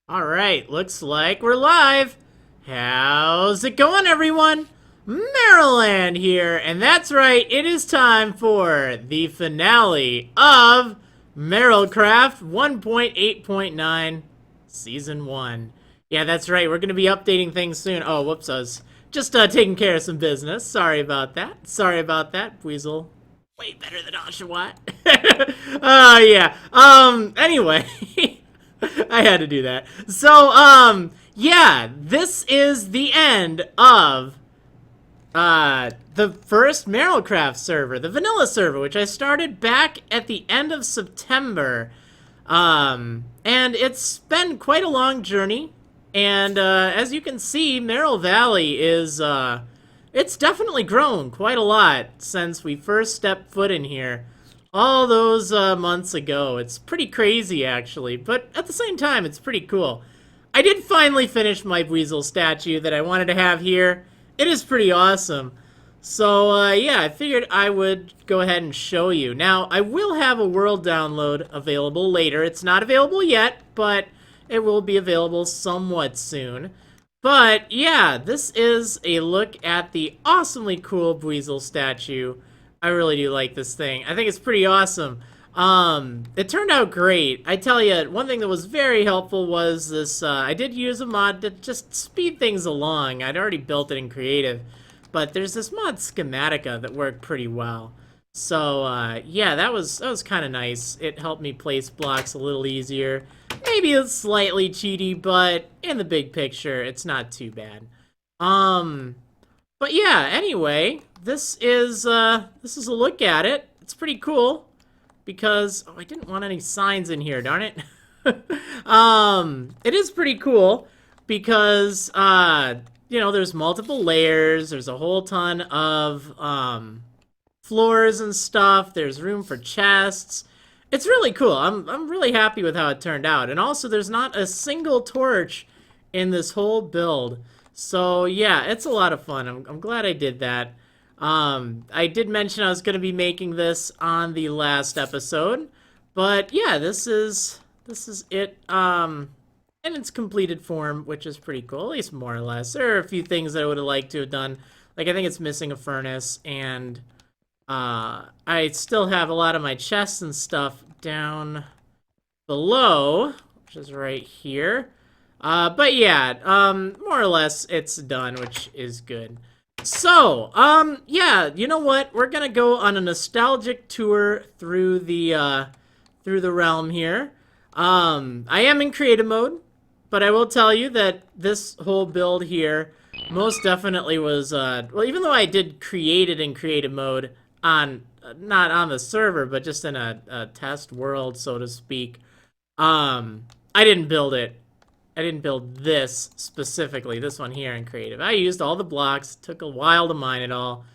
Alright, looks like we're live. How's it going, everyone? Marriland here, and that's right, it is time for the finale of Marrilcraft 1.8.9 Season 1. Yeah, that's right, we're going to be updating things soon. Oh, whoops, I was just taking care of some business. Sorry about that. Sorry about that, Buizel. Way better than Oshawott. Yeah. Anyway. I had to do that. So, yeah, this is the end of, the first Marrilcraft server, the Vanilla server, which I started back at the end of September. And it's been quite a long journey. And, as you can see, Merrill Valley is, it's definitely grown quite a lot since we first stepped foot in here. All those months ago. It's pretty crazy, actually, but at the same time, it's pretty cool. I did finally finish my Buizel statue that I wanted to have here. It is pretty awesome. So, yeah, I figured I would go ahead and show you. Now, I will have a world download available later. It's not available yet, but it will be available somewhat soon. But, yeah, this is a look at the awesomely cool Buizel statue. I really do like this thing. I think it's pretty awesome. It turned out great. I tell you, one thing that was very helpful was this, I did use a mod to just speed things along. I'd already built it in creative, but there's this mod Schematica that worked pretty well. So, yeah, that was kind of nice. It helped me place blocks a little easier. Maybe it's slightly cheaty, but in the big picture, it's not too bad. But yeah, anyway, this is a look at it. It's pretty cool because I didn't want any signs in here, darn it. It is pretty cool because you know, there's multiple layers, there's a whole ton of floors and stuff, there's room for chests. It's really cool. I'm really happy with how it turned out. And also there's not a single torch in this whole build. So yeah, it's a lot of fun. I'm glad I did that. I did mention I was going to be making this on the last episode, but yeah, this is it in its completed form, which is pretty cool, at least more or less. There are a few things that I would have liked to have done. Like, I think it's missing a furnace, and I still have a lot of my chests and stuff down below, which is right here. But yeah, more or less it's done, which is good. So, yeah, you know what? We're gonna go on a nostalgic tour through the realm here. I am in creative mode, but I will tell you that this whole build here most definitely was, well, even though I did create it in creative mode on, not on the server, but just in a test world, so to speak, I didn't build it. I didn't build this specifically, this one here in creative. I used all the blocks, took a while to mine it all,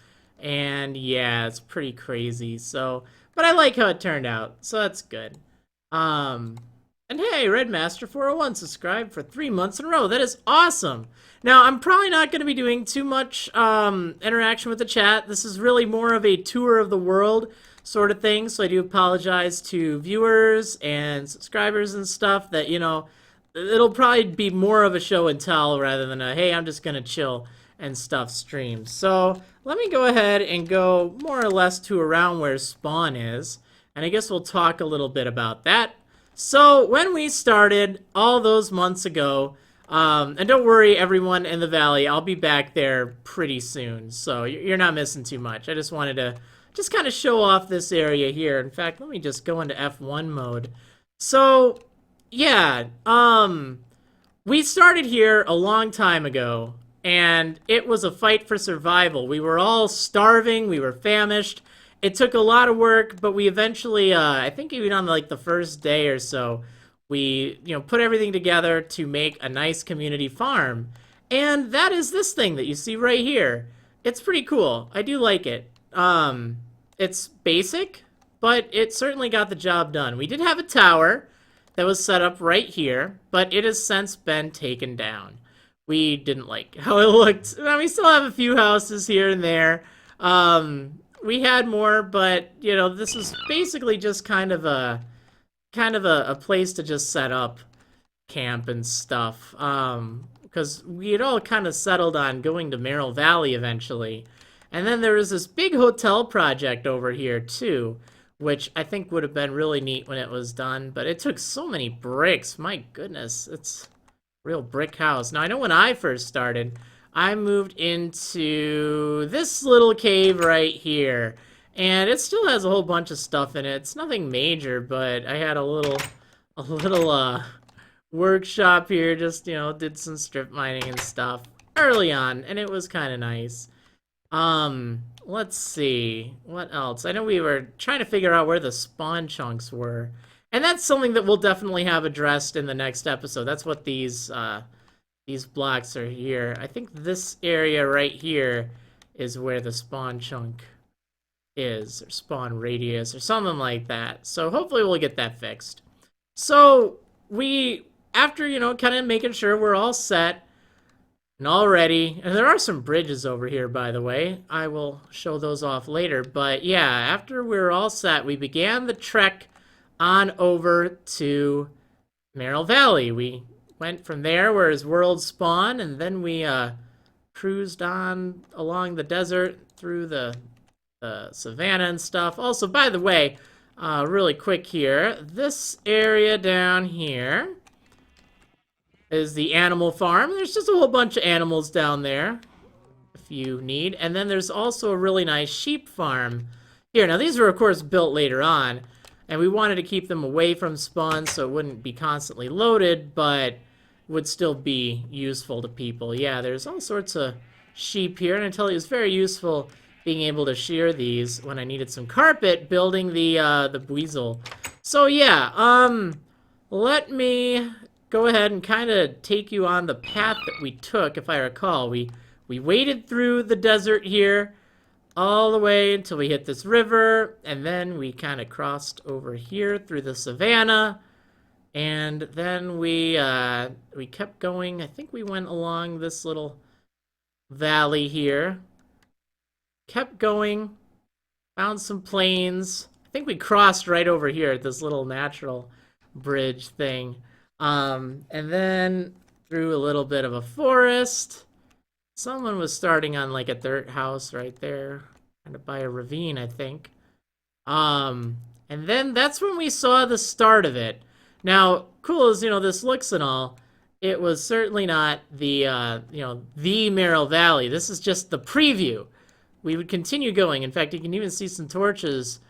and yeah, it's pretty crazy. So, but I like how it turned out, so that's good. And hey, Redmaster401 subscribed for 3 months in a row. That is awesome. Now, I'm probably not going to be doing too much interaction with the chat. This is really more of a tour of the world sort of thing, so I do apologize to viewers and subscribers and stuff that, you know, it'll probably be more of a show and tell rather than a, hey, I'm just gonna chill and stuff stream. So let me go ahead and go more or less to around where spawn is, and I guess we'll talk a little bit about that. So when we started all those months ago, and don't worry everyone in the valley, I'll be back there pretty soon, so you're not missing too much. I just wanted to just kind of show off this area here. In fact, let me just go into F1 mode. So yeah, we started here a long time ago, and it was a fight for survival. We were all starving, we were famished. It took a lot of work, but we eventually, I think even on like the first day or so, we, you know, put everything together to make a nice community farm. And that is this thing that you see right here. It's pretty cool. I do like it. It's basic, but it certainly got the job done. We did have a tower that was set up right here, but it has since been taken down. We didn't like how it looked. Now, we still have a few houses here and there. We had more, but you know, this is basically just kind of a place to just set up. camp and stuff. Because we had all kind of settled on going to Merrill Valley eventually. And then there was this big hotel project over here too, which I think would have been really neat when it was done. But it took so many bricks. My goodness, it's a real brick house. Now, I know when I first started, I moved into this little cave right here. And it still has a whole bunch of stuff in it. It's nothing major, but I had a little workshop here, just, you know, did some strip mining and stuff early on, and it was kind of nice. Let's see, what else? I know we were trying to figure out where the spawn chunks were, and that's something that we'll definitely have addressed in the next episode. That's what these blocks are here. I think this area right here is where the spawn chunk is, or spawn radius, or something like that. So hopefully we'll get that fixed. So after, you know, kind of making sure we're all set and all ready, and there are some bridges over here, by the way. I will show those off later. But yeah, after we were all set, we began the trek on over to Merrill Valley. We went from there where his world spawned, and then we cruised on along the desert through the savannah and stuff. Also, by the way, really quick here, this area down here is the animal farm. There's just a whole bunch of animals down there if you need. And then there's also a really nice sheep farm here. Now, these were, of course, built later on, and we wanted to keep them away from spawn so it wouldn't be constantly loaded, but would still be useful to people. Yeah, there's all sorts of sheep here, and I tell you, it's very useful being able to shear these when I needed some carpet building the Buizel. So yeah, let me go ahead and kind of take you on the path that we took. If I recall, we waded through the desert here all the way until we hit this river, and then we kind of crossed over here through the savannah, and then we kept going. I think we went along this little valley here. Kept going, found some plains. I think we crossed right over here at this little natural bridge thing. And then through a little bit of a forest. Someone was starting on like a dirt house right there, kind of by a ravine, I think. And then that's when we saw the start of it. Now, cool as, you know, this looks and all, it was certainly not the, the Merrill Valley. This is just the preview. We would continue going. In fact, you can even see some torches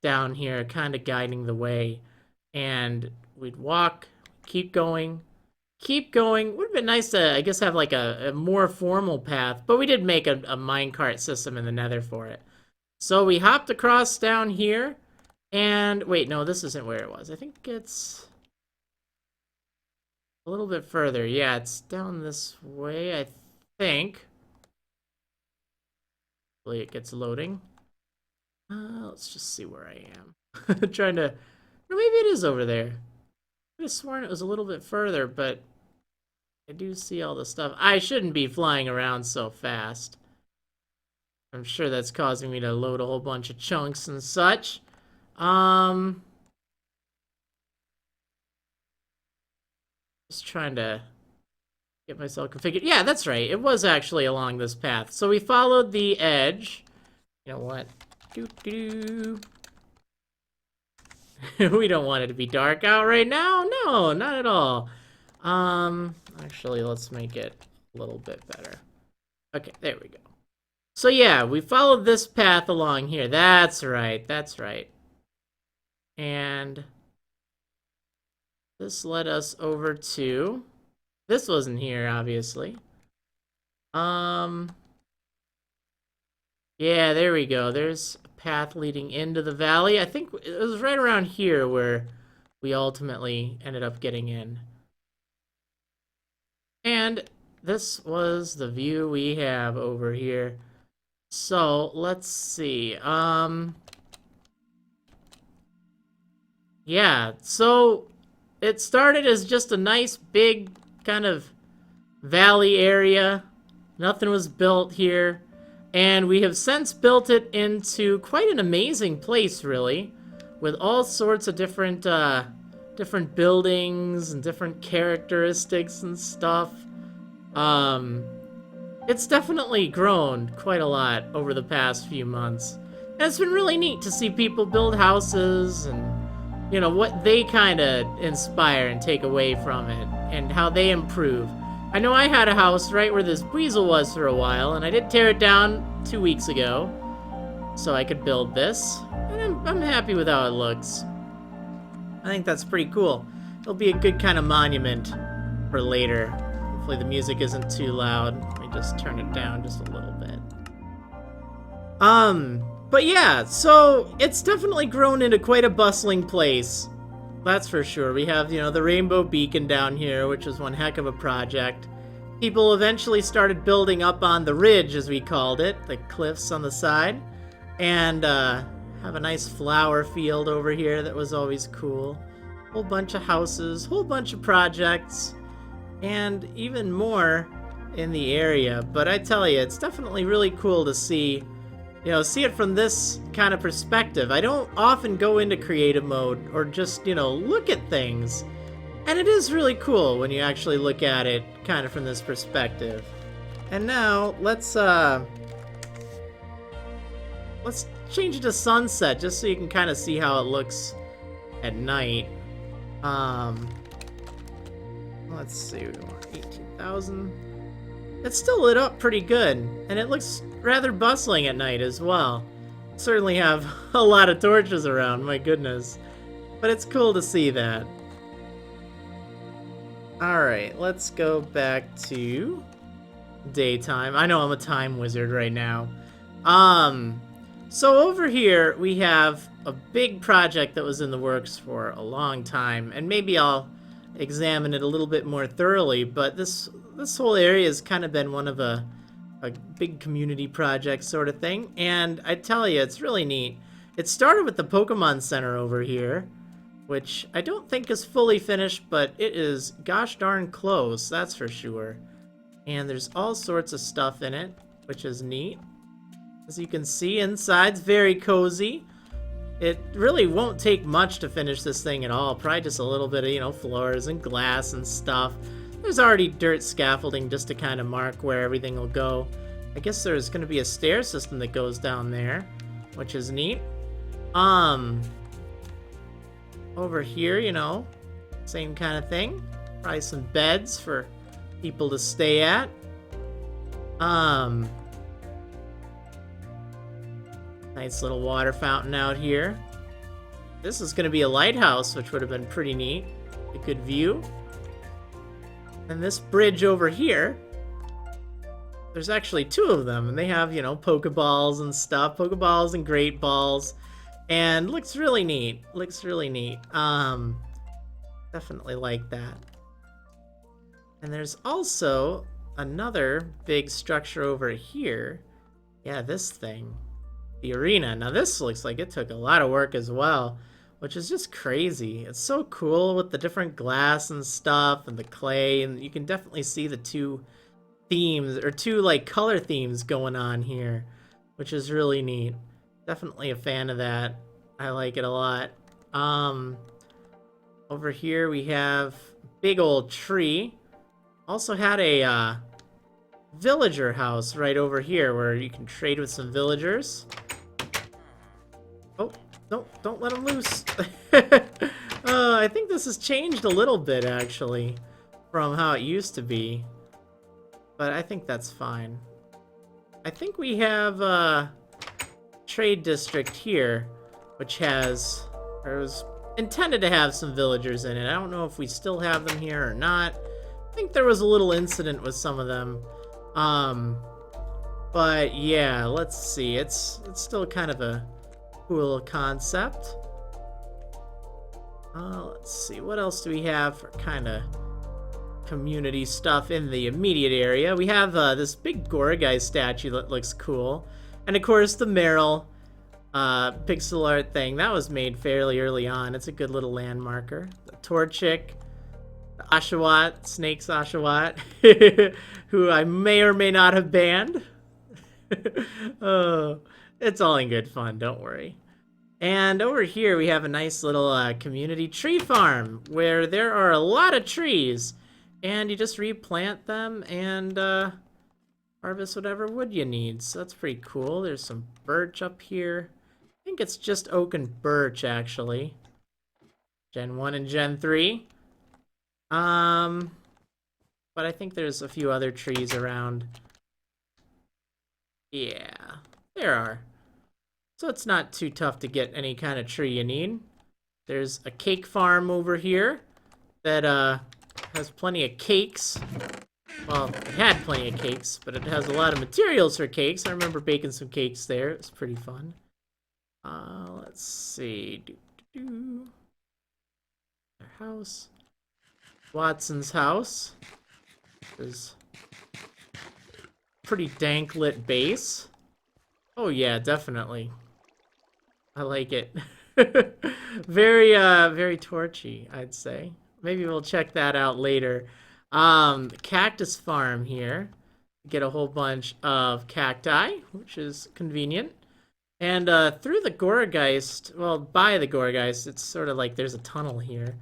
down here kind of guiding the way. And we'd walk, keep going, keep going. Would have been nice to, I guess, have like a more formal path. But we did make a minecart system in the Nether for it. So we hopped across down here. And, wait, no, this isn't where it was. I think it's a little bit further. Yeah, it's down this way, I think. Hopefully it gets loading. Let's just see where I am. Trying to... Or maybe it is over there. I could have sworn it was a little bit further, but I do see all the stuff. I shouldn't be flying around so fast. I'm sure that's causing me to load a whole bunch of chunks and such. Just trying to get myself configured. Yeah, that's right. It was actually along this path. So we followed the edge. You know what? We don't want it to be dark out right now. No, not at all. Actually, let's make it a little bit better. Okay, there we go. So yeah, we followed this path along here. That's right, that's right. And this led us over to... This wasn't here, obviously. Yeah, there we go. There's a path leading into the valley. I think it was right around here where we ultimately ended up getting in. And this was the view we have over here. So, let's see. Yeah, so it started as just a nice big kind of valley area. Nothing was built here. And we have since built it into quite an amazing place, really, with all sorts of different different buildings and different characteristics and stuff. It's definitely grown quite a lot over the past few months. And it's been really neat to see people build houses and, you know, what they kind of inspire and take away from it and how they improve. I know I had a house right where this Buizel was for a while, and I did tear it down 2 weeks ago so I could build this. And I'm happy with how it looks. I think that's pretty cool. It'll be a good kind of monument for later. Hopefully the music isn't too loud. Let me just turn it down just a little bit. But yeah, so it's definitely grown into quite a bustling place. That's for sure. We have, you know, the Rainbow Beacon down here, which is one heck of a project. People eventually started building up on the ridge, as we called it, the cliffs on the side. And, have a nice flower field over here that was always cool. Whole bunch of houses, whole bunch of projects, and even more in the area. But I tell you, it's definitely really cool to see, you know, see it from this kind of perspective. I don't often go into creative mode or just, you know, look at things. And it is really cool when you actually look at it kind of from this perspective. And now, let's change it to sunset just so you can kind of see how it looks at night. Let's see, we want 18,000. It's still lit up pretty good, and it looks rather bustling at night as well. Certainly have a lot of torches around, my goodness. But it's cool to see that. Alright, let's go back to daytime. I know I'm a time wizard right now. So over here, we have a big project that was in the works for a long time, and maybe I'll examine it a little bit more thoroughly, but this whole area has kind of been one of a big community project sort of thing, and I tell you, it's really neat. It started with the Pokemon Center over here, which I don't think is fully finished, but it is gosh darn close, that's for sure. And there's all sorts of stuff in it, which is neat. As you can see, inside's very cozy. It really won't take much to finish this thing at all. Probably just a little bit of, you know, floors and glass and stuff. There's already dirt scaffolding just to kind of mark where everything will go. I guess there's going to be a stair system that goes down there, which is neat. Over here, you know, same kind of thing. Probably some beds for people to stay at. Nice little water fountain out here. This is going to be a lighthouse, which would have been pretty neat. A good view. And this bridge over here, there's actually two of them, and they have, you know, Pokeballs and stuff. Pokeballs and Great Balls. And looks really neat. Looks really neat. Definitely like that. And there's also another big structure over here. Yeah, this thing. The arena. Now this looks like it took a lot of work as well, which is just crazy. It's so cool with the different glass and stuff and the clay, and you can definitely see the two themes, or two like color themes going on here, which is really neat. Definitely a fan of that. I like it a lot. Over here we have big old tree. Also had a villager house right over here where you can trade with some villagers. Oh, no, don't let them loose. I think this has changed a little bit, actually, from how it used to be. But I think that's fine. I think we have a trade district here, which has, or was intended to have some villagers in it. I don't know if we still have them here or not. I think there was a little incident with some of them. But yeah, let's see. It's still kind of a cool concept. Let's see, what else do we have for kind of community stuff in the immediate area? We have this big Gourgai statue that looks cool. And of course the Meryl pixel art thing. That was made fairly early on. It's a good little landmarker. The Torchic. The Oshawott, Snake's Oshawott, who I may or may not have banned. Oh, it's all in good fun, don't worry. And over here we have a nice little community tree farm where there are a lot of trees. And you just replant them and harvest whatever wood you need. So that's pretty cool. There's some birch up here. I think it's just oak and birch, actually. Gen 1 and Gen 3. But I think there's a few other trees around. Yeah, there are. So it's not too tough to get any kind of tree you need. There's a cake farm over here that has plenty of cakes. Well, it had plenty of cakes, but it has a lot of materials for cakes. I remember baking some cakes there. It was pretty fun. Let's see. Their house. Watson's house. There's pretty dank lit base. Oh yeah, definitely. I like it. Very, very torchy, I'd say. Maybe we'll check that out later. Cactus Farm here. Get a whole bunch of cacti, which is convenient. And through the Goregeist, well, by the Goregeist, it's sort of like there's a tunnel here.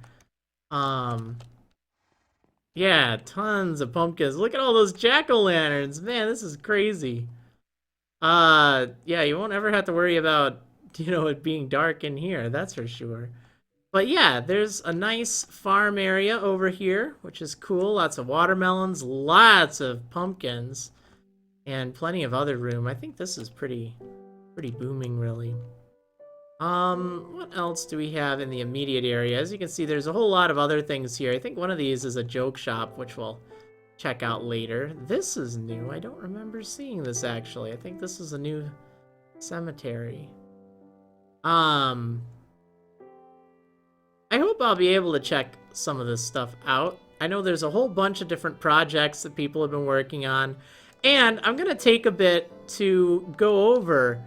Yeah, tons of pumpkins. Look at all those jack-o'-lanterns. Man, this is crazy. Yeah, you won't ever have to worry about, it being dark in here, that's for sure. But yeah, there's a nice farm area over here, which is cool. Lots of watermelons, lots of pumpkins, and plenty of other room. I think this is pretty booming, really. What else do we have in the immediate area? As you can see, there's a whole lot of other things here. I think one of these is a joke shop, which we'll check out later. This is new. I don't remember seeing this, actually. I think this is a new cemetery. I hope I'll be able to check some of this stuff out. I know there's a whole bunch of different projects that people have been working on, and I'm gonna take a bit to go over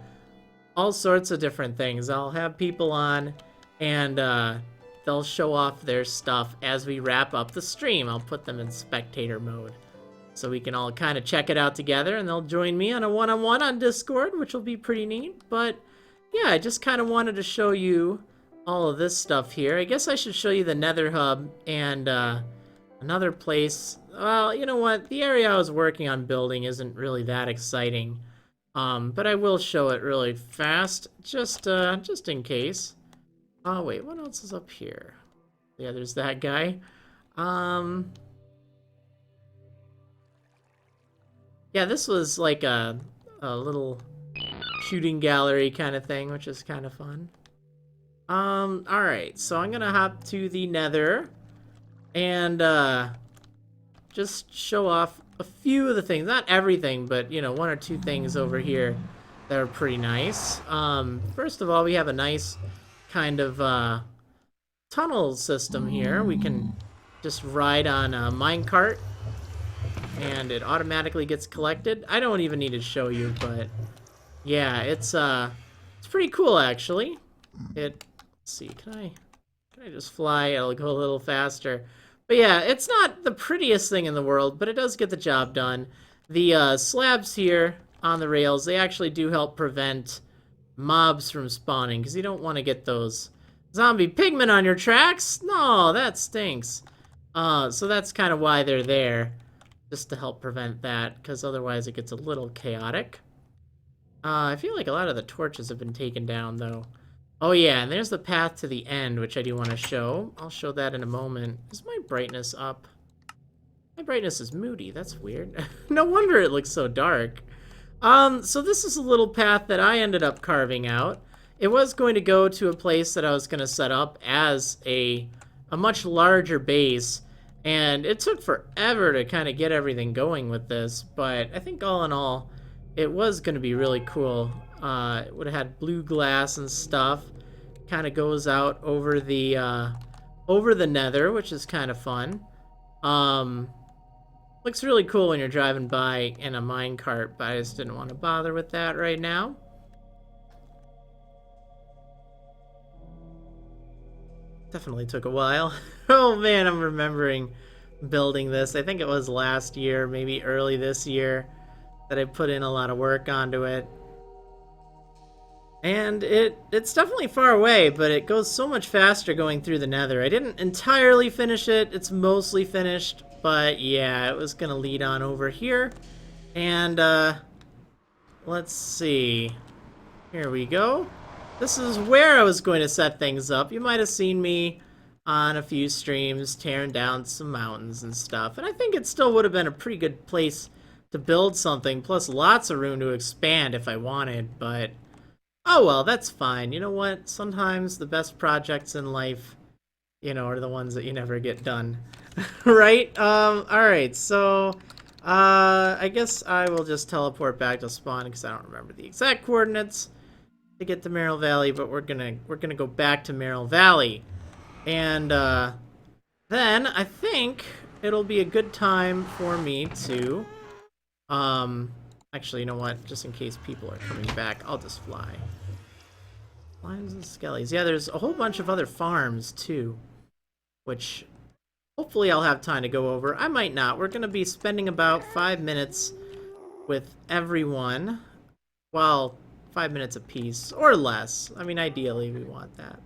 all sorts of different things. I'll have people on, and they'll show off their stuff as we wrap up the stream. I'll put them in spectator mode so we can all kind of check it out together, and they'll join me on a one-on-one on Discord, which will be pretty neat. But yeah, I just kind of wanted to show you all of this stuff here. I guess I should show you the Nether Hub and another place. Well, you know what? The area I was working on building isn't really that exciting. But I will show it really fast, just in case. Oh, wait, what else is up here? Yeah, there's that guy. Yeah, this was like a little shooting gallery kind of thing, which is kind of fun. Alright, so I'm gonna hop to the Nether and just show off a few of the things. Not everything, but one or two things over here that are pretty nice. First of all, we have a nice kind of tunnel system here. We can just ride on a minecart and it automatically gets collected. I don't even need to show you, but yeah, it's pretty cool actually. Let's see, can I just fly? It'll go a little faster. But yeah, it's not the prettiest thing in the world, but it does get the job done. The slabs here on the rails, they actually do help prevent mobs from spawning, because you don't want to get those zombie pigmen on your tracks. No, that stinks. So that's kind of why they're there, just to help prevent that, because otherwise it gets a little chaotic. I feel like a lot of the torches have been taken down, though. Oh yeah, and there's the path to the end, which I do want to show. I'll show that in a moment. Is my brightness up? My brightness is moody. That's weird. No wonder it looks so dark. So this is a little path that I ended up carving out. It was going to go to a place that I was going to set up as a much larger base, and it took forever to kind of get everything going with this, but I think all in all, it was going to be really cool. It would have had blue glass and stuff. Kind of goes out over the Nether, which is kind of fun. Looks really cool when you're driving by in a minecart, but I just didn't want to bother with that right now. Definitely took a while. Oh man, I'm remembering building this. I think it was last year, maybe early this year, that I put in a lot of work onto it. And it's definitely far away, but it goes so much faster going through the Nether. I didn't entirely finish it. It's mostly finished, but yeah, it was gonna lead on over here. And let's see. Here we go. This is where I was going to set things up. You might have seen me on a few streams tearing down some mountains and stuff. And I think it still would have been a pretty good place to build something, plus lots of room to expand if I wanted, but oh well, that's fine. You know what? Sometimes the best projects in life, are the ones that you never get done. Right? Alright, so I guess I will just teleport back to spawn because I don't remember the exact coordinates to get to Marrill Valley, but we're gonna go back to Marrill Valley. And then I think it'll be a good time for me to actually, you know what? Just in case people are coming back, I'll just fly. Lions and skellies. Yeah, there's a whole bunch of other farms too, which hopefully I'll have time to go over. I might not. We're gonna be spending about 5 minutes with everyone. Well, 5 minutes apiece or less. I mean, ideally we want that.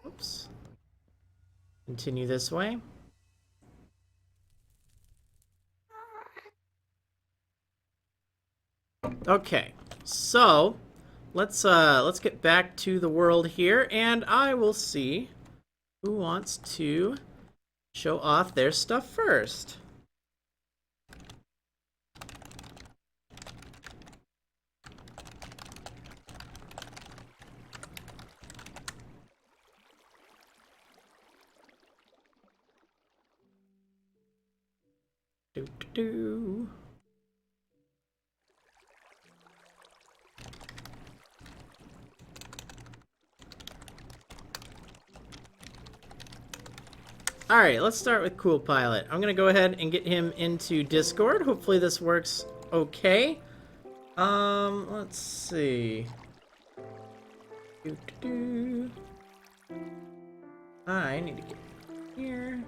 Oops. Continue this way. Okay, so let's get back to the world here, and I will see who wants to show off their stuff first. Do. Alright, let's start with Cool Pilot. I'm gonna go ahead and get him into Discord. Hopefully this works okay. Let's see. I need to get here.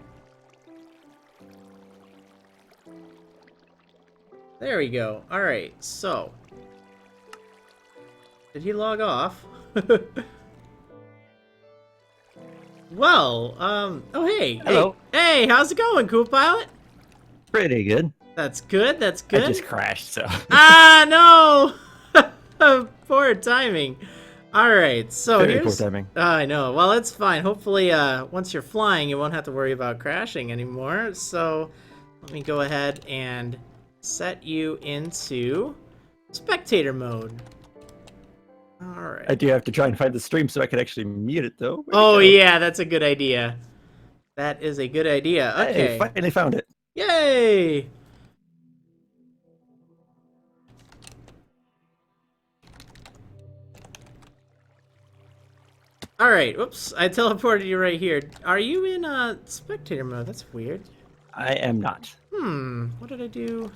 There we go. Alright, so. Did he log off? Well, oh hey. Hello. Hey, how's it going, Cool Pilot? Pretty good. That's good, that's good. I just crashed, so. Ah, no! Poor timing. Alright, so Very here's... poor timing. I know. Well, it's fine. Hopefully, once you're flying, you won't have to worry about crashing anymore. So, let me go ahead and set you into Spectator Mode. Alright. I do have to try and find the stream so I can actually mute it, though. Oh, yeah, that's a good idea. That is a good idea. Okay. Hey, finally found it. Yay! Alright, whoops, I teleported you right here. Are you in Spectator Mode? That's weird. I am not. What did I do?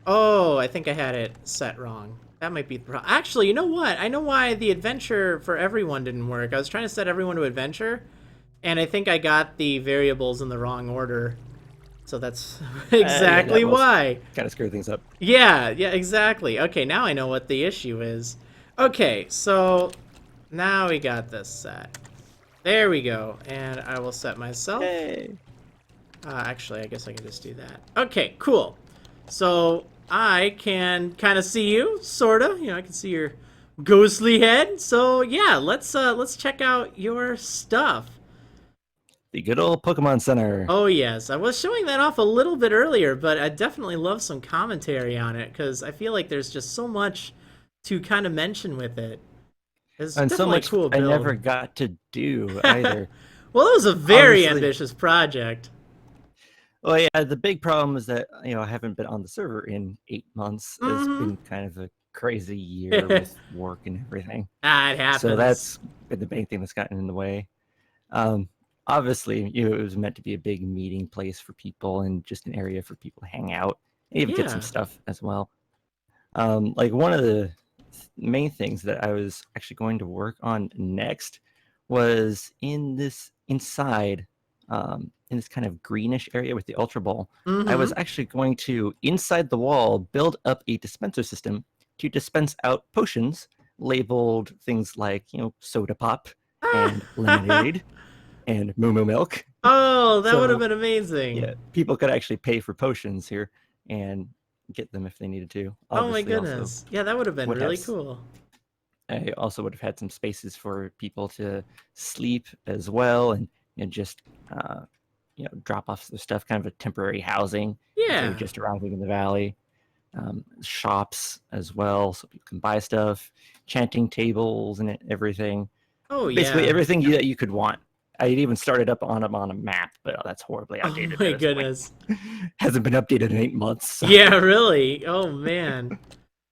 Oh, I think I had it set wrong. That might be the problem. Actually, you know what? I know why the adventure for everyone didn't work. I was trying to set everyone to adventure, and I think I got the variables in the wrong order. So that's exactly why. Kind of screw things up. Yeah, exactly. Okay, now I know what the issue is. Okay, so now we got this set. There we go. And I will set myself. Hey. Actually, I guess I can just do that. Okay, cool. So I can kind of see you, sort of. I can see your ghostly head. So yeah, let's check out your stuff. The good old Pokemon Center. Oh yes, I was showing that off a little bit earlier, but I definitely love some commentary on it because I feel like there's just so much to kind of mention with it. It's and so much cool build. I never got to do either. Well, it was a very ambitious project. Well, yeah, the big problem is that, I haven't been on the server in 8 months. It's been kind of a crazy year with work and everything. It happens. So that's been the main thing that's gotten in the way. Obviously, it was meant to be a big meeting place for people and just an area for people to hang out and even get some stuff as well. Like one of the main things that I was actually going to work on next was inside in this kind of greenish area with the Ultra Ball, I was Mm-hmm. actually going to, inside the wall, build up a dispenser system to dispense out potions labeled things like, soda pop and lemonade and moo moo milk. Oh, that would have So, been yeah, amazing. people could actually pay for potions here and get them if they needed to. Oh my Obviously, also goodness. Yeah, that would have been would have really cool. I also would have had some spaces for people to sleep as well, and just drop off the stuff, kind of a temporary housing if they were Yeah. just arriving in the valley. Shops as well, so people can buy stuff, chanting tables and everything. Oh Basically, yeah. everything that you could want. I had even started up on them on a map, but that's horribly Oh outdated my at this point. goodness. Hasn't been updated in 8 months. So. Yeah, really. Oh man.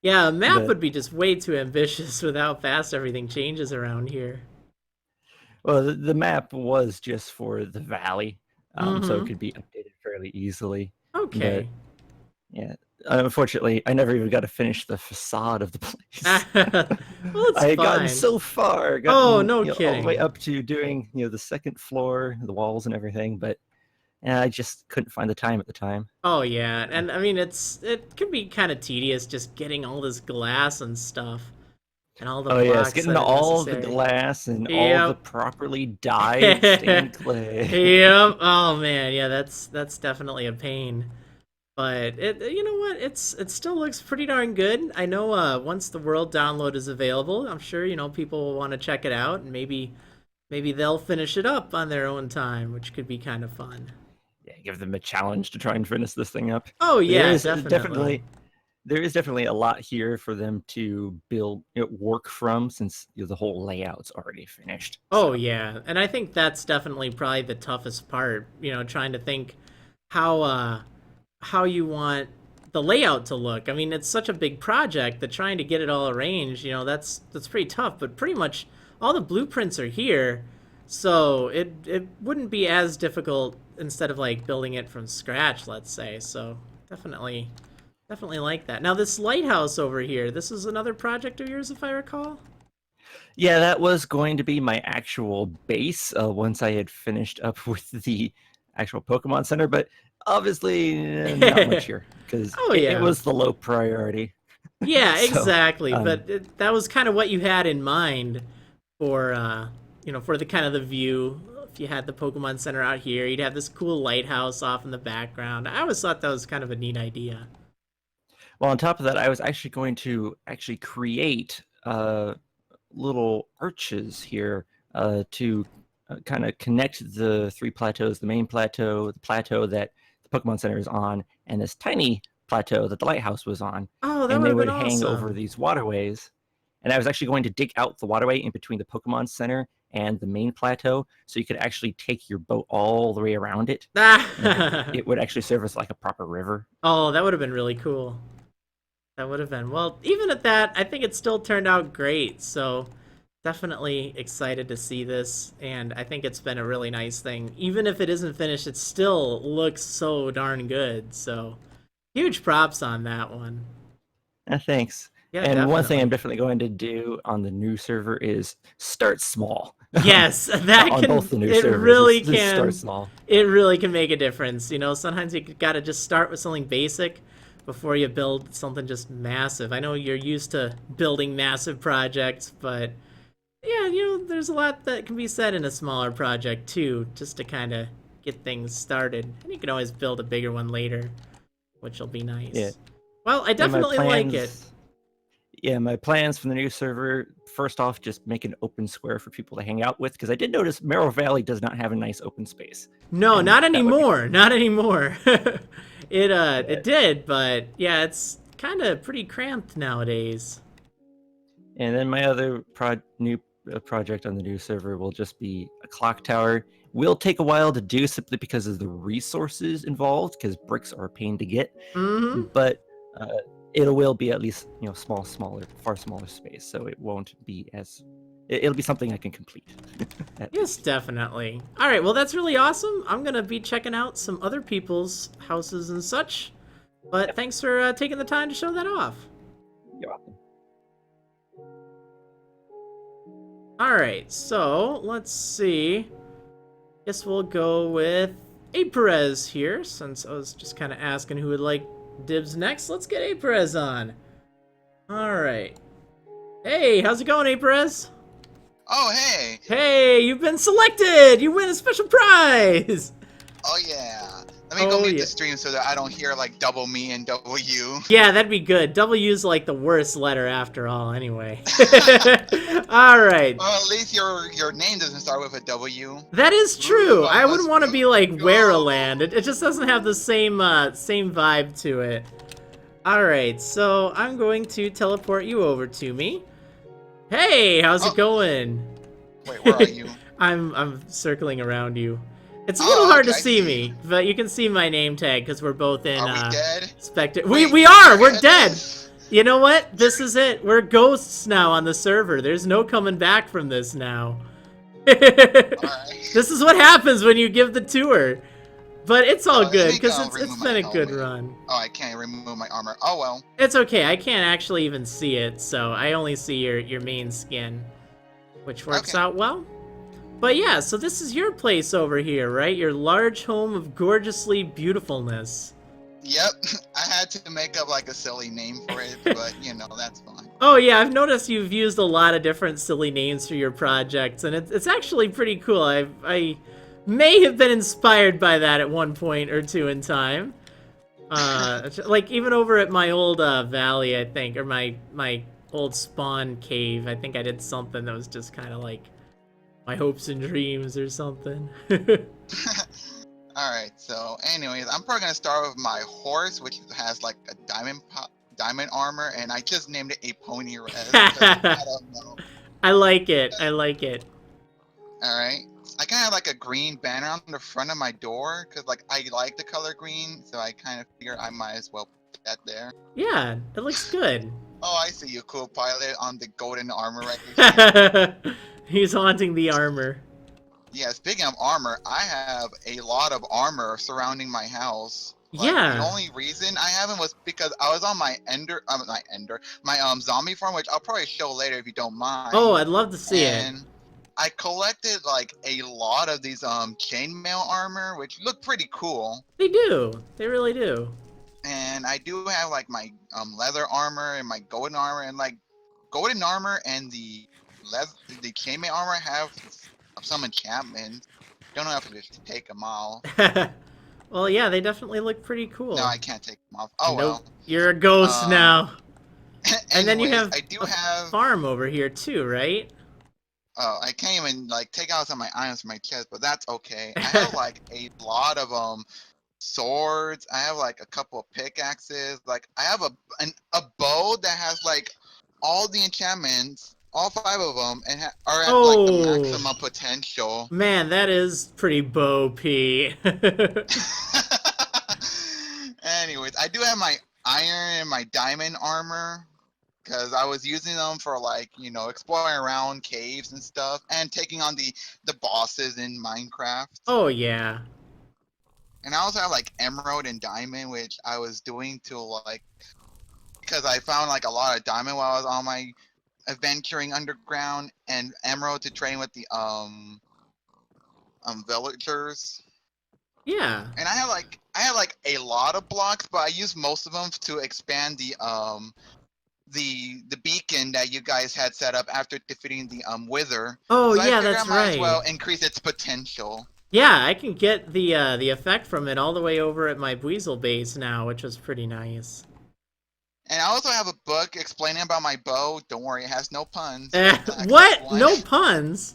Yeah, a map But would be just way too ambitious with how fast everything changes around here. well, the map was just for the valley, so it Mm-hmm. could be updated fairly easily. But Okay. yeah, unfortunately, I never even got to finish the facade of the place. Well, it's I had gotten fine. so far, Oh, gotten no all the way kidding. up to doing the second floor, the walls and everything, but I just couldn't find the time at the time. Oh yeah, and I mean it can be kind of tedious just getting all this glass and stuff and all the Oh yes, blocks getting that are all the necessary. glass and all the Yep. properly dyed stained clay. Yep. Oh man, yeah, that's definitely a pain. But you know what? It still looks pretty darn good. I know once the world download is available, I'm sure people will want to check it out and maybe they'll finish it up on their own time, which could be kind of fun. Yeah, give them a challenge to try and finish this thing up. Oh But there yeah, is definitely. definitely a lot here for them to build work from, since the whole layout's already finished. Oh So yeah, and I think that's definitely probably the toughest part, trying to think how how you want the layout to look. I mean, it's such a big project that trying to get it all arranged, that's pretty tough, but pretty much all the blueprints are here. So it wouldn't be as difficult instead of like building it from scratch, let's say. So definitely like that. Now this lighthouse over here, this is another project of yours if I recall? yeah, that was going to be my actual base once I had finished up with the actual Pokemon Center, but obviously not much here because Oh it yeah. was the low priority. Yeah, So exactly. um, But that was kind of what you had in mind for for the kind of the view. If you had the Pokemon Center out here, you'd have this cool lighthouse off in the background. I always thought that was kind of a neat idea. well, on top of that, I was actually going to actually create little arches here to kind of connect the three plateaus: the main plateau, the plateau that the Pokemon Center is on, and this tiny plateau that the lighthouse was on. Oh, that And would they have been would hang over awesome. these waterways. And I was actually going to dig out the waterway in between the Pokemon Center and the main plateau, so you could actually take your boat all the way around it, and Ah! it would actually serve as like a proper river. Oh, that would have been really cool. That would have been. Well, even at that, I think it still turned out great. So, definitely excited to see this. And I think it's been a really nice thing. Even if it isn't finished, it still looks so darn good. So, huge props on that one. Thanks. Yeah, And one thing I'm definitely. definitely going to do on the new server is start small. Yes, that On both can, the new it servers, really just start can, small. it really can make a difference. Sometimes you gotta just start with something basic before you build something just massive. I know you're used to building massive projects, but yeah, there's a lot that can be said in a smaller project too, just to kind of get things started. And you can always build a bigger one later, which will be Yeah. nice. Well, I And definitely like it. my plans for the new server, first off, just make an open square for people to hang out with, because I did notice Merrill Valley does not have a nice open space. No, And not that would be anymore. fun. Not anymore. It Yeah. did, but yeah, it's kind of pretty cramped nowadays. And then my other new project on the new server will just be a clock tower. Will take a while to do simply because of the resources involved, because bricks are a pain to get. Mm-hmm. But uh, it will be at least far smaller space, so it won't be as. It'll be something I can complete, at Yes, least. definitely. All right, well, that's really awesome. I'm gonna be checking out some other people's houses and such. But Yep, thanks for taking the time to show that off. you're welcome. All right, so let's see. Guess we'll go with Perez here, since I was just kind of asking who would like dibs next. Let's get Perez on. Alright. Hey, how's it going, Perez? Oh, hey! Hey, you've been selected! You win a special prize! Oh, yeah. Let me go mute the stream so that I don't hear, like, double me and double you. Yeah, that'd be good. W's like the worst letter after all, anyway. Alright. Well, at least your name doesn't start with a W. That is true. Ooh, I wouldn't want to be like go. Marriland. It just doesn't have the same vibe to it. Alright, so I'm going to teleport you over to me. Hey, how's it going? Wait, where are you? I'm circling around you. It's a little hard to see me, but you can see my name tag because we're both in. Are we dead? Spectator. We are. We're dead. You know what? This is it. We're ghosts now on the server. There's no coming back from this now. Right. This is what happens when you give the tour. But it's all good because it's been a good helmet. run. Oh, I can't remove my armor. Oh well. It's okay. I can't actually even see it, so I only see your main skin, which works out well. But yeah, so this is your place over here, right? Your large home of gorgeously beautifulness. Yep, I had to make up like a silly name for it, but you know, that's fine. Oh yeah, I've noticed you've used a lot of different silly names for your projects, and it's actually pretty cool. I may have been inspired by that at one point or two in time. Like even over at my old valley, I think, or my old spawn cave, I think I did something that was just kind of like my hopes and dreams or something. Alright, so anyways, I'm probably gonna start with my horse, which has like a diamond armor, and I just named it a pony res. I don't know. I like it. I like it. Alright. I kind of have like a green banner on the front of my door, because like I like the color green, so I kind of figure I might as well put that there. Yeah, it looks good. Oh, I see you, cool pilot on the golden armor right here. He's haunting the armor. Yeah, speaking of armor, I have a lot of armor surrounding my house. Like, Yeah. The only reason I haven't was because I was on my my zombie farm, which I'll probably show later if you don't mind. Oh, I'd love to see and it. I collected like a lot of these chainmail armor, which look pretty cool. They do. They really do. And I do have like my leather armor and my golden armor, and like golden armor and the chainmail armor have some enchantments. Don't have to just take them off. Well, yeah, they definitely look pretty cool. No, I can't take them off. Oh, well. You're a ghost now. And then you have I do have farm over here too, right? Oh, I can't even like take out some of my items from my chest, but that's okay. I have like a lot of swords. I have like a couple of pickaxes. Like I have a bow that has like all the enchantments, all 5 of them, and are at like the maximum potential. Man, that is pretty bow P. Anyways, I do have my iron and my diamond armor, because I was using them for like, you know, exploring around caves and stuff, and taking on the bosses in Minecraft. Oh yeah. And I also have like emerald and diamond, which I was doing to like, because I found like a lot of diamond while I was on my adventuring underground, and emerald to train with the villagers. Yeah. And I have like a lot of blocks, but I use most of them to expand the beacon that you guys had set up after defeating the wither. Oh so yeah, I that's I might right. as well increase its potential. Yeah, I can get the effect from it all the way over at my Buizel base now, which was pretty nice. And I also have a book explaining about my bow. Don't worry, it has no puns. What? No puns?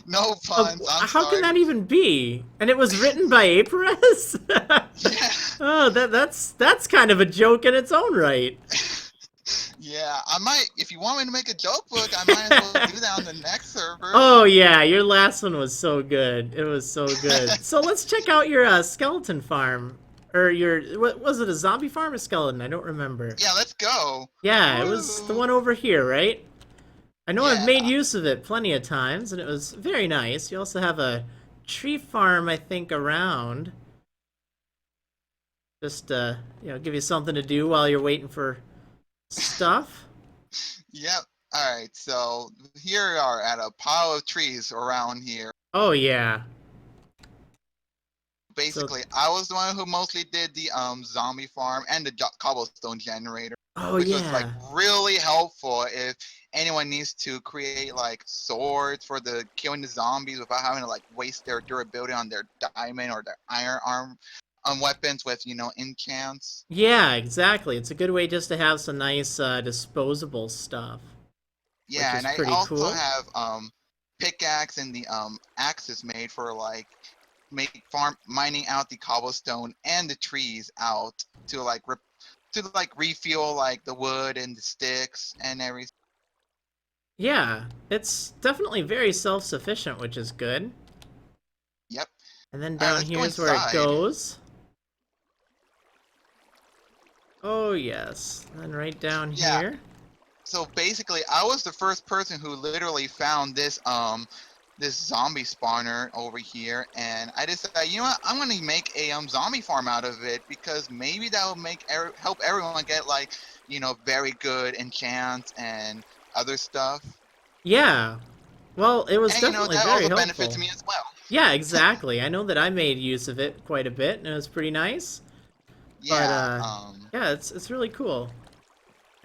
No puns. How can that even be? And it was written by Perez? Yeah. Oh, that's kind of a joke in its own right. Yeah, I might. If you want me to make a joke book, I might as well do that on the next server. Oh yeah, your last one was so good. It was so good. So let's check out your skeleton farm. Or was it a zombie farm or skeleton? I don't remember. Yeah, let's go. Yeah, Woo. it was the one over here, right? I know Yeah. I've made use of it plenty of times, and it was very nice. You also have a tree farm, I think, around. Just, you know, give you something to do while you're waiting for stuff. Yep. Alright, so here we are at a pile of trees around here. Oh, yeah. basically, I was the one who mostly did the zombie farm and the cobblestone generator, Oh which was like yeah. really helpful if anyone needs to create like swords for the killing the zombies without having to like waste their durability on their diamond or their iron arm weapons with enchants. Yeah, exactly. It's a good way just to have some nice disposable stuff, which Yeah, is and I pretty also cool. have pickaxe and the axes made for like make farm mining out the cobblestone and the trees out to like refuel like the wood and the sticks and everything. Yeah, it's definitely very self-sufficient, which is good. Yep. And then All right, down let's go here's where it inside. goes. Oh yes. And then right down Yeah. here. So basically, I was the first person who literally found this zombie spawner over here, and I decided, you know what, I'm gonna make a zombie farm out of it because maybe that will help everyone get like very good enchants and other stuff, Yeah. Well, it was and definitely that very also benefits helpful. me as well. Yeah, exactly. I know that I made use of it quite a bit, and it was pretty nice. But Yeah. yeah, it's really cool.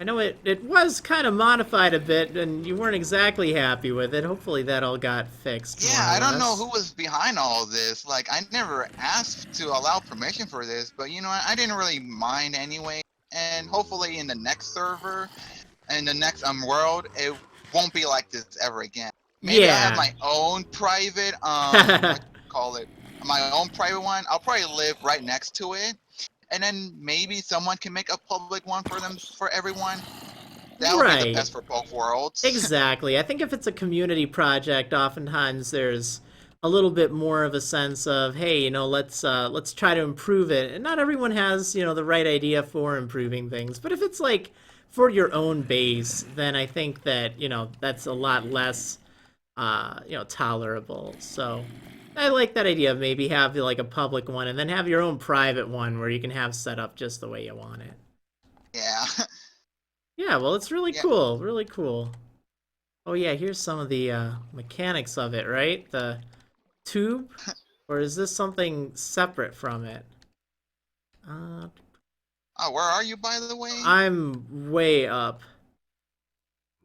I know it was kind of modified a bit, and you weren't exactly happy with it. Hopefully that all got fixed more Yeah, or I don't know less. who was behind all this. Like, I never asked to allow permission for this, but I didn't really mind anyway. And hopefully in the next server, and the next world, it won't be like this ever again. Maybe I'll have Yeah. my own private what you call it, my own private one. I'll probably live right next to it, and then maybe someone can make a public one for everyone. That would be the Right. best for both worlds. Exactly. I think if it's a community project, oftentimes there's a little bit more of a sense of, hey, let's try to improve it. And not everyone has, the right idea for improving things. But if it's like for your own base, then I think that, that's a lot less tolerable. So I like that idea of maybe have like a public one and then have your own private one where you can have set up just the way you want it. Yeah. Yeah, well, it's really Yeah. cool, really cool. Oh yeah, here's some of the mechanics of it, right? The tube, or is this something separate from it? Uh, Oh, where are you, by the way? I'm way up.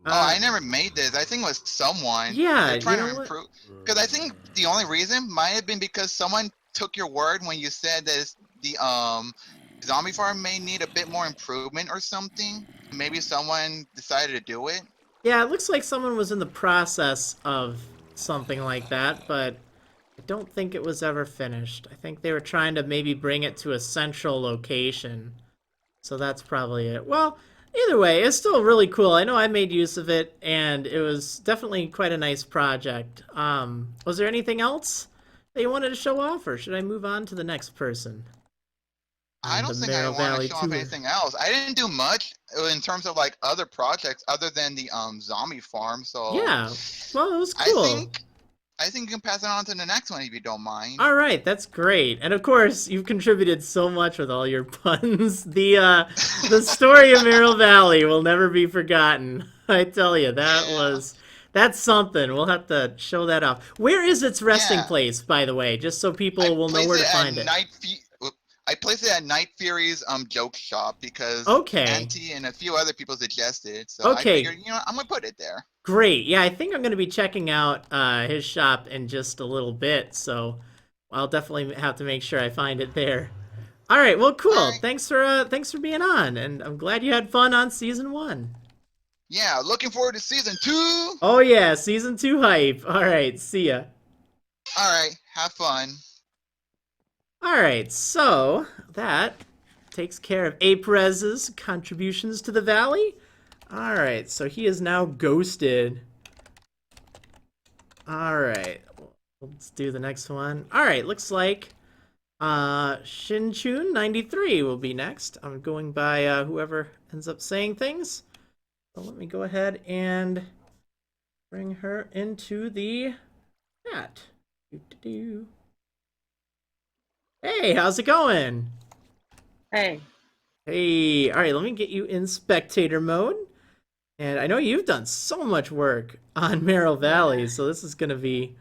Oh, I never made this. I think it was someone. Yeah, They're you trying know to what? improve. Because I think the only reason might have been because someone took your word when you said that the zombie farm may need a bit more improvement or something. Maybe someone decided to do it. Yeah, it looks like someone was in the process of something like that, but I don't think it was ever finished. I think they were trying to maybe bring it to a central location. So that's probably it. Well, either way, it's still really cool. I know I made use of it, and it was definitely quite a nice project. Was there anything else that you wanted to show off, or should I move on to the next person I on the don't think I Merrill want to Valley show off tour? anything else. I didn't do much in terms of like other projects other than the zombie farm. So Yeah, well, it was I cool. think you can pass it on to the next one if you don't mind. All right, that's great. And of course, you've contributed so much with all your puns. The story of Merrill Valley will never be forgotten. I tell you, Yeah. that's something. We'll have to show that off. Where is its resting Yeah. place, by the way, just so I people will know placed where it to at find it? I placed it at Night Fury's joke shop because Okay. Auntie and a few other people suggested it, so I Okay. figured, I'm gonna put it there. Great. Yeah, I think I'm going to be checking out his shop in just a little bit, so I'll definitely have to make sure I find it there. All right. Well, All cool. right. Thanks for being on, and I'm glad you had fun on season 1. Yeah, looking forward to season 2. Oh yeah, season 2 hype. All right. See ya. All right, have fun. All right. So that takes care of Aprez's contributions to the valley. All right. So he is now ghosted. All right. Let's do the next one. All right. Looks like Shinchun 93 will be next. I'm going by whoever ends up saying things. So let me go ahead and bring her into the chat. Doo-doo-doo. Hey, how's it going? Hey. Hey, all right, let me get you in spectator mode. And I know you've done so much work on Merrill Valley, so this is going to be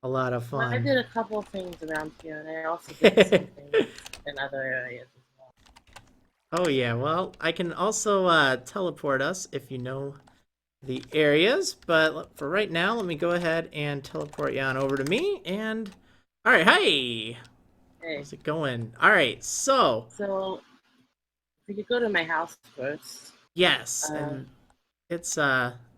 a lot of Well, I fun. did a couple of things around here, and I also did some things in other areas as well. Oh yeah, well, I can also teleport us if you know the areas, but for right now, let me go ahead and teleport you on over to me, and... Alright, hey! Hey, How's it going? Alright, so... so if you could go to my house first. Yes, Uh, and it's,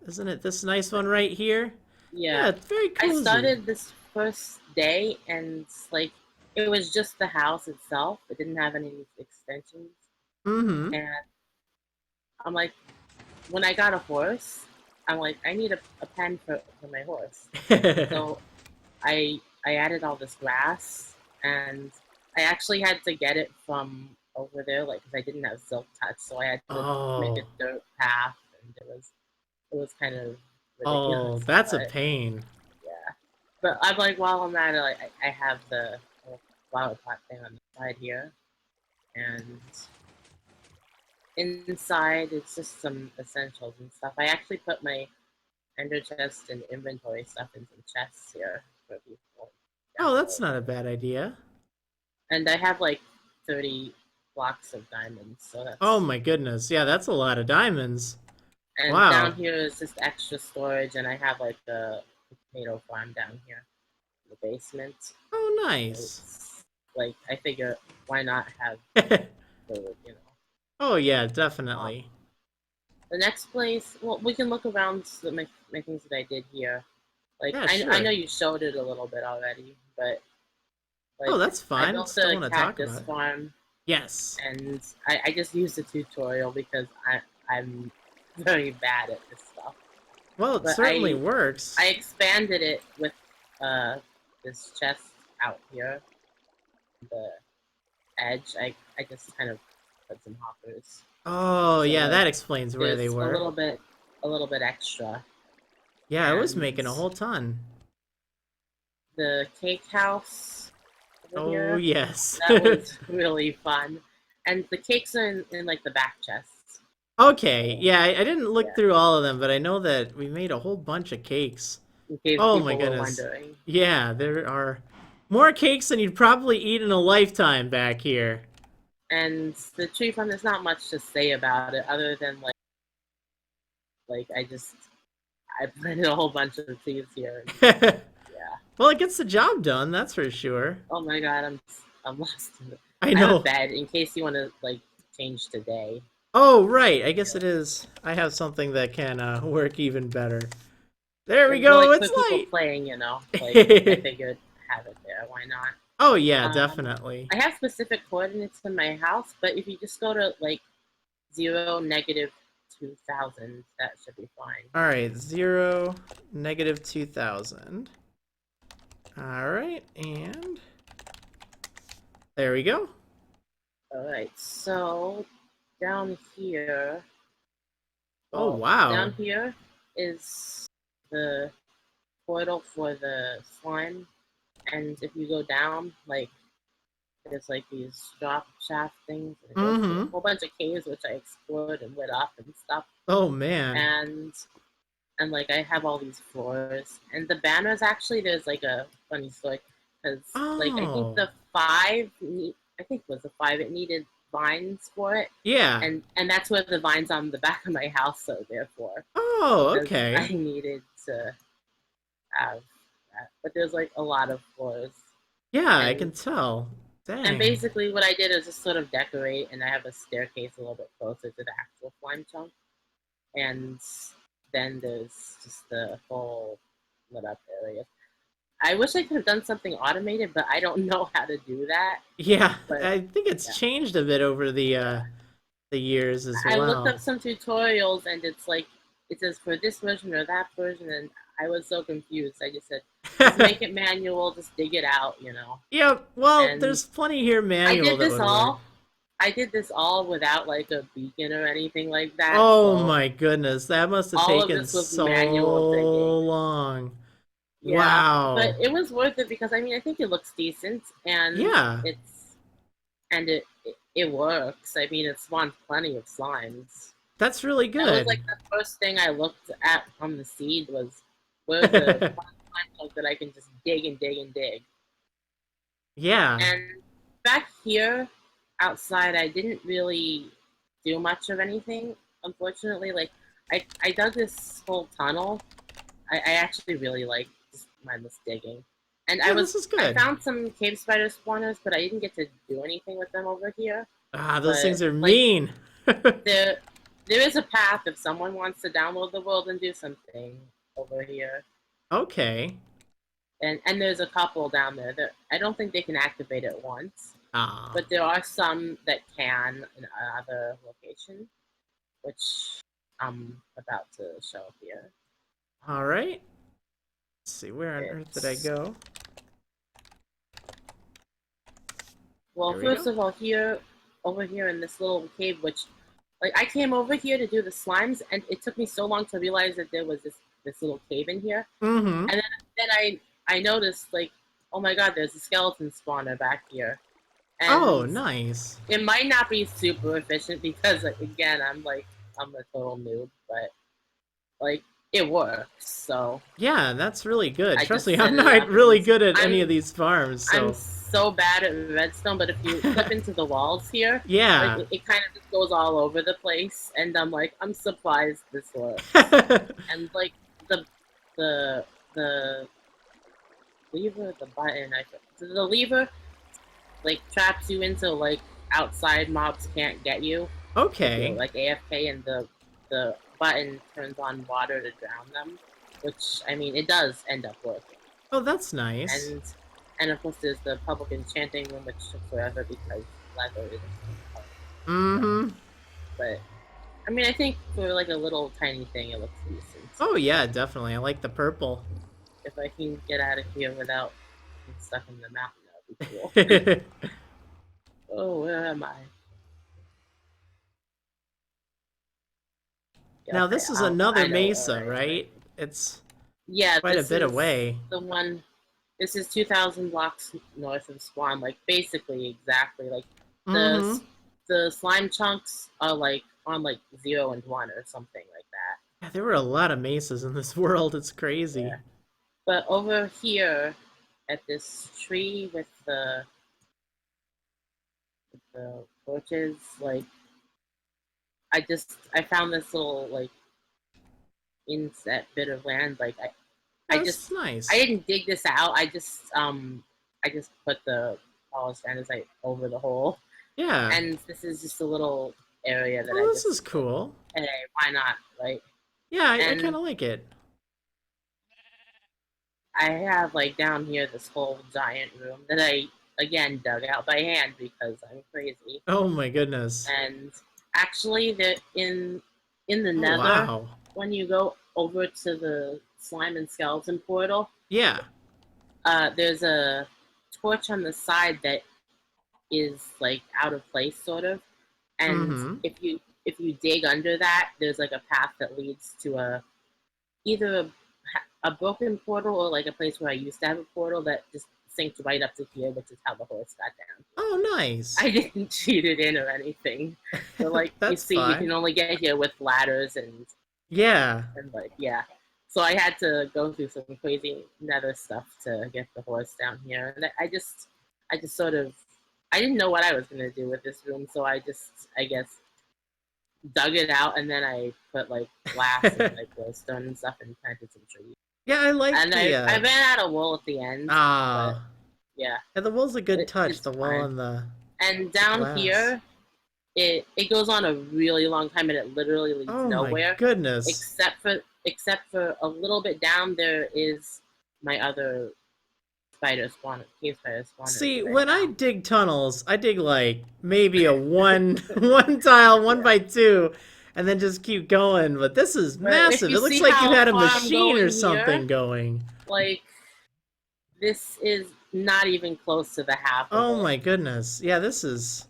isn't it this nice one right here? Yeah, yeah, it's very I cozy. started this first day, and like it was just the house itself. It didn't have any extensions, Mm-hmm. and I'm like, when I got a horse, I'm like, I need a pen for my horse. So I added all this grass, and I actually had to get it from over there, like, because I didn't have silk touch, so I had to make Oh. a dirt path, and it was kind of Oh, ridiculous. that's a But, pain. yeah. But I'm like, while I'm at it, like, I have the little flower pot thing on the side here, and inside it's just some essentials and stuff. I actually put my ender chest and inventory stuff in some chests here for people. Oh, that's not a bad idea. And I have like 30 blocks of diamonds, so that's... Oh my goodness. Yeah, that's a lot of diamonds. And wow. down here is just extra storage, and I have like a potato farm down here in the basement. Oh, nice. It's, like, I figure, why not have food, you know? Oh yeah, definitely. The next place, well, we can look around my things that I did here. Like, Yeah, I sure. know you showed it a little bit already, but like, Oh, that's I fine. built Still a want to talk Cactus about it. Farm, Yes. and I just used the tutorial because I'm very bad at this stuff. Well, it But certainly works. I expanded it with this chest out here. The edge, I just kind of put some hoppers. Oh, So, yeah, like, that explains where they there's were. a little bit extra. Yeah, I was And making a whole ton. the cake house over Oh, here, yes. that was really fun. And the cakes are in like the back chests. Okay, yeah, I didn't look Yeah. through all of them, but I know that we made a whole bunch of cakes. In case Oh people my were goodness. wondering. Yeah, there are more cakes than you'd probably eat in a lifetime back here. And the tree farm, there's not much to say about it other than like I planted a whole bunch of trees here. And, yeah. Well, it gets the job done, that's for sure. Oh my god, I'm lost in it. I I have know. a bed in case you want to like change today. Oh, right. I guess it is. I have something that can work even better. There we And, go. like, It's for people light. playing, you know. Like, I figured have it there. Why not? Oh, yeah, definitely. I have specific coordinates in my house, but if you just go to like 0, -2000, that should be fine. All right, 0, -2000. All right, and there we go. All right, so down here. Oh, wow. Down here is the portal for the slime, and if you go down, like, there's like these drop shaft things, and it goes to a whole bunch of caves which I explored and lit up and stuff. Oh, man. And like I have all these floors, and the banners, actually there's like a funny story because like I think the 5 it needed vines for it. Yeah. And that's what the vines on the back of my house are there for. Oh, okay. I needed to have that, but there's like a lot of floors. Yeah, I can tell. Dang. And basically what I did is just sort of decorate, and I have a staircase a little bit closer to the actual slime chunk. And then there's just the whole lit up area. I wish I could have done something automated, but I don't know how to do that. Yeah, But, I think it's changed a bit over the years as well. I looked up some tutorials, and it's like, it says for this version or that version, and I was so confused. I just said, just make it manual, just dig it out, you know. Yeah, well, And there's plenty here manual. I did this all without like a beacon or anything like that. Oh so my goodness, that must have all of taken this was so manual digging. long. Yeah, Wow. but it was worth it because I mean I think it looks decent, and yeah, it works. I mean it spawns plenty of slimes. That's really good. That was like the first thing I looked at on the seed was where the slime chunk that I can just dig and dig and dig. Yeah. And back here, outside, I didn't really do much of anything, unfortunately. Like, I dug this whole tunnel. I actually really like just mindless digging. And Yeah, this is I good. found some cave spider spawners, but I didn't get to do anything with them over here. Ah, those But, things are like, mean. There is a path if someone wants to download the world and do something over here. Okay. And there's a couple down there that I don't think they can activate at once. Ah. But there are some that can in other locations, which I'm about to show up here. All right. Let's see, where on earth did I go? Well, There we first go. of all, over here in this little cave, which, like, I came over here to do the slimes, and it took me so long to realize that there was this little cave in here. Mm-hmm. And then I noticed, like, oh my god, there's a skeleton spawner back here. And Oh, nice. it might not be super efficient because, like, again, I'm a total noob, but, like, it works, so. Yeah, that's really good. I Trust just me, set I'm it not up really and good at any I'm- of these farms, so. I'm so bad at redstone, but if you clip into the walls here, Yeah. like, it kind of just goes all over the place, and I'm like, I'm surprised this works. And, like, the lever, the button, the lever, like, traps you into, like, outside mobs can't get you. Okay. Like AFK, and the button turns on water to drown them, which, I mean, it does end up working. Oh, that's nice. And of course, there's the public enchanting room, which took forever because leather isn't hard. Mm-hmm. But I mean, I think for like a little tiny thing, it looks decent. Oh, yeah, definitely. I like the purple. If I can get out of here without being stuck in the mountain, that would be cool. Oh, where am I? Yeah, Now, okay, this is I another know mesa, already. right? It's Yeah, quite a this bit is away. The one. This is 2,000 blocks north of spawn, like basically exactly. Like Mm-hmm. the slime chunks are like on like 0 and 1 or something like that. Yeah, there were a lot of mesas in this world. It's crazy. Yeah. But over here at this tree with the torches, like I found this little like inset bit of land. Like I That's just nice. I didn't dig this out. I just put the polished andesite over the hole. Yeah. And this is just a little area that Oh, this is cool. Hey, why not, right? Yeah, I And- kind of like it. I have like down here this whole giant room that I again dug out by hand because I'm crazy. Oh my goodness. And actually, in the Oh, Nether, wow. when you go over to the slime and skeleton portal, Yeah. there's a torch on the side that is like out of place, sort of. And Mhm. if you dig under that, there's like a path that leads to either a broken portal or like a place where I used to have a portal that just sinks right up to here, which is how the horse got down. Oh, nice. I didn't cheat it in or anything. So like you That's see, you fine. can only get here with ladders and Yeah. like yeah. So I had to go through some crazy nether stuff to get the horse down here, and I just sort of I didn't know what I was gonna do with this room, so I guess dug it out, and then I put like glass and like glowstone and stuff and planted some trees. Yeah, I like And the. I ran out of wool at the end. Ah. Yeah. Yeah, the wool's a good touch. It's The wool fine. and the. And down glass. here, it goes on a really long time, and it literally leads Oh nowhere. my goodness. Except for a little bit down there is my other cave spider spawner. See, that when I found. dig tunnels, I dig like maybe a one tile, 1x2, and then just keep going. But this is But if massive. you It looks see like you how had a far I'm machine or going something here, going. Like, this is not even close to the half of Oh it. my goodness. Yeah, this is.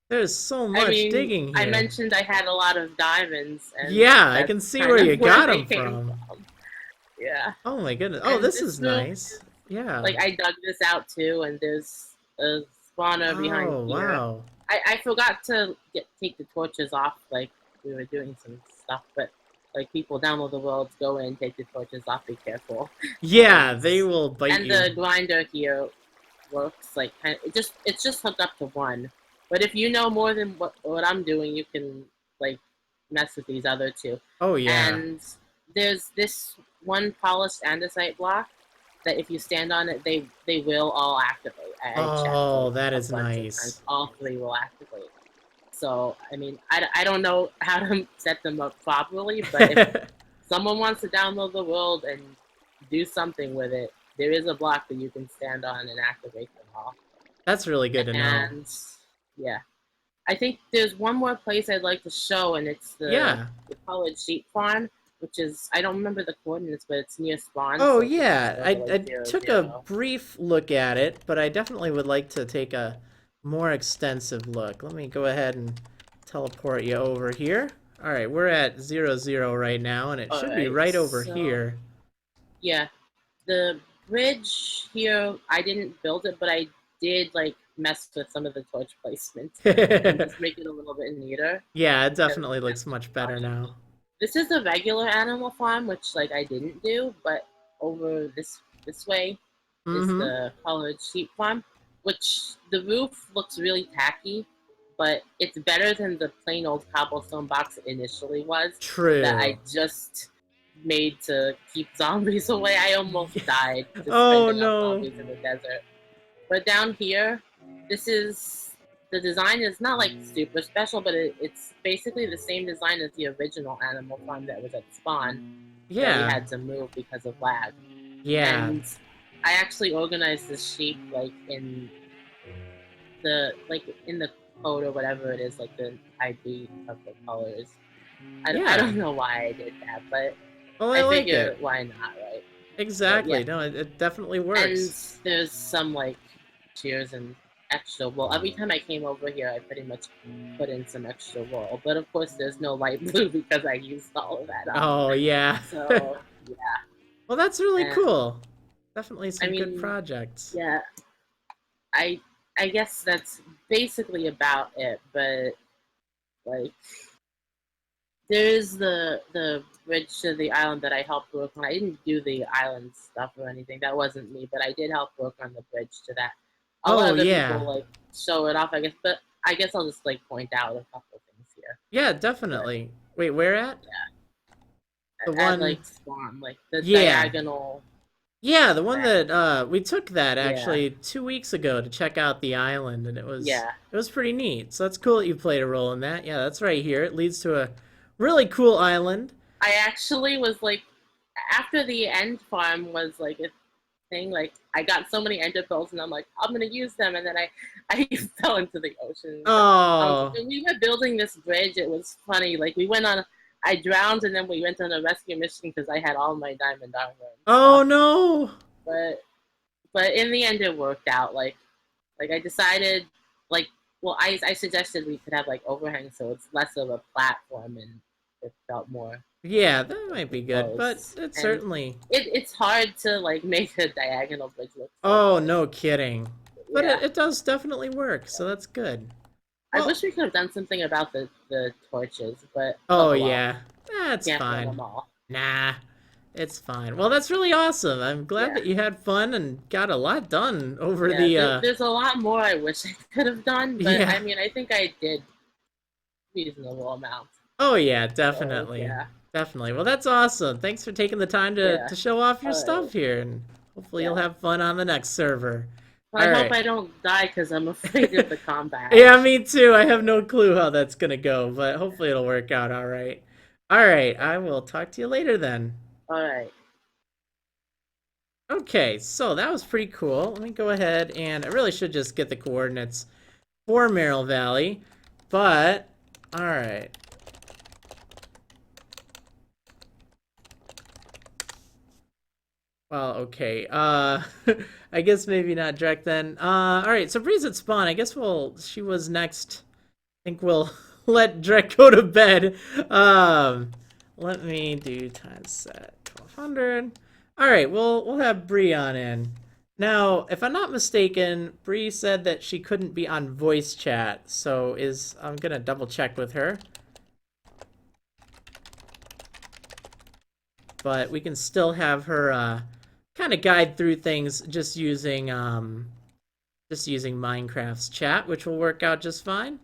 There's so much I mean, digging here. I mentioned I had a lot of diamonds. And Yeah, I that's can see kind where of you got they them came from. Yeah. Oh my goodness. Oh, And this this is room- nice. Yeah. Like, I dug this out too, and there's a spawner behind Oh, here. wow. I forgot to take the torches off, like, we were doing some stuff, but like people download the world, go in, take the torches off, be careful. Yeah, they will bite And you. the grinder here works like it's just hooked up to one. But if you know more than what I'm doing, you can like mess with these other two. Oh yeah. And there's this one polished andesite block that if you stand on it, they will all activate. I checked, Oh, like, that a is bunch of nice. times. All three will activate. So, I mean, I don't know how to set them up properly, but if someone wants to download the world and do something with it, there is a block that you can stand on and activate them all. That's really good to know. And, yeah. I think there's one more place I'd like to show, and it's the College Sheep Farm, which is, I don't remember the coordinates, but it's near spawn. Oh, so yeah. I zero, took zero. a brief look at it, but I definitely would like to take a more extensive look. Let me go ahead and teleport you over here. All right, we're at 0, right now, and it should be right over here. Yeah. The bridge here, I didn't build it, but I did, like, mess with some of the torch placement and just make it a little bit neater. Yeah, it definitely looks much better now. This is the regular animal farm, which like I didn't do, but over this way is the College Sheep Farm, which the roof looks really tacky, but it's better than the plain old cobblestone box it initially was. True. That I just made to keep zombies away. I almost died just Oh, fending no. off zombies in the desert. But down here, the design is not like super special, but it's basically the same design as the original animal farm that was at spawn. Yeah. That we had to move because of lag. Yeah. And I actually organized the sheep like in the code or whatever it is, like the ID of the colors. I don't know why I did that, but well, I like figure it. why not, right? Exactly. Yeah. No, it definitely works. And there's some like cheers and extra wool. Every time I came over here, I pretty much put in some extra wool. But of course, there's no light blue because I used all of that up. Oh, yeah. So, yeah. Well, that's really cool. Definitely some good mean, projects. Yeah. I guess that's basically about it. But, like, there's the bridge to the island that I helped work on. I didn't do the island stuff or anything. That wasn't me. But I did help work on the bridge to that. A lot of people like show it off, I guess, but I guess I'll just like point out a couple of things here. Yeah, definitely. But, wait, where at? Yeah. The one like spawn, like the diagonal. Yeah, the one that we took that actually 2 weeks ago to check out the island, and it was pretty neat. So that's cool that you played a role in that. Yeah, that's right here. It leads to a really cool island. I actually was like, after the end farm was like a thing, like I got so many ender pearls and I'm like, I'm gonna use them, and then I fell into the ocean. Oh. When we were building this bridge, it was funny. Like I drowned and then we went on a rescue mission because I had all my diamond armor. Oh no! But in the end, it worked out. Like I decided, like, well, I suggested we could have like overhang, so it's less of a platform and it felt more. Yeah, that might be good, but it's certainly it's hard to like make a diagonal bridge look. Oh, no kidding! But it does definitely work, so that's good. I wish we could have done something about the torches, but that's can't fine. Them all. Nah, it's fine. Well, that's really awesome. I'm glad that you had fun and got a lot done over the. There's a lot more I wish I could have done, but I mean, I think I did reasonable amount. Oh yeah, definitely. So, definitely. Well, that's awesome. Thanks for taking the time to show off your stuff here, and hopefully you'll have fun on the next server. Well, I hope I don't die because I'm afraid of the combat. Yeah, me too. I have no clue how that's gonna go, but hopefully it'll work out all right. All right, I will talk to you later then. All right. Okay, so that was pretty cool. Let me go ahead and I really should just get the coordinates for Marrill Valley, but all right. Well, okay. I guess maybe not direct then. All right. So Bree's at spawn. I guess she was next. I think we'll let Drek go to bed. Let me do time set 1200. All right. We'll have Bree on in. Now, if I'm not mistaken, Bree said that she couldn't be on voice chat. So I'm gonna double check with her. but we can still have her kind of guide through things just using Minecraft's chat, which will work out just fine.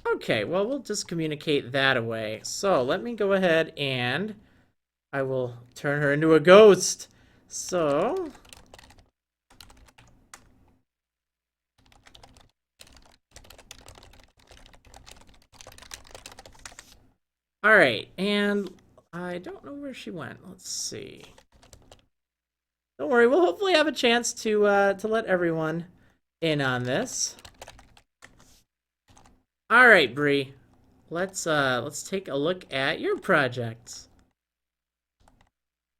Okay, well, we'll just communicate that away. So let me go ahead and I will turn her into a ghost. So all right, and I don't know where she went. Let's see. Don't worry, we'll hopefully have a chance to let everyone in on this. All right, Bree, let's take a look at your projects.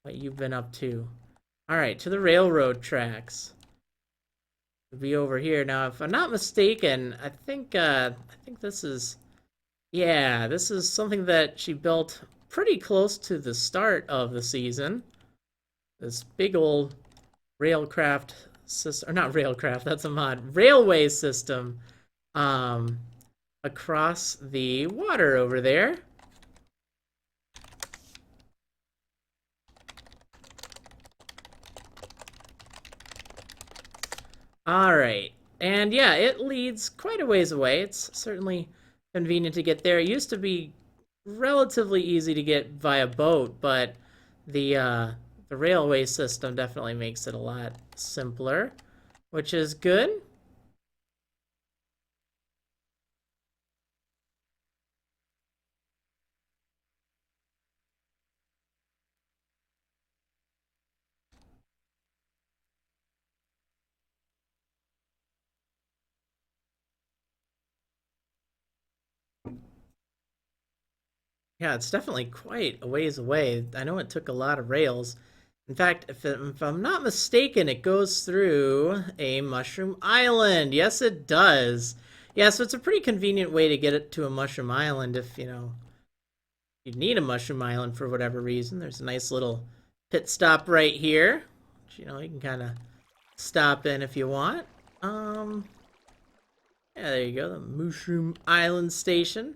What you've been up to. All right, to the railroad tracks. We'll be over here now. If I'm not mistaken, I think this is, yeah, this is something that she built pretty close to the start of the season. This big old railcraft system, or not railcraft, that's a mod, railway system across the water over there. Alright, and yeah, it leads quite a ways away. It's certainly convenient to get there. It used to be relatively easy to get via boat, but the railway system definitely makes it a lot simpler, which is good. Yeah, it's definitely quite a ways away. I know it took a lot of rails. In fact, if I'm not mistaken, it goes through a mushroom island. Yes, it does. Yeah, so it's a pretty convenient way to get it to a mushroom island if, you know, you need a mushroom island for whatever reason. There's a nice little pit stop right here, which, you know, you can kind of stop in if you want. Yeah, there you go, the Mushroom Island Station.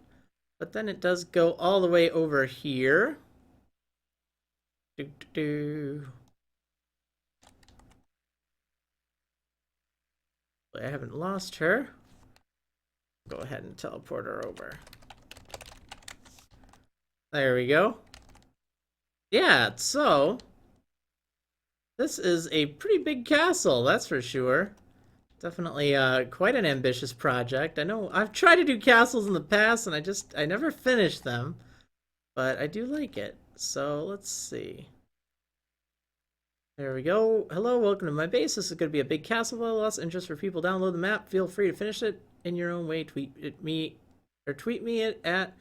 But then it does go all the way over here. I haven't lost her. Go ahead and teleport her over. There we go. Yeah, so this is a pretty big castle, that's for sure. Definitely quite an ambitious project. I know I've tried to do castles in the past and I never finished them, but I do like it. So let's see. There we go. Hello, welcome to my base. This is going to be a big castle. Lots of interest for people. Download the map. Feel free to finish it in your own way. Tweet me it at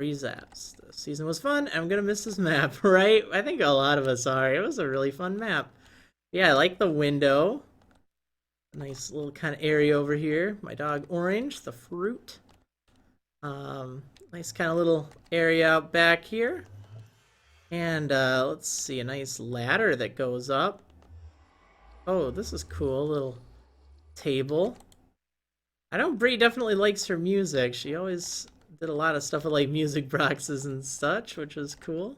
FreeZaps. The season was fun. I'm going to miss this map, right? I think a lot of us are. It was a really fun map. Yeah, I like the window. Nice little kind of area over here. My dog Orange, the fruit. Nice kind of little area out back here. And let's see, a nice ladder that goes up. Oh, this is cool. Little table. I know Bree definitely likes her music. She always did a lot of stuff with like music boxes and such, which was cool.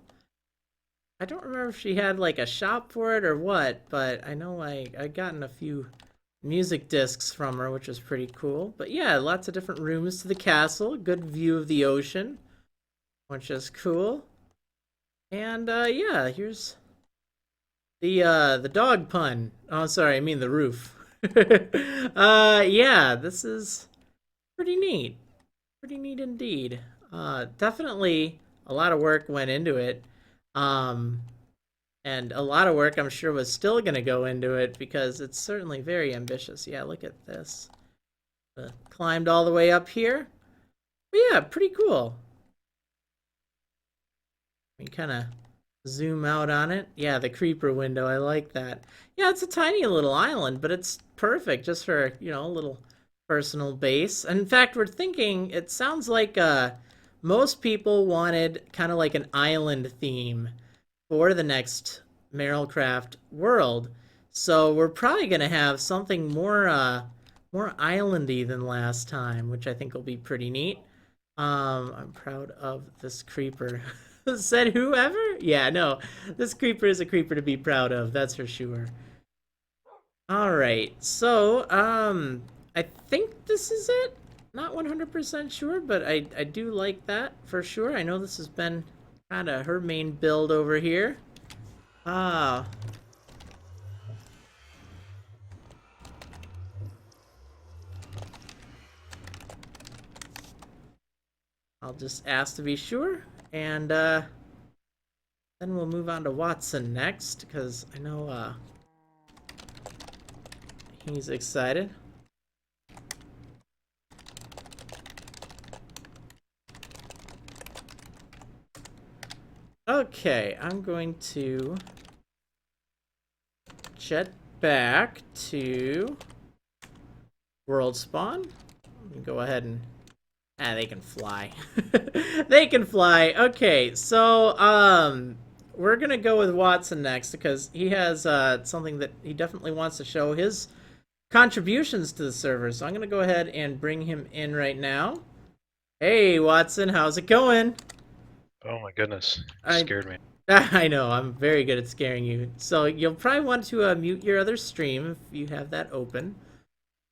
I don't remember if she had like a shop for it or what, but I know I gotten a few music discs from her, which was pretty cool. But yeah, lots of different rooms to the castle. Good view of the ocean, which is cool. And yeah, here's the dog pun. Oh, sorry, I mean the roof. Yeah, this is pretty neat. Pretty neat indeed. Definitely a lot of work went into it. And a lot of work I'm sure was still going to go into it because it's certainly very ambitious. Yeah, look at this. Climbed all the way up here. But yeah, pretty cool. We kind of zoom out on it. Yeah, the creeper window, I like that. Yeah, it's a tiny little island, but it's perfect just for, you know, a little personal base. And in fact, we're thinking, it sounds like most people wanted kind of like an island theme for the next Marrilcraft world. So we're probably going to have something more more islandy than last time, which I think will be pretty neat. I'm proud of this creeper. Said whoever? Yeah, no. This creeper is a creeper to be proud of, that's for sure. Alright, so, I think this is it. Not 100% sure, but I do like that for sure. I know this has been kind of her main build over here. Ah. I'll just ask to be sure, and then we'll move on to Watson next, because I know he's excited. Okay, I'm going to jet back to World Spawn. Let me go ahead and... they can fly. They can fly. Okay, so, we're gonna go with Watson next, because he has, something that he definitely wants to show his contributions to the server. So I'm gonna go ahead and bring him in right now. Hey, Watson, how's it going? Oh my goodness, you scared me. I know, I'm very good at scaring you. So you'll probably want to mute your other stream if you have that open.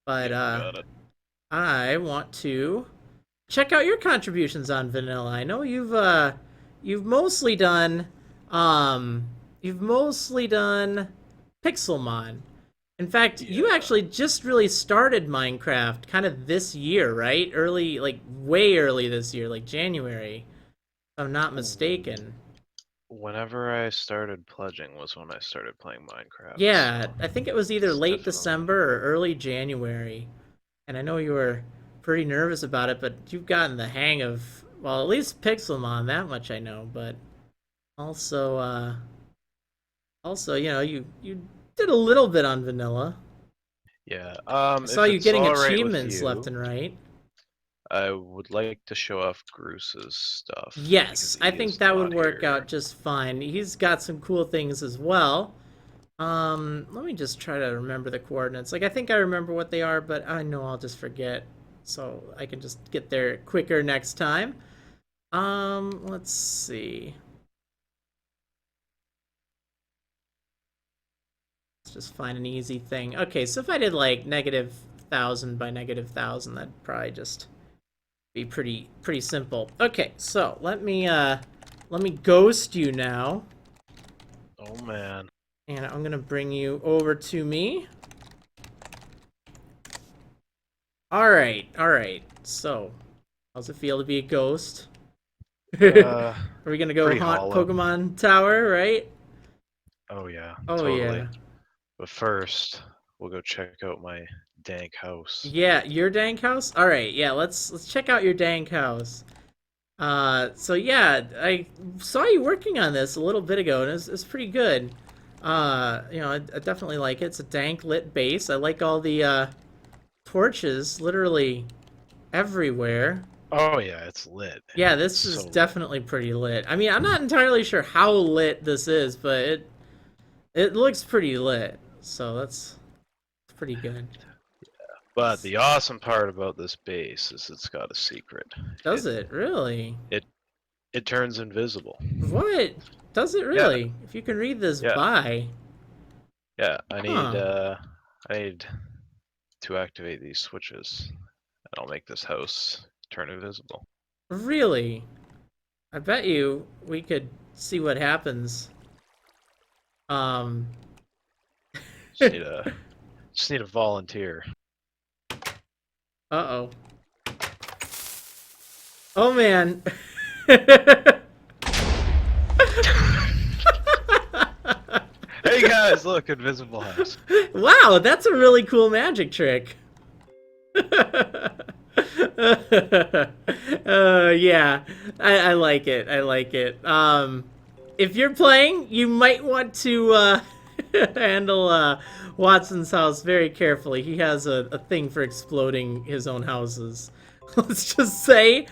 But Got it. I want to check out your contributions on Vanilla. I know you've mostly done Pixelmon. In fact, you actually just really started Minecraft kind of this year, right? Early, like way early this year, like January, if I'm not mistaken. Whenever I started pledging was when I started playing Minecraft. Yeah, so I think it was either it's late definitely- December or early January. And I know you were pretty nervous about it, but you've gotten the hang of, well, at least Pixelmon, that much I know, but also, you know, you did a little bit on Vanilla. Yeah. I saw if you it's getting all right with achievements you, left and right. I would like to show off Gruce's stuff. Yes, because I he think is that would not work here. out just fine. He's got some cool things as well. Let me just try to remember the coordinates. Like, I think I remember what they are, but I know I'll just forget. So I can just get there quicker next time. Let's see. Let's just find an easy thing. Okay, so if I did like -1,000 by -1,000, that'd probably just be pretty simple. Okay, so let me ghost you now, Oh man. and I'm gonna bring you over to me. All right. So, how's it feel to be a ghost? Uh, Are we gonna go pretty haunt hollow. Pokemon Tower, right? oh yeah. Oh totally. yeah. But first, we'll go check out my dank house. Yeah, your dank house? All right, yeah, let's check out your dank house. So yeah, I saw you working on this a little bit ago, and it's pretty good. You know, I definitely like it. It's a dank lit base. I like all the torches literally everywhere. Oh yeah, it's lit. Yeah, this is So definitely pretty lit. I mean, I'm not entirely sure how lit this is, but it looks pretty lit. So that's pretty good. But the awesome part about this base is it's got a secret. Does it really? It turns invisible. What? Does it really? If you can read this Yeah. by. Yeah, I need Huh. I need to activate these switches, and I'll make this house turn invisible. Really? I bet you we could see what happens. Just need a just need a volunteer. Uh-oh. Oh man. Hey guys, look, invisible house. Wow, that's a really cool magic trick. Yeah, I like it. I like it. If you're playing, you might want to handle Watson's house very carefully. He has a thing for exploding his own houses. Let's just say.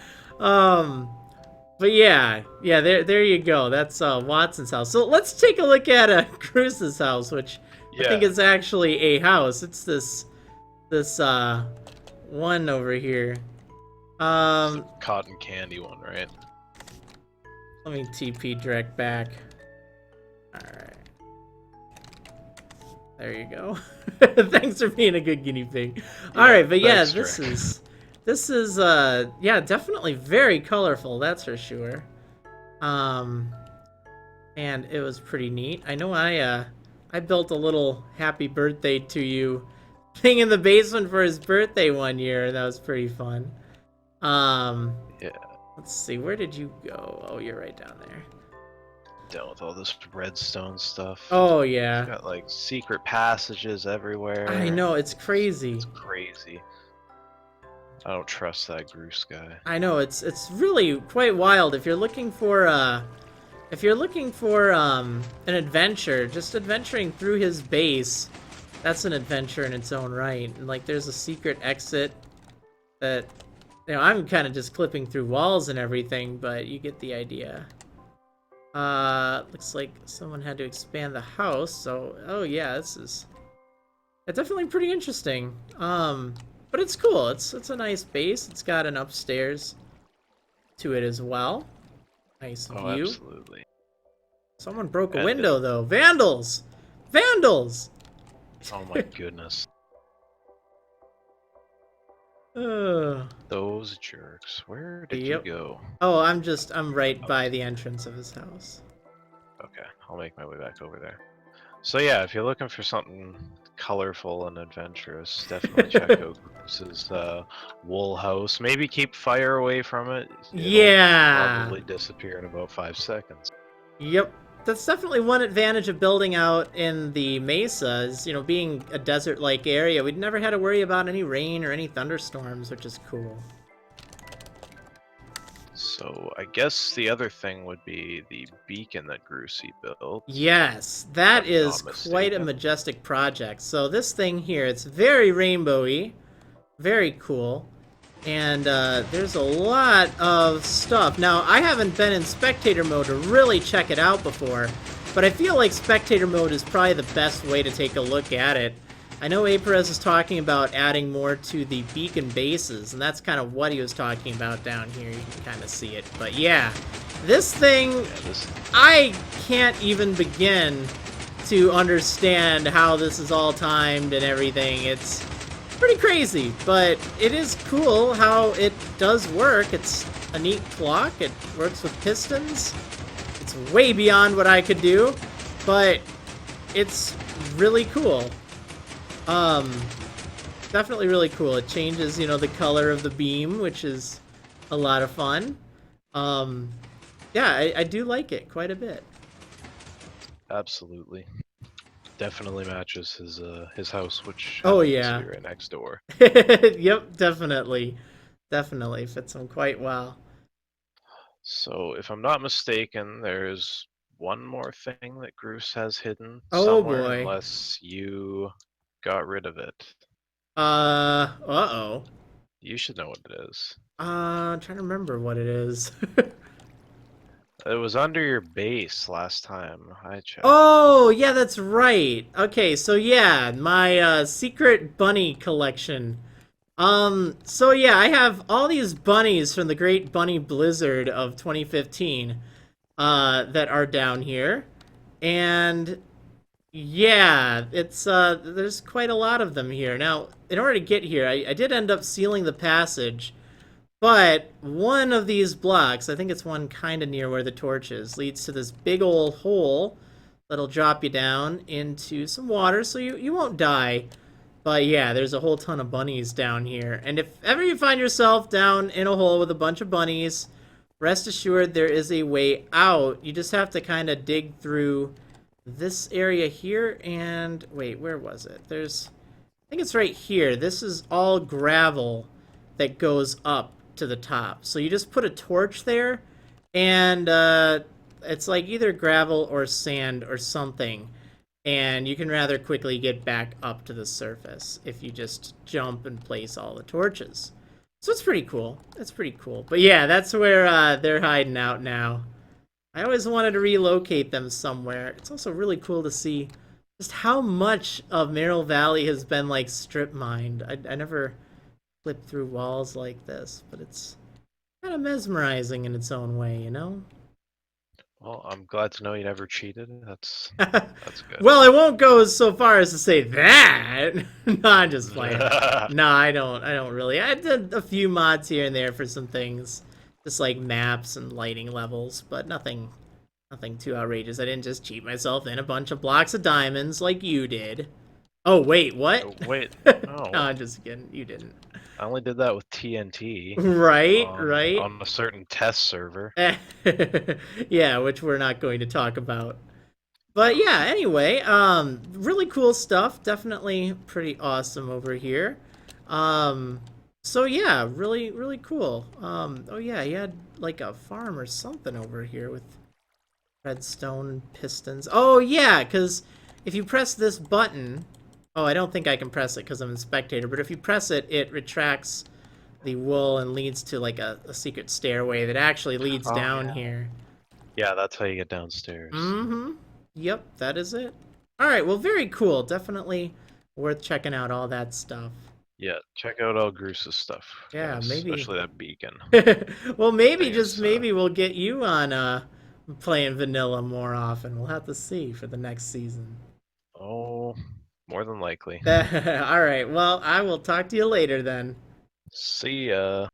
But yeah, there you go. That's Watson's house. So let's take a look at Cruz's house, which I think Yeah, is actually a house. It's this this one over here. It's the Let cotton candy one, right? me TP direct back. Alright. There you go. Thanks for being a good guinea pig. Alright, but yeah, thanks, this is yeah, definitely very colorful, that's for sure. And it was pretty neat. I know I built a little happy birthday to you thing in the basement for his birthday one year. That was pretty fun. Yeah. Let's see, where did you go? Oh, you're right down there. Down with all this redstone stuff. Oh, It's yeah. got like secret passages everywhere. I know, it's crazy. It's crazy. I don't trust that Groose guy. I know, it's really quite wild. If you're looking for an adventure, just adventuring through his base, that's an adventure in its own right. And like there's a secret exit that, you know, I'm kind of just clipping through walls and everything, but you get the idea. Looks like someone had to expand the house, so oh yeah, it's definitely pretty interesting. But it's cool. It's a nice base. It's got an upstairs to it as well. Nice Oh, view. absolutely. Someone broke a And window though. Vandals! Vandals! Oh my goodness. Ugh. Those jerks. Where did Yep. you go? Oh, I'm right by the entrance of his house. Okay, I'll make my way back over there. So yeah, if you're looking for something colorful and adventurous, definitely check out Goose's wool house. Maybe keep fire away from it. It'll Yeah. probably disappear in about 5 seconds. Yep. That's definitely one advantage of building out in the mesa is, you know, being a desert-like area. We'd never had to worry about any rain or any thunderstorms, which is cool. So I guess the other thing would be the beacon that Groosey built. Yes, that If I'm is not quite a mistaken. majestic project. So this thing here, it's very rainbowy, very cool, and there's a lot of stuff. Now, I haven't been in Spectator Mode to really check it out before, but I feel like Spectator Mode is probably the best way to take a look at it. I know Aprez is talking about adding more to the beacon bases, and that's kind of what he was talking about down here. You can kind of see it. But yeah, this thing, Yeah, this I can't even begin to understand how this is all timed and everything. It's pretty crazy, but it is cool how it does work. It's a neat clock. It works with pistons. It's way beyond what I could do, but it's really cool. Definitely really cool. It changes, you know, the color of the beam, which is a lot of fun. Yeah, I do like it quite a bit. absolutely definitely matches his house, which Oh, happens yeah. to be right next door. Yep, definitely. Definitely fits him quite well. So if I'm not mistaken, there's one more thing that Groose has hidden Oh, somewhere, boy. unless you got rid of it. Uh-oh. You should know what it is. I'm trying to remember what it is. It was under your base last time I checked. Oh, yeah, that's right. Okay, so yeah, my secret bunny collection. So yeah, I have all these bunnies from the Great Bunny Blizzard of 2015 that are down here. And yeah, it's there's quite a lot of them here. Now, in order to get here, I did end up sealing the passage. But one of these blocks, I think it's one kind of near where the torch is, leads to this big old hole that'll drop you down into some water, so you won't die. But yeah, there's a whole ton of bunnies down here. And if ever you find yourself down in a hole with a bunch of bunnies, rest assured there is a way out. You just have to kind of dig through this area here and... Wait, where was it? I think it's right here. This is all gravel that goes up to the top. So you just put a torch there, and it's like either gravel or sand or something, and you can rather quickly get back up to the surface if you just jump and place all the torches. So it's pretty cool. It's pretty cool. But yeah, that's where they're hiding out now. I always wanted to relocate them somewhere. It's also really cool to see just how much of Merrill Valley has been like strip mined. I never flipped through walls like this, but it's kind of mesmerizing in its own way, you know? Well, I'm glad to know you never cheated. That's good. Well, I won't go so far as to say that. No, I'm just playing. No, I don't really. I did a few mods here and there for some things, just like maps and lighting levels, but nothing too outrageous. I didn't just cheat myself in a bunch of blocks of diamonds like you did. Oh, wait, what? Oh, wait. No, No, I'm just kidding. You didn't. I only did that with TNT. Right, on, right. On a certain test server. Yeah, which we're not going to talk about. But yeah, anyway, really cool stuff. Definitely pretty awesome over here. So yeah, really, really cool. Oh yeah, he had like a farm or something over here with redstone pistons. Oh yeah, because if you press this button, oh, I don't think I can press it because I'm in Spectator, but if you press it, it retracts the wool and leads to like a secret stairway that actually leads down here. Yeah, that's how you get downstairs. Mm-hmm. Yep, that is it. All right, well, very cool. Definitely worth checking out all that stuff. Yeah, check out all Gruce's stuff. Yeah, guys, maybe. Especially that beacon. Well, maybe, Thing just is, maybe we'll get you on playing vanilla more often. We'll have to see for the next season. Oh, more than likely. All right, well, I will talk to you later then. See ya.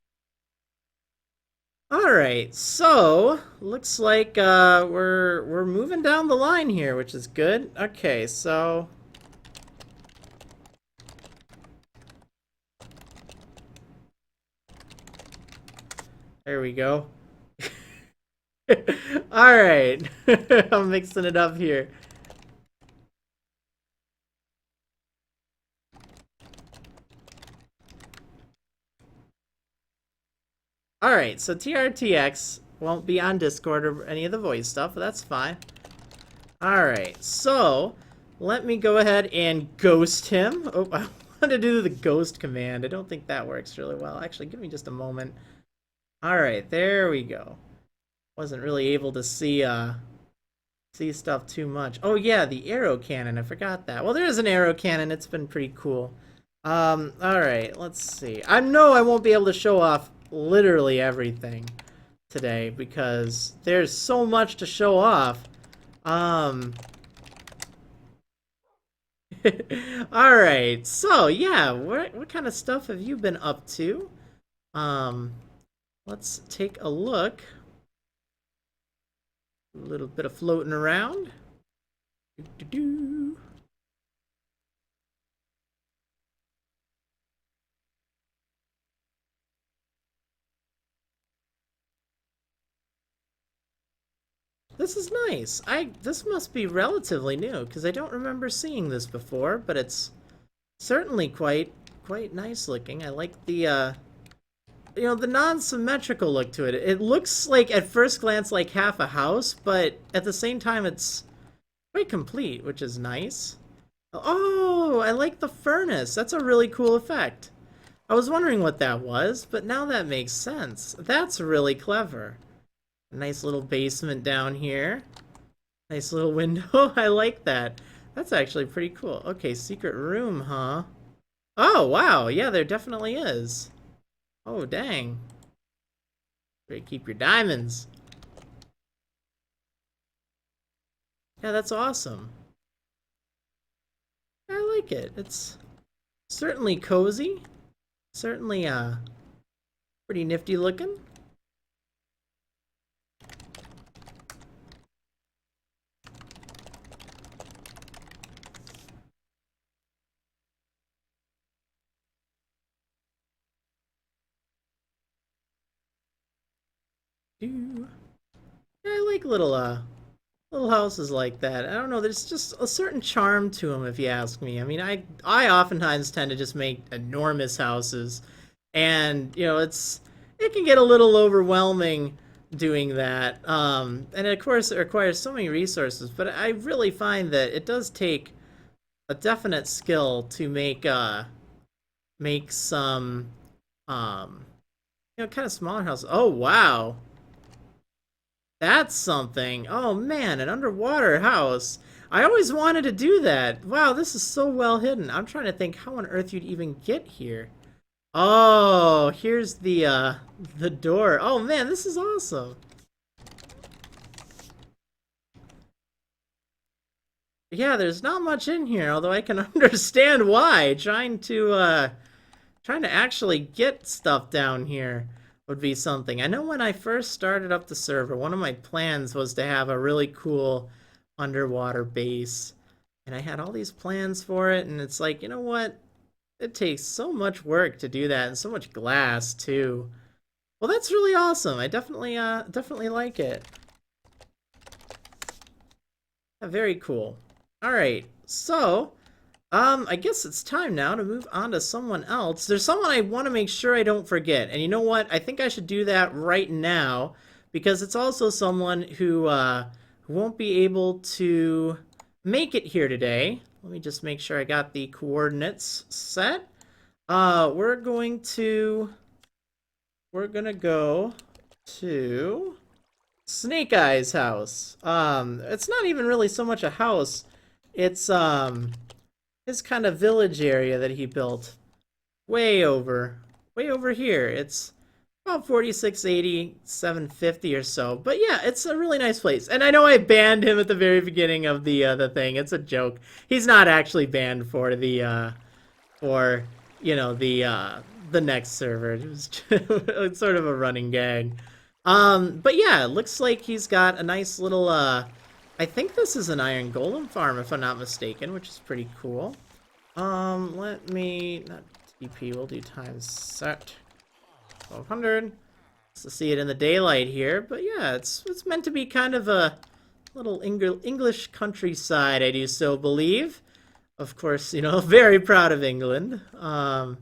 All right, so looks like we're moving down the line here, which is good. Okay, so there we go. All right, I'm mixing it up here. Alright, so TRTX won't be on Discord or any of the voice stuff, but that's fine. Alright, so let me go ahead and ghost him. Oh, I want to do the ghost command. I don't think that works really well. Actually, give me just a moment. Alright, there we go. Wasn't really able to see stuff too much. Oh yeah, the arrow cannon. I forgot that. Well, there is an arrow cannon. It's been pretty cool. Alright, let's see. I know I won't be able to show off literally everything today because there's so much to show off. Alright, so yeah, what kind of stuff have you been up to? Let's take a look. A little bit of floating around. Doo-doo-doo. This is nice. This must be relatively new because I don't remember seeing this before, but it's certainly quite nice looking. I like the the non-symmetrical look to it. It looks like at first glance like half a house, but at the same time it's quite complete, which is nice. Oh, I like the furnace. That's a really cool effect. I was wondering what that was, but now that makes sense. That's really clever. Nice little basement down here. Nice little window. I like that. That's actually pretty cool. Okay, secret room, huh? Oh, wow. Yeah, there definitely is. Oh, dang. Where you keep your diamonds. Yeah, that's awesome. I like it. It's certainly cozy. Certainly, pretty nifty looking. Yeah, I like little houses like that. I don't know, there's just a certain charm to them if you ask me. I mean, I oftentimes tend to just make enormous houses, and it can get a little overwhelming doing that. And of course it requires so many resources, but I really find that it does take a definite skill to make some kind of smaller houses. Oh wow. That's something. Oh man, an underwater house. I always wanted to do that. Wow, this is so well hidden. I'm trying to think how on earth you'd even get here. Oh, here's the door. Oh man, this is awesome. Yeah, there's not much in here, although I can understand why. Trying to actually get stuff down here would be something. I know when I first started up the server, one of my plans was to have a really cool underwater base. And I had all these plans for it, and it's like, you know what? It takes so much work to do that, and so much glass, too. Well, that's really awesome. I definitely like it. Yeah, very cool. Alright, so, I guess it's time now to move on to someone else. There's someone I want to make sure I don't forget, and you know what? I think I should do that right now, because it's also someone who won't be able to make it here today. Let me just make sure I got the coordinates set. We're gonna go to Snake Eye's house. It's not even really so much a house. It's his kind of village area that he built way over here. It's about 4680, 750 or so. But yeah, it's a really nice place. And I know I banned him at the very beginning of the thing. It's a joke. He's not actually banned for the the next server. It was it's sort of a running gag. But yeah, it looks like he's got a nice little I think this is an iron golem farm if I'm not mistaken, which is pretty cool. Let me not TP, we'll do times set 1200 to see it in the daylight here. But yeah, it's meant to be kind of a little English countryside, I do so believe. Of course, you know, very proud of England. But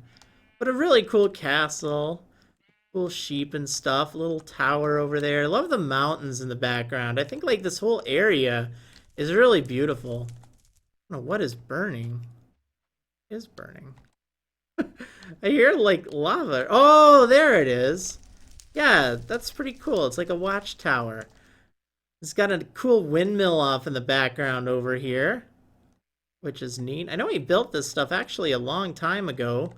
a really cool castle, cool sheep and stuff, a little tower over there. Love the mountains in the background. I think like this whole area is really beautiful. I don't know what is burning. It is burning. I hear like lava. Oh, there it is. Yeah, that's pretty cool. It's like a watchtower. It's got a cool windmill off in the background over here, which is neat. I know he built this stuff actually a long time ago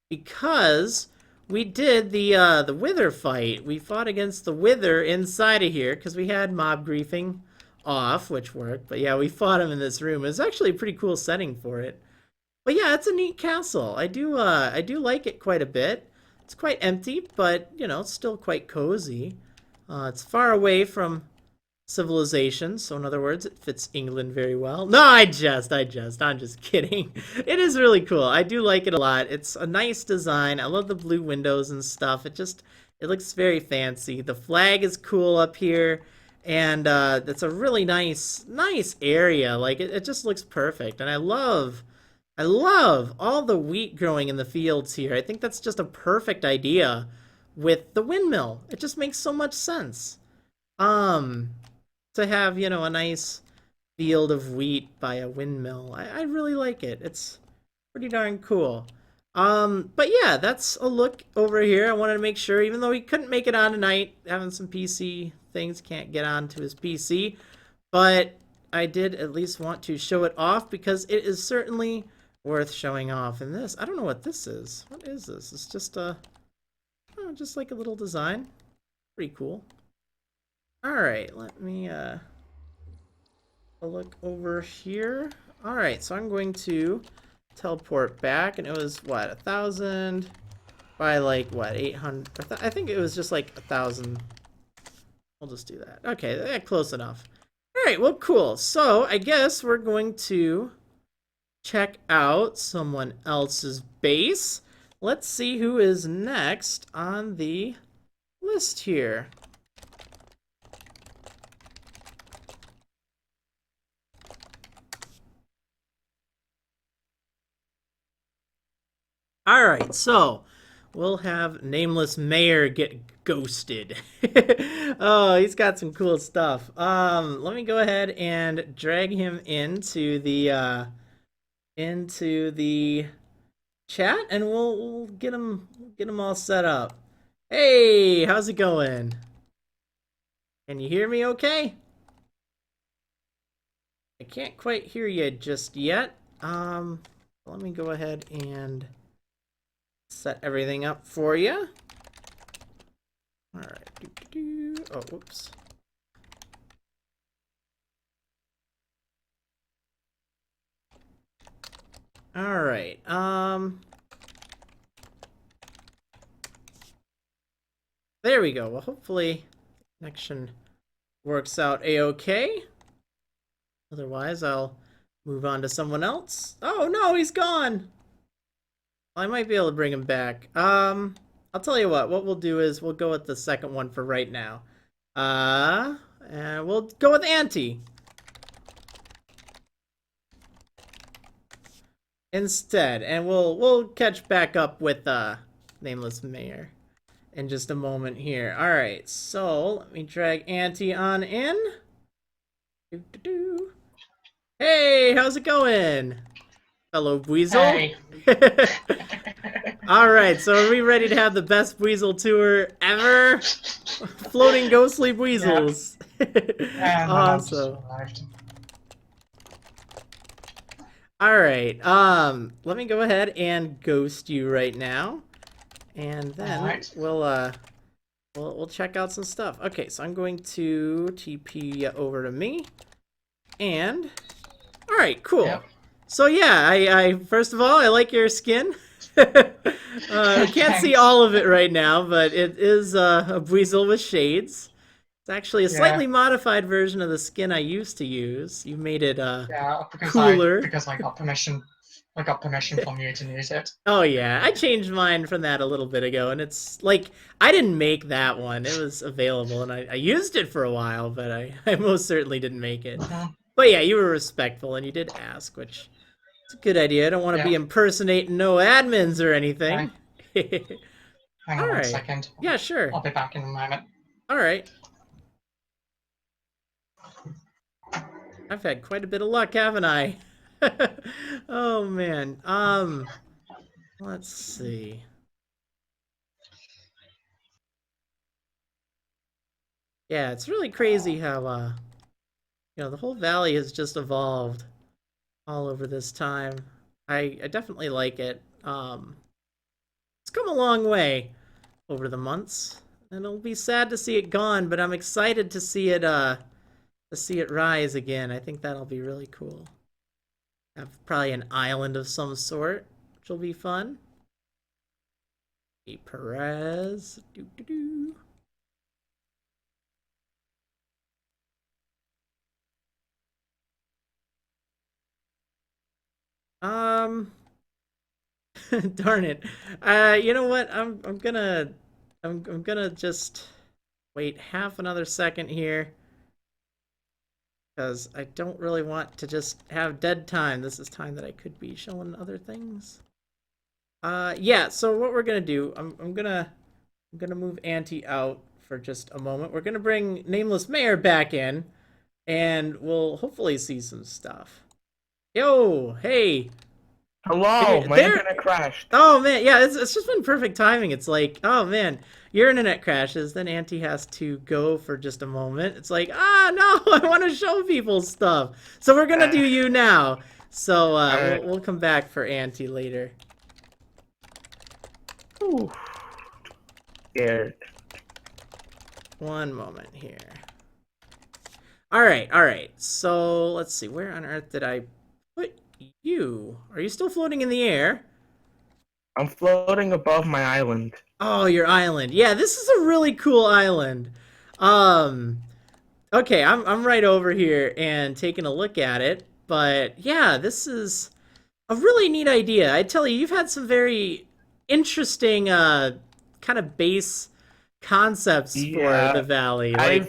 because we did the Wither fight. We fought against the Wither inside of here because we had mob griefing off, which worked. But yeah, we fought him in this room. It was actually a pretty cool setting for it. But yeah, it's a neat castle. I do like it quite a bit. It's quite empty, but you know, it's still quite cozy. It's far away from civilization, so in other words, it fits England very well. No, I'm just kidding. It is really cool. I do like it a lot. It's a nice design. I love the blue windows and stuff. It looks very fancy. The flag is cool up here, and it's a really nice area. Like it just looks perfect, and I love all the wheat growing in the fields here. I think that's just a perfect idea with the windmill. It just makes so much sense. To have, you know, a nice field of wheat by a windmill. I really like it. It's pretty darn cool. But yeah, that's a look over here. I wanted to make sure, even though he couldn't make it on tonight, having some PC things, can't get onto his PC, but I did at least want to show it off because it is certainly worth showing off. And this, I don't know what this is. What is this? It's just just like a little design. Pretty cool. Alright, let me look over here. Alright, so I'm going to teleport back, and it was what, 1,000 by like what, 800? I think it was just like 1,000. We'll just do that. Okay, yeah, close enough. Alright, well, cool. So I guess we're going to check out someone else's base. Let's see who is next on the list here. Alright, so we'll have Nameless Mayor get ghosted. Oh, he's got some cool stuff. Let me go ahead and drag him into the chat, and we'll get him all set up. Hey, how's it going? Can you hear me okay? I can't quite hear you just yet. Let me go ahead and set everything up for you. All right. Oh, whoops. All right. There we go. Well, hopefully connection works out a-okay. Otherwise, I'll move on to someone else. Oh no, he's gone. I might be able to bring him back. I'll tell you what we'll do is we'll go with the second one for right now. And we'll go with Auntie instead, and we'll catch back up with Nameless Mayor in just a moment here. All right, so let me drag Auntie on in. Hey, how's it going, fellow Buizel? Hey. All right, so are we ready to have the best Buizel tour ever? Floating ghostly Buizels. Awesome. All right, let me go ahead and ghost you right now, and then we'll check out some stuff. Okay, so I'm going to TP over to me, and all right, cool. Yep. So yeah, I first of all, I like your skin. I can't see all of it right now, but it is a Buizel with shades. It's actually a slightly modified version of the skin I used to use. You made it cooler. Because I got permission. I got permission from you to use it. Oh yeah, I changed mine from that a little bit ago, and it's like I didn't make that one. It was available, and I used it for a while, but I most certainly didn't make it. But yeah, you were respectful, and you did ask, which is a good idea. I don't want to be impersonating no admins or anything. Hang on 1 second. Yeah, sure. I'll be back in a moment. All right. I've had quite a bit of luck, haven't I? Oh man. Let's see. Yeah, it's really crazy how the whole valley has just evolved all over this time. I definitely like it. It's come a long way over the months, and it'll be sad to see it gone, but I'm excited to see it rise again. I think that'll be really cool. Have probably an island of some sort, which will be fun. Hey, Perez. Doo-doo-doo. Darn it. You know what? I'm gonna just wait half another second here, because I don't really want to just have dead time. This is time that I could be showing other things. Yeah, so what we're gonna do, I'm gonna move Auntie out for just a moment. We're gonna bring Nameless Mayor back in, and we'll hopefully see some stuff. Yo, hey. Hello, my internet crashed. Oh man, yeah, it's just been perfect timing. It's like, oh man, your internet crashes, then Auntie has to go for just a moment. It's like, no, I want to show people stuff. So we're gonna do you now. So we'll come back for Auntie later. Ooh. Scared. One moment here. All right. So let's see, where on earth did I put you? Are you still floating in the air? I'm floating above my island. Oh, your island. Yeah, this is a really cool island. Okay, I'm right over here and taking a look at it. But yeah, this is a really neat idea. I tell you, you've had some very interesting kind of base concepts for the valley. I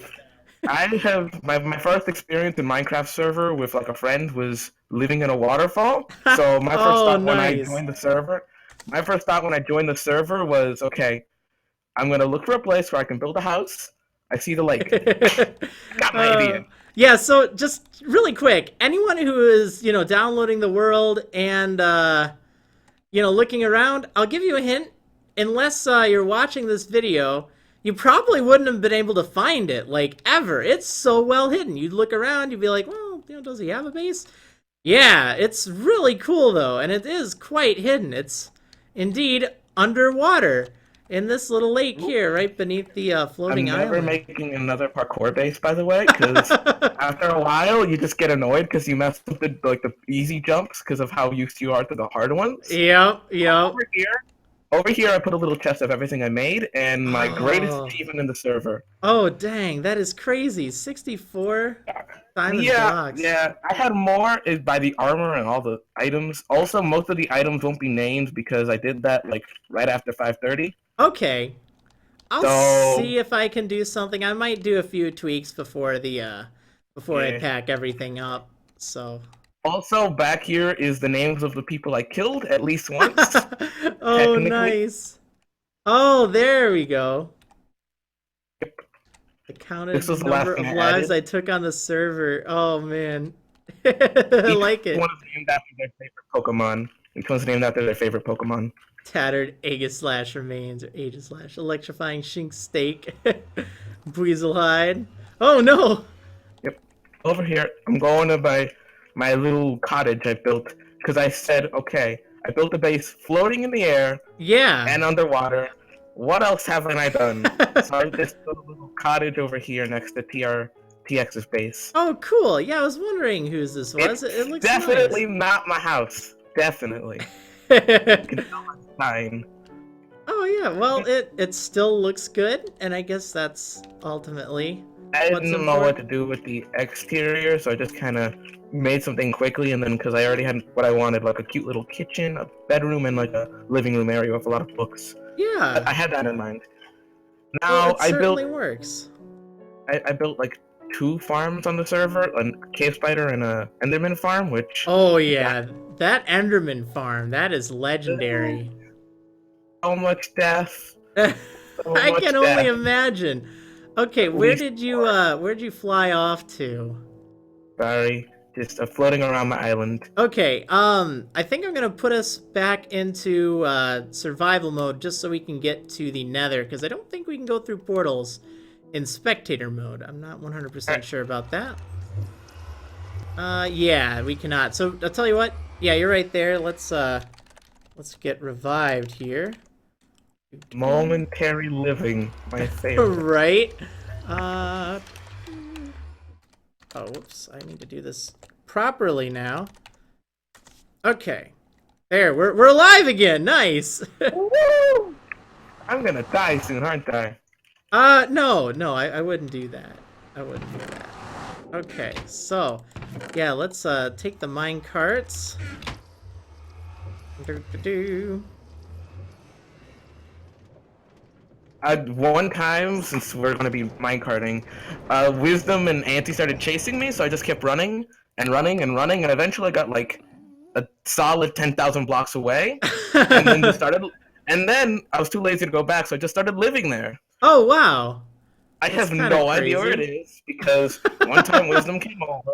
have my first experience in Minecraft server with like a friend was living in a waterfall. So my first thought when I joined the server, was, okay, I'm gonna look for a place where I can build a house. I see the lake. Got my idea. Yeah, so just really quick, anyone who is, downloading the world and looking around, I'll give you a hint. Unless you're watching this video, you probably wouldn't have been able to find it, like, ever. It's so well hidden. You'd look around, you'd be like, well, does he have a base? Yeah, it's really cool though, and it is quite hidden. It's indeed underwater in this little lake here, right beneath the floating I'm never island. making another parkour base, by the way, because after a while you just get annoyed because you mess up the easy jumps because of how used you are to the hard ones. Yep. Over here, I put a little chest of everything I made, and my greatest Oh. achievement in the server. Oh, dang, that is crazy. 64 diamond blocks. Yeah, I had more is by the armor and all the items. Also, most of the items won't be named because I did that like right after 5:30. Okay. I'll So- see if I can do something. I might do a few tweaks before I Yeah. pack everything up. So. Also, back here is the names of the people I killed at least once. Oh, Technically. nice. Oh, there we go. The counted This was the last number of thing I lives added. I took on the server. Oh man. I like Each it. one is named after their favorite Pokemon. Each one's named after their favorite Pokemon. Tattered Aegislash remains, or Aegislash, electrifying Shink Steak, Buizel hide. Oh no! Over here, I'm going to my little cottage I built because I said, okay, I built a base floating in the air Yeah. and underwater. What else haven't I done? So I just built a little cottage over here next to TX's base. Oh, cool. Yeah, I was wondering whose this was. It looks Definitely not my house. Definitely. nice. Fine. Oh yeah. Well, it still looks good, and I guess that's ultimately. I What's didn't know what to important? do with the exterior, so I just kind of made something quickly, and then because I already had what I wanted, like a cute little kitchen, a bedroom, and like a living room area with a lot of books. Yeah. I had that in mind. Well, Now it I built certainly works. I built like 2 farms on the server, a cave spider and a enderman farm, which Oh yeah, that Enderman farm, that is legendary. so much death. I So much can only death. imagine. Okay, where'd you fly off to? Sorry, just floating around my island. Okay, I think I'm gonna put us back into survival mode just so we can get to the Nether, because I don't think we can go through portals in spectator mode. I'm not 100% sure about that. Yeah, we cannot. So I'll tell you what. Yeah, you're right there. Let's get revived here. Momentary living, my favorite. Right. Oh, whoops. I need to do this properly now. Okay. There, we're alive again. Nice. Woo! I'm gonna die soon, aren't I? No, I wouldn't do that. I wouldn't do that. Okay, so yeah, let's take the mine carts. One time, since we're gonna be minecarting, Wisdom and Auntie started chasing me, so I just kept running and running and running, and eventually I got like a solid 10,000 blocks away, and then just started. And then I was too lazy to go back, so I just started living there. Oh wow. I That's have kinda no idea where it crazy. is because one time Wisdom came over,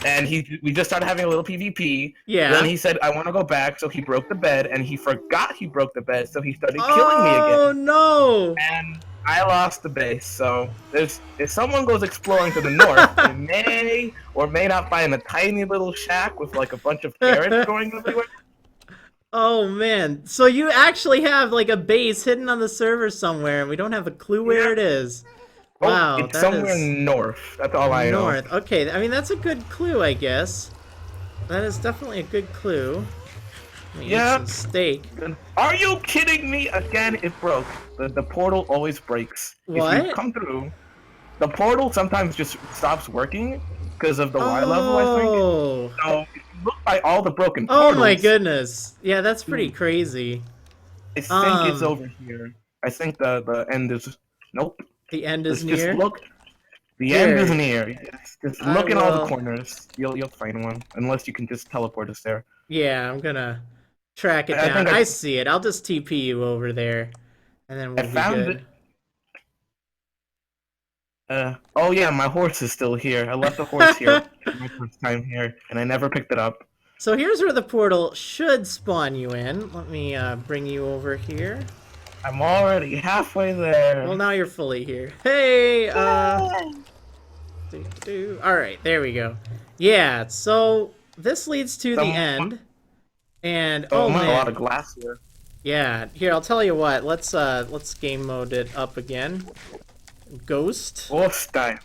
and we just started having a little PvP. Yeah. Then he said, "I want to go back," so he broke the bed, and he forgot he broke the bed, so he started killing me Oh again. no. And I lost the base. So if someone goes exploring to the north, they may or may not find a tiny little shack with like a bunch of carrots growing everywhere. Oh man. So you actually have like a base hidden on the server somewhere, and we don't have a clue where Yeah. it is. Oh, Wow, it's that somewhere is north. That's all I know. north. Okay, I mean that's a good clue, I guess. That is definitely a good clue. Let me Yeah. eat some steak. Are you kidding me? Again, it broke. The portal always breaks. If you What? come through, the portal sometimes just stops working because of the Y level, I think. Oh. So if you look by all the broken Oh portals, my goodness. Yeah, that's pretty crazy. I think it's Um, over here. I think the end is. Nope. The end is Just near. look. The Here. end is near. Just I look in all will- the corners. You'll find one, unless you can just teleport us there. Yeah, I'm gonna track it I down. think I I- see it. I'll just TP you over there, and then we'll be found good. Oh yeah, my horse is still here. I left the horse here my first time here, and I never picked it up. So here's where the portal should spawn you in. Let me bring you over here. I'm already halfway there. Well, now you're fully here. Hey, All right, there we go. Yeah, so this leads to the Some- end. And Oh, oh a lot man. of glass here. Yeah, here I'll tell you what. Let's game mode it up again. Ghost. Wolf die.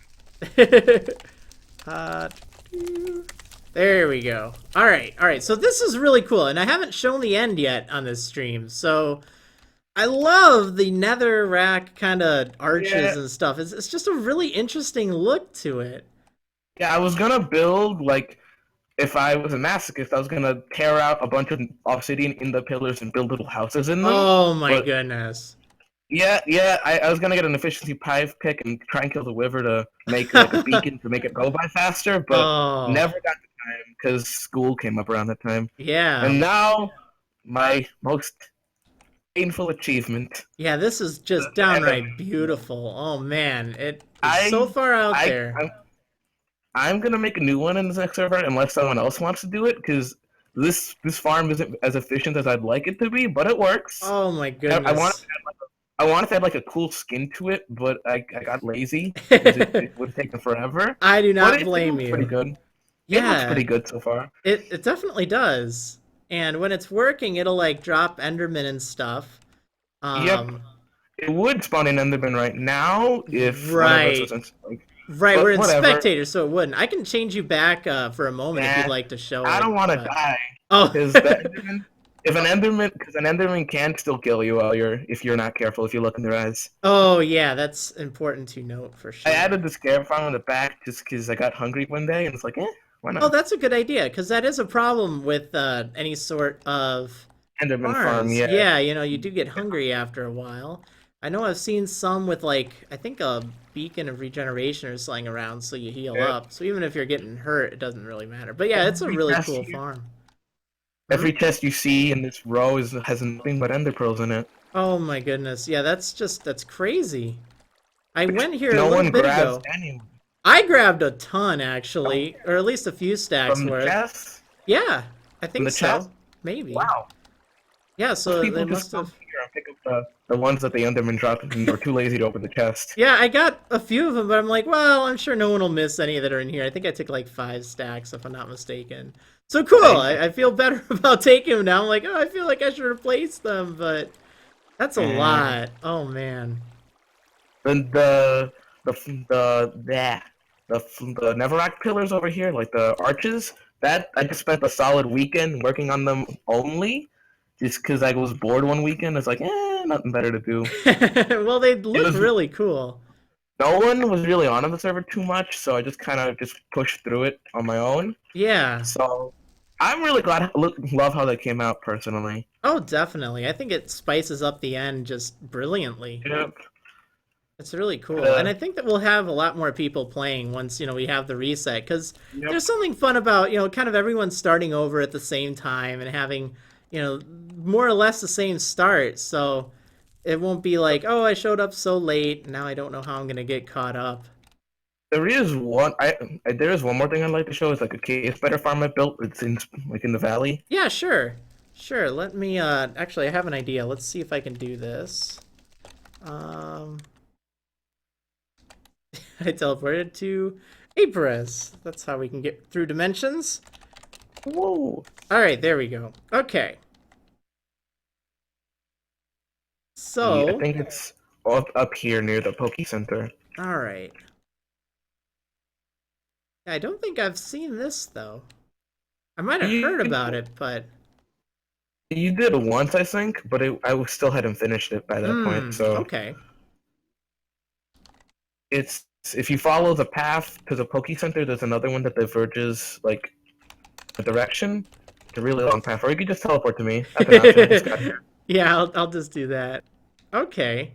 uh, there we go. All right. So this is really cool, and I haven't shown the end yet on this stream. So I love the nether rack kind of arches and stuff. It's just a really interesting look to it. Yeah, I was gonna build like, if I was a masochist, I was gonna tear out a bunch of obsidian in the pillars and build little houses in them. Oh my but- goodness. Yeah, I was gonna get an efficiency pipe pick and try and kill the wyvern to make like a beacon to make it go by faster, but Oh. never got the time because school came up around that time. Yeah. And now, my most painful achievement. Yeah, this is just downright beautiful. Oh man, it is so far out there. I'm gonna make a new one in this next server unless someone else wants to do it, because this farm isn't as efficient as I'd like it to be, but it works. Oh my goodness. I wanted to add like a cool skin to it, but I got lazy. 'Cause it would have taken forever. I do not But blame looks you. Pretty good. It Yeah, looks pretty good so far. it definitely does. And when it's working, it'll like drop Enderman and stuff. Yep. It would spawn in Enderman right now if one of Right. us wasn't like. Right, But we're in whatever. Spectator, so it wouldn't. I can change you back for a moment if Nah, you'd like to show I it, don't want to but- die Oh. because if an Enderman can still kill you if you're not careful if you look in their eyes. Oh yeah, that's important to note for sure. I added the scare farm in the back just because I got hungry one day and it's like, why not? Oh, that's a good idea, because that is a problem with any sort of Enderman farm, farms. yeah. Yeah, you do get hungry after a while. I know I've seen some with like, I think a beacon of regeneration or something around so you heal Yeah. up. So even if you're getting hurt, it doesn't really matter. But yeah, it's a Every really chest cool you- farm. Every chest you see in this row has nothing but ender pearls in it. Oh my goodness. Yeah, that's crazy. I went here a No little one bit grabs ago. anyone I grabbed a ton actually, or at least a few stacks from the worth. chest. Yeah, I think the so. chest? Maybe. Wow. Yeah, so People they just must come have. here and pick up the ones that the Enderman dropped and were too lazy to open the chest. Yeah, I got a few of them, but I'm like, well, I'm sure no one will miss any that are in here. I think I took like 5 stacks, if I'm not mistaken. So cool. I feel better about taking them now. I'm like, oh, I feel like I should replace them, but that's a lot. Oh man. Then the Netherrack pillars over here, like the arches, that I just spent a solid weekend working on them only, just because I was bored one weekend. It's like, nothing better to do. Well, they look was- really cool. No one was really on the server too much, so I just kind of just pushed through it on my own. Yeah. So I'm really glad, love how they came out personally. Oh, definitely. I think it spices up the end just brilliantly. Yep. It's really cool. Yeah. And I think that we'll have a lot more people playing once, we have the reset. Because Yep. there's something fun about, kind of everyone starting over at the same time and having, more or less the same start. So it won't be like, oh, I showed up so late, now I don't know how I'm going to get caught up. There is one. There is one more thing I'd like to show. It's like a cave spider farm I built. It's in the valley. Yeah, sure. Sure, let me, actually, I have an idea. Let's see if I can do this. I teleported to Apris. That's how we can get through dimensions. Whoa! Alright, there we go. Okay. So, I think it's up here near the Poke Center. alright. I don't think I've seen this, though. I might have heard about it, but... You did it once, I think, but I still hadn't finished it by that point. So okay. it's if you follow the path to the Poke Center, there's another one that diverges like a direction. It's a really long path, or you could just teleport to me. That's an option. I just got here. Yeah, I'll just do that. Okay.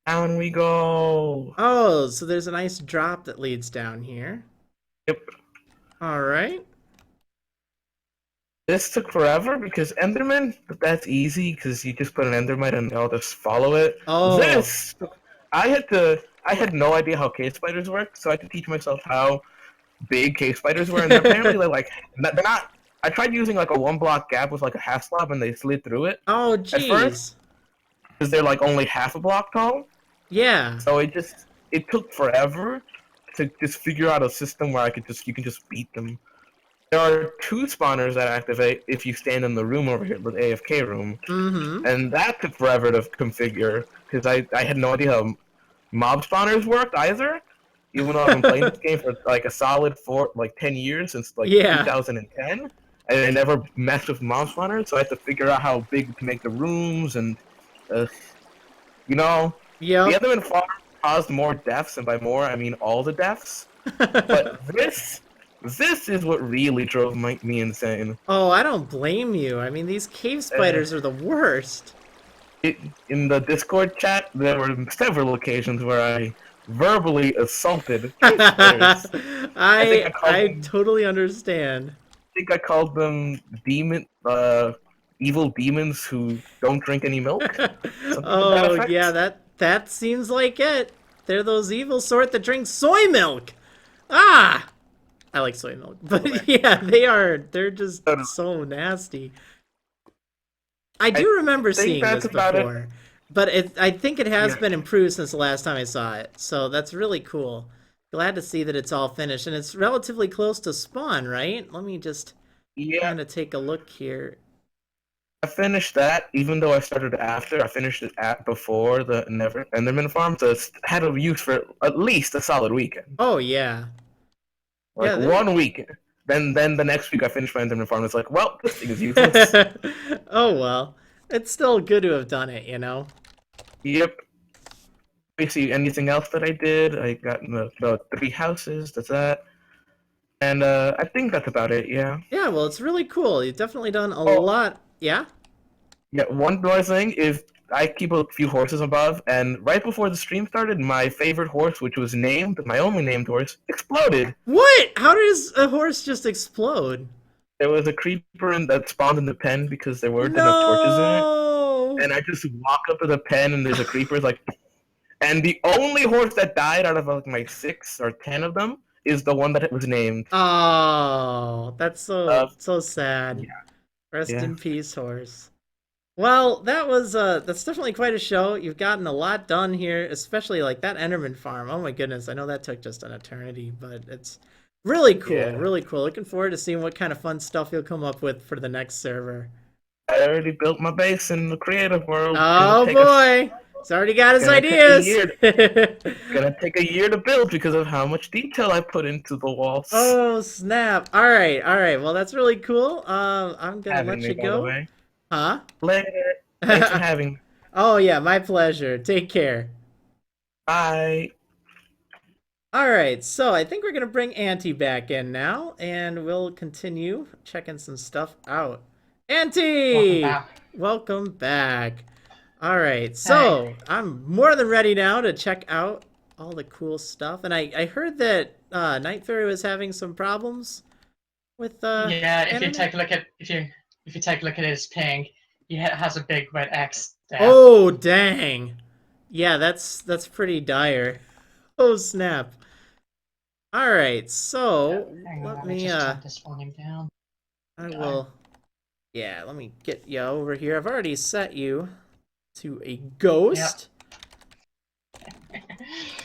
Down we go. Oh, so there's a nice drop that leads down here. Yep. Alright. This took forever because Enderman, but that's easy because you just put an Endermite and they'll just follow it. Oh. This, I had no idea how cave spiders work, so I had to teach myself how big cave spiders were, and apparently they're not. I tried using like a 1-block gap with like a half slab, and they slid through it Oh, at jeez. first because they're like only half a block tall. Yeah. So it took forever to just figure out a system where you can just beat them. There are 2 spawners that activate if you stand in the room over here, the AFK room, Mm-hmm. and that took forever to configure because I had no idea how mob spawners worked either. Even though I've been playing this game for like a solid 10 years since like Yeah. 2010, and I never messed with mob spawners, so I had to figure out how big to make the rooms and, you know, the Yep. Enderman Farm caused more deaths, and by more I mean all the deaths. But this is what really drove me insane. Oh, I don't blame you. I mean, these cave spiders are the worst. In the Discord chat, there were several occasions where I verbally assaulted cave spiders. I totally understand. I think I called them evil demons who don't drink any milk. Something to that Oh effect. yeah, that seems like it. They're those evil sort that drink soy milk. Ah, I like soy milk, but yeah, they're just so nasty. I do remember seeing this before, but I think it has been improved since the last time I saw it. So that's really cool. Glad to see that it's all finished, and it's relatively close to spawn, right? Let me just kind of take a look here. I finished that, even though I started after. I finished it before the Enderman Farm, so it's had a use for at least a solid weekend. Oh yeah. Like 1 week. Then the next week I finished my Enderman Farm. It's like, well, this thing is useless. Oh well, it's still good to have done it, you know. Yep. Let me see anything else that I did. I got about 3 houses. That's that. And I think that's about it. Yeah. Yeah. Well, it's really cool. You've definitely done a lot. Yeah. Yeah. One more thing is I keep a few horses above, and right before the stream started, my favorite horse, which was named, my only named horse, exploded. What? How does a horse just explode? There was a creeper that spawned in the pen because there weren't enough torches in it. And I just walk up to the pen, and there's a creeper, like, and the only horse that died out of like my 6 or 10 of them is the one that was named. Oh, that's so sad. Yeah. Rest in peace, horse. Well, that's definitely quite a show. You've gotten a lot done here, especially like that Enderman Farm. Oh my goodness, I know that took just an eternity, but it's really cool, really cool. Looking forward to seeing what kind of fun stuff you'll come up with for the next server. I already built my base in the creative world. Oh boy, he's already got his ideas. Gonna take a year to build because of how much detail I put into the walls. Oh snap! All right. Well, that's really cool. I'm gonna let you go. Huh? Later. Thanks for having me. Oh yeah, my pleasure. Take care. Bye. Alright, so I think we're gonna bring Auntie back in now, and we'll continue checking some stuff out. Auntie! Welcome back. Alright, so I'm more than ready now to check out all the cool stuff. And I heard that Night Fairy was having some problems with yeah, if anime? you take a look at if you take a look at his ping, he has a big red X there. Oh dang. Yeah, that's pretty dire. Oh snap. Alright, so let me just turn this volume down. I will let me get you over here. I've already set you to a ghost. Yep.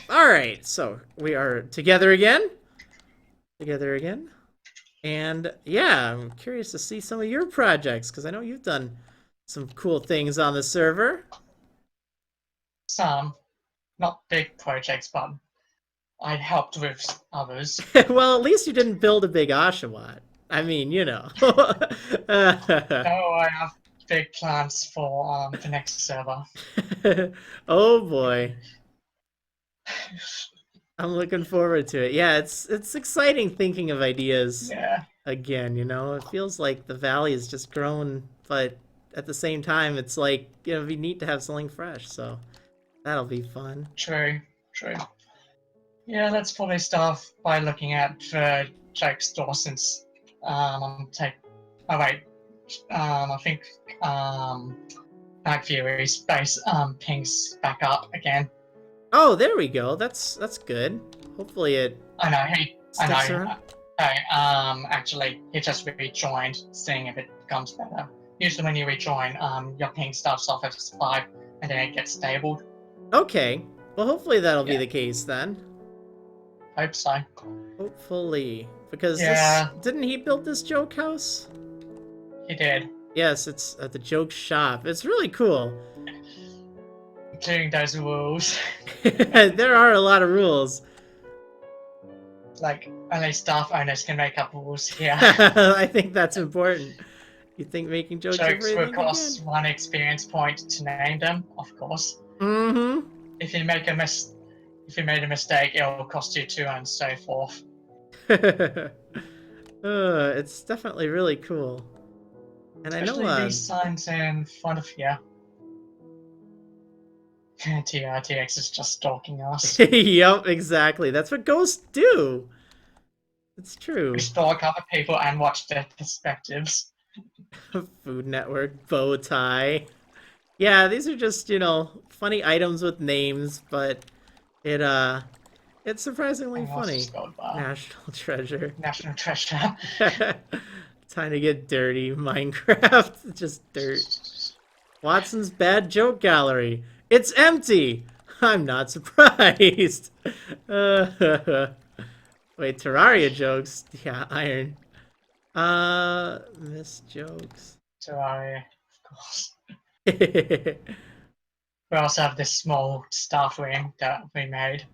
Alright, so we are together again. And yeah, I'm curious to see some of your projects, because I know you've done some cool things on the server. Some, not big projects, but I helped with others. Well, at least you didn't build a big Oshawott. I mean, you know. No, I have big plans for the next server. Oh boy. I'm looking forward to it. Yeah, it's exciting thinking of ideas again, you know. It feels like the valley has just grown, but at the same time it's like, you know, it'd be neat to have something fresh, so that'll be fun. True. Yeah, let's probably start by looking at Jake's store since I think Back Fury's base pings back up again. Oh, there we go. That's good. Hopefully it sticks around. Actually, he just rejoined, seeing if it becomes better. Usually when you rejoin, your ping starts off at 5, and then it gets stabled. Okay. Well, hopefully that'll be the case then. hope so. Hopefully. Because Yeah. didn't he build this joke house? He did. Yes, it's at the joke shop. It's really cool. Including those rules. There are a lot of rules. Like, only staff owners can make up rules here. I think that's important. You think making jokes over Jokes will everything cost again? 1 experience point to name them, of course. Mm-hmm. If you made a mistake, it will cost you 2 and so forth. It's definitely really cool. And Especially I know these signs in front of here. TRTX is just stalking us. Yep, exactly. That's what ghosts do. It's true. We stalk other people and watch their perspectives. Food Network, bow tie. Yeah, these are just, funny items with names, but it's surprisingly Hang on, funny. just go by. National treasure. National treasure. Time to get dirty. Minecraft. Just dirt. Watson's bad joke gallery. It's empty. I'm not surprised. Wait, Terraria jokes. Yeah, iron. Miss jokes. Terraria, of course. We also have this small staff room that we made.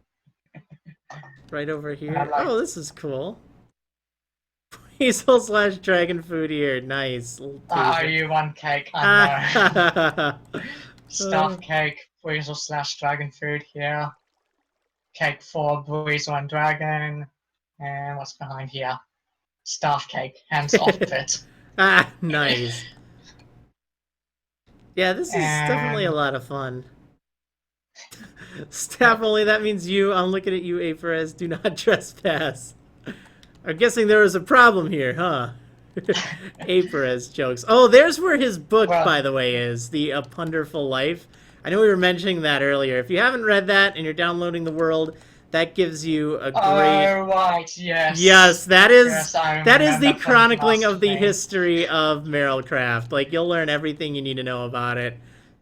Right over here. I like- Oh, this is cool. Weasel / dragon food here. Nice. Little table. You want cake? I know. Uh, Staff cake, Buizel / dragon food here. Cake for Buizel and dragon. And what's behind here? Staff cake, hands off it. nice. Yeah, this is definitely a lot of fun. Staff only, that means you. I'm looking at you, Aperez. Do not trespass. I'm guessing there was a problem here, huh? Aperez jokes. Oh, there's where his book, by the way, is. The A Punderful Life. I know we were mentioning that earlier. If you haven't read that and you're downloading the world, that gives you a great... Oh, right, yes. Yes, that is I that is the remember from chronicling last of the game. history of Marrilcraft. Like, you'll learn everything you need to know about it.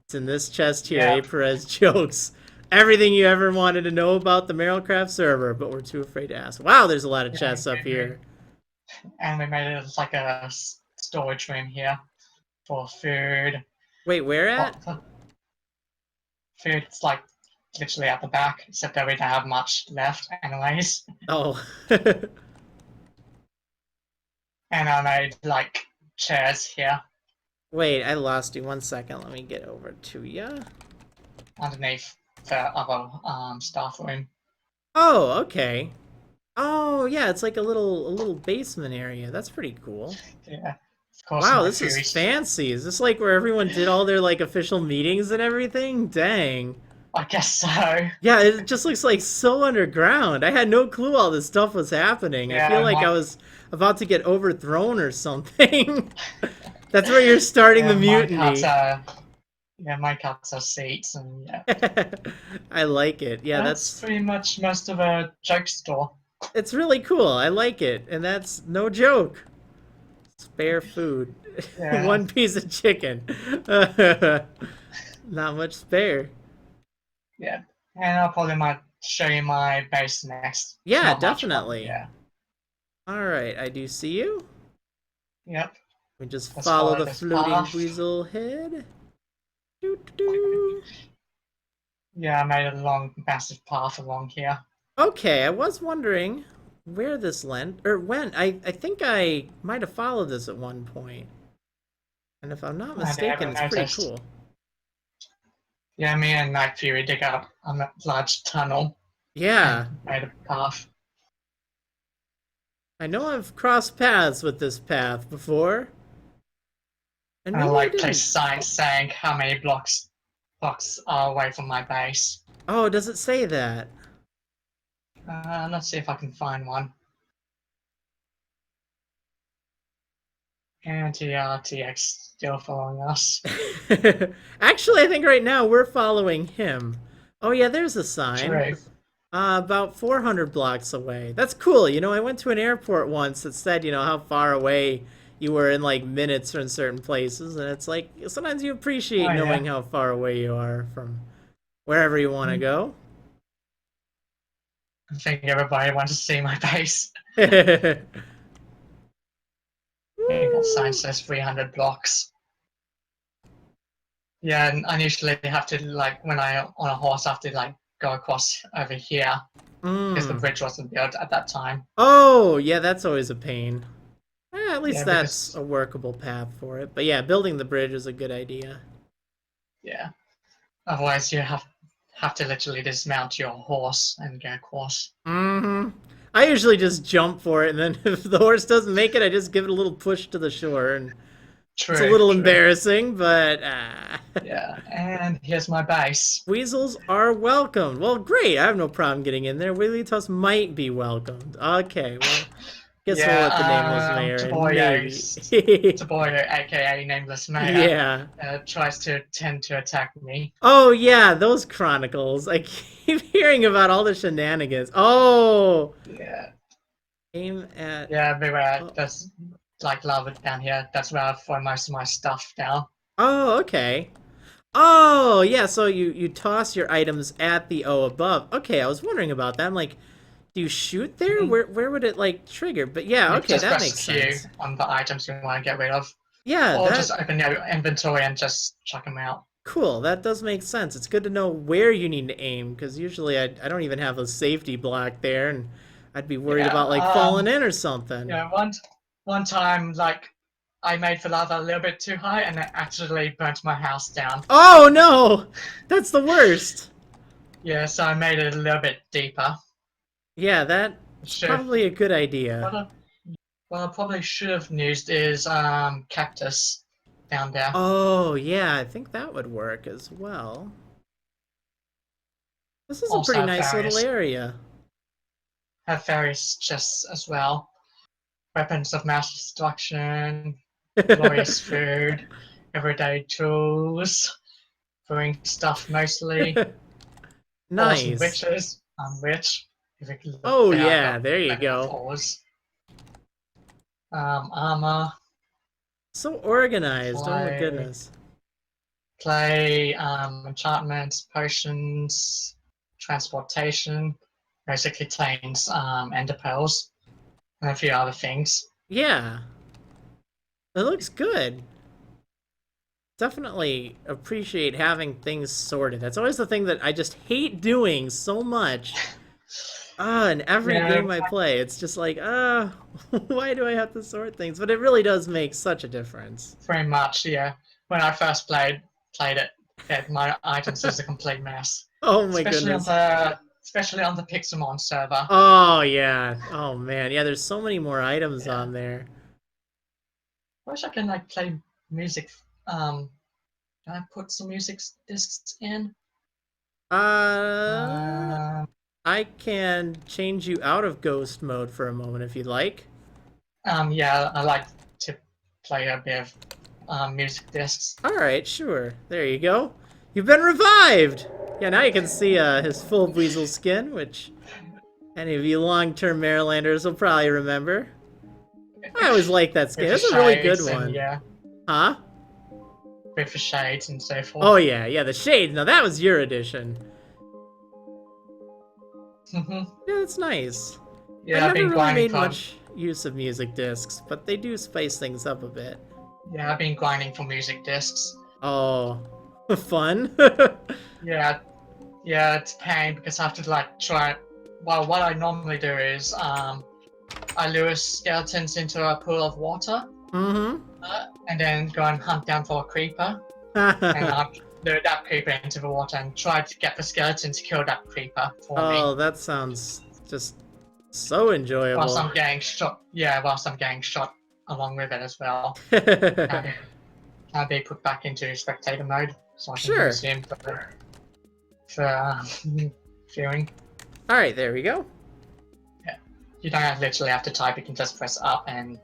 It's in this chest here, Yep. Perez jokes. Everything you ever wanted to know about the Marrilcraft server, but we're too afraid to ask. Wow, there's a lot of chests up here. And we made it like a storage room here for food. Wait, where at? Food, it's like literally at the back, except that we don't have much left anyways. Oh. And I made like chairs here Wait, I lost you. 1 second. Let me get over to ya. underneath the other staff room. Oh, okay. Oh, yeah, it's like a little basement area. That's pretty cool. Yeah. Of course, Wow, my this Fury- is fancy. Is this like where everyone did all their like official meetings and everything? Dang. I guess so. Yeah, it just looks like so underground. I had no clue all this stuff was happening. I Yeah, feel like my- I was about to get overthrown or something. That's where you're starting the mutiny. My cuts are seats, and yeah. I like it. Yeah, that's pretty much most of a joke store. it's really cool. I like it, and that's no joke. Spare food. Yeah. 1 piece of chicken. Not much spare. Yeah, and I'll probably might show you my base next. Yeah, Not much, but definitely. yeah. All right, I do see you. Yep. We just Let's follow follow the this floating path. weasel head. Doo-doo-doo. Yeah, I made a long, massive path along here. Okay, I was wondering where this went. I think I might have followed this at one point. And if I'm not I mistaken, never it's pretty noticed. cool. Yeah, me and Night Fury dig up a large tunnel. Yeah, Made a path. I know I've crossed paths with this path before. And I maybe like didn't. place signs saying how many blocks are away from my base. Oh, does it say that? Let's see if I can find one. And TRTX still following us. Actually, I think right now we're following him. Oh yeah, there's a sign. True. About 400 blocks away. That's cool. I went to an airport once that said, how far away you were in like minutes or in certain places, and it's like sometimes you appreciate Oh, yeah. knowing how far away you are from wherever you want to go. I think everybody wants to see my base. Woo! That sign says 300 blocks. Yeah, and I usually have to, like, when I on a horse, I have to, like, go across over here because the Mm. bridge wasn't built at that time. Oh, yeah, that's always a pain. At least Yeah, that's because- a workable path for it. But yeah, building the bridge is a good idea. Yeah. Otherwise, you have to literally dismount your horse and go across. Mm-hmm. I usually just jump for it, and then if the horse doesn't make it, I just give it a little push to the shore, and True. it's a little true. embarrassing, but Yeah, and here's my base. Weasels are welcomed. Well, great. I have no problem getting in there. Lighthouse might be welcomed. Okay, well, guess we'll let the nameless mayor in. Maybe. Taboyo, aka Nameless Mayor, Yeah. tries to tend to attack me. Oh, yeah, those chronicles. I keep hearing about all the shenanigans. Oh! Yeah. Aim at... Yeah, beware. Oh. There's like lava down here. That's where I find most of my stuff now. Oh, okay. Oh, yeah, so you toss your items at the O above. Okay, I was wondering about that. I'm like, do you shoot there? Mhm. Where would it, like, trigger? But yeah, You okay, just that press makes Q sense. on the items you want to get rid of. Yeah, Or that... just open your inventory and just chuck them out. Cool, that does make sense. It's good to know where you need to aim, because usually I don't even have a safety block there, and I'd be worried Yeah, about, like, falling in or something. Yeah, one time, like, I made the lava a little bit too high and it actually burnt my house down. Oh, no! That's the worst! Yeah, so I made it a little bit deeper. Yeah, that's Should- probably a good idea. What I probably should have used is cactus down there. Oh, yeah, I think that would work as well. This is a Also pretty nice little various- area. Have various chests as well. Weapons of mass destruction, glorious food, everyday tools, brewing stuff mostly. Ores and Nice. witches. I'm rich. If you can look Oh, there, yeah, I've there you got go. ores. Armor, So organized, oh my Clay. goodness. clay, enchantments, potions, transportation, basically planes, ender pearls, and a few other things. Yeah. It looks good. Definitely appreciate having things sorted. That's always the thing that I just hate doing so much. In every Yeah. game I play, it's just like, why do I have to sort things? But it really does make such a difference. Very much, yeah. When I first played it, my items was a complete mess. Oh my especially goodness. Especially on the Pixelmon server. Oh yeah. Oh man. Yeah, there's so many more items Yeah. on there. I wish I can like play music. Can I put some music discs in? I can change you out of ghost mode for a moment if you'd like. Yeah, I like to play a bit of music discs. Alright, sure. There you go. You've been revived! Yeah, now you can see his full Buizel skin, which any of you long-term Marylanders will probably remember. I always like that skin. With It's the a really good shades and, one. Yeah, Huh? with the shades and so forth. Oh yeah, the shades. Now that was your edition. Mhm. Yeah, that's nice. Yeah, I I've never been really grinding made for much use of music discs, but they do spice things up a bit. yeah, I've been grinding for music discs. Oh, fun. Yeah, it's a pain because I have to like try. Well, what I normally do is I lure skeletons into a pool of water Mm-hmm. and then go and hunt down for a creeper and I lure that creeper into the water and try to get the skeleton to kill that creeper for me. Oh, that sounds just so enjoyable. Whilst I'm getting shot. Yeah, whilst I'm getting shot along with it as well. Can be put back into spectator mode so I can Sure. use him for viewing. Alright, there we go. You don't literally have to type, you can just press up and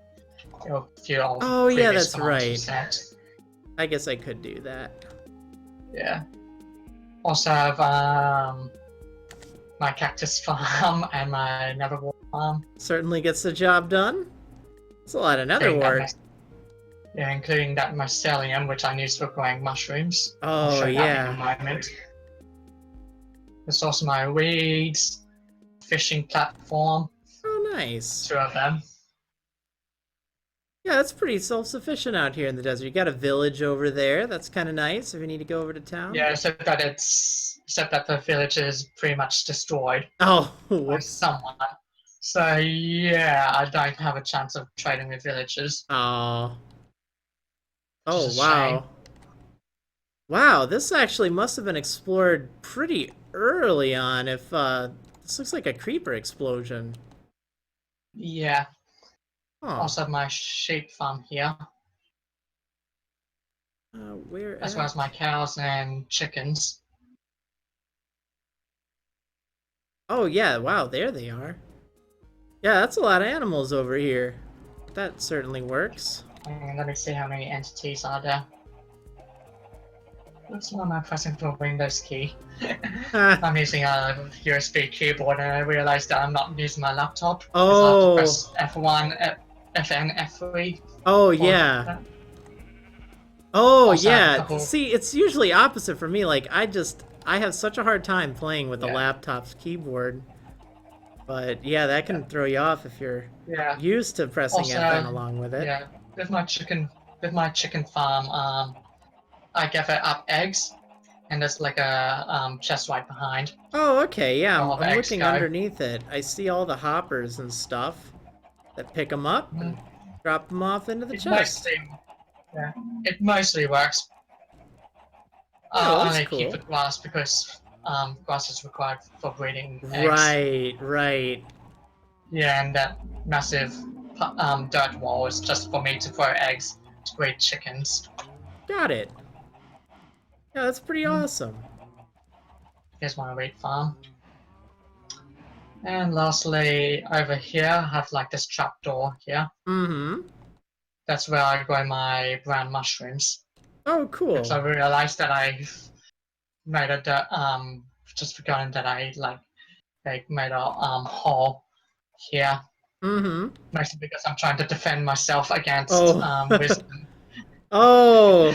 it'll view all Oh, yeah, previous that's commands you right. sent. I guess I could do that. Yeah. Also have my Cactus Farm and my Nether Farm. Certainly gets the job done. It's a lot of nether work. Yeah, including that mycelium, which I use for growing mushrooms. I'll Oh, show that in a yeah. moment. There's also my weeds, fishing platform. Oh, nice. 2 of them. Yeah, it's pretty self-sufficient out here in the desert. You got a village over there. That's kind of nice if you need to go over to town. Yeah, except that the village is pretty much destroyed Oh, by whoops. someone. So yeah, I don't have a chance of trading with villagers. Oh. Which Oh, is a wow. shame. Wow, this actually must have been explored pretty early on if, this looks like a creeper explosion. Yeah. Huh. Also have my sheep farm here, Where as well at? as my cows and chickens. Oh, yeah, wow, there they are. Yeah, that's a lot of animals over here. That certainly works. And let me see how many entities are there. Looks like I'm pressing the Windows key. I'm using a USB keyboard and I realized that I'm not using my laptop. Oh. I have to press F1, FN, F3. Oh, yeah. Oh, Also have a yeah. couple- See, it's usually opposite for me. Like, I have such a hard time playing with a Yeah. laptop's keyboard. But, yeah, that can throw you off if you're Yeah, used to pressing Also, FN along with it. yeah. With my chicken farm, I gather up eggs, and there's like a chest right behind. Oh, okay, yeah, All the I'm eggs looking go. underneath it. I see all the hoppers and stuff that pick them up and drop them off into the chest. It mostly works. Oh, that's Only cool. keep it grass because grass is required for breeding eggs. Right, right. Yeah, and that massive dirt wall is just for me to throw eggs to breed chickens. Got it. Yeah, that's pretty awesome. Here's my wheat farm. And lastly, over here, I have like this trapdoor here. Mm-hmm. That's where I grow my brown mushrooms. Oh, cool. Because I realized that I made just forgotten that I made a hole here. Mm-hmm. Mostly because I'm trying to defend myself against Oh. wisdom. Oh,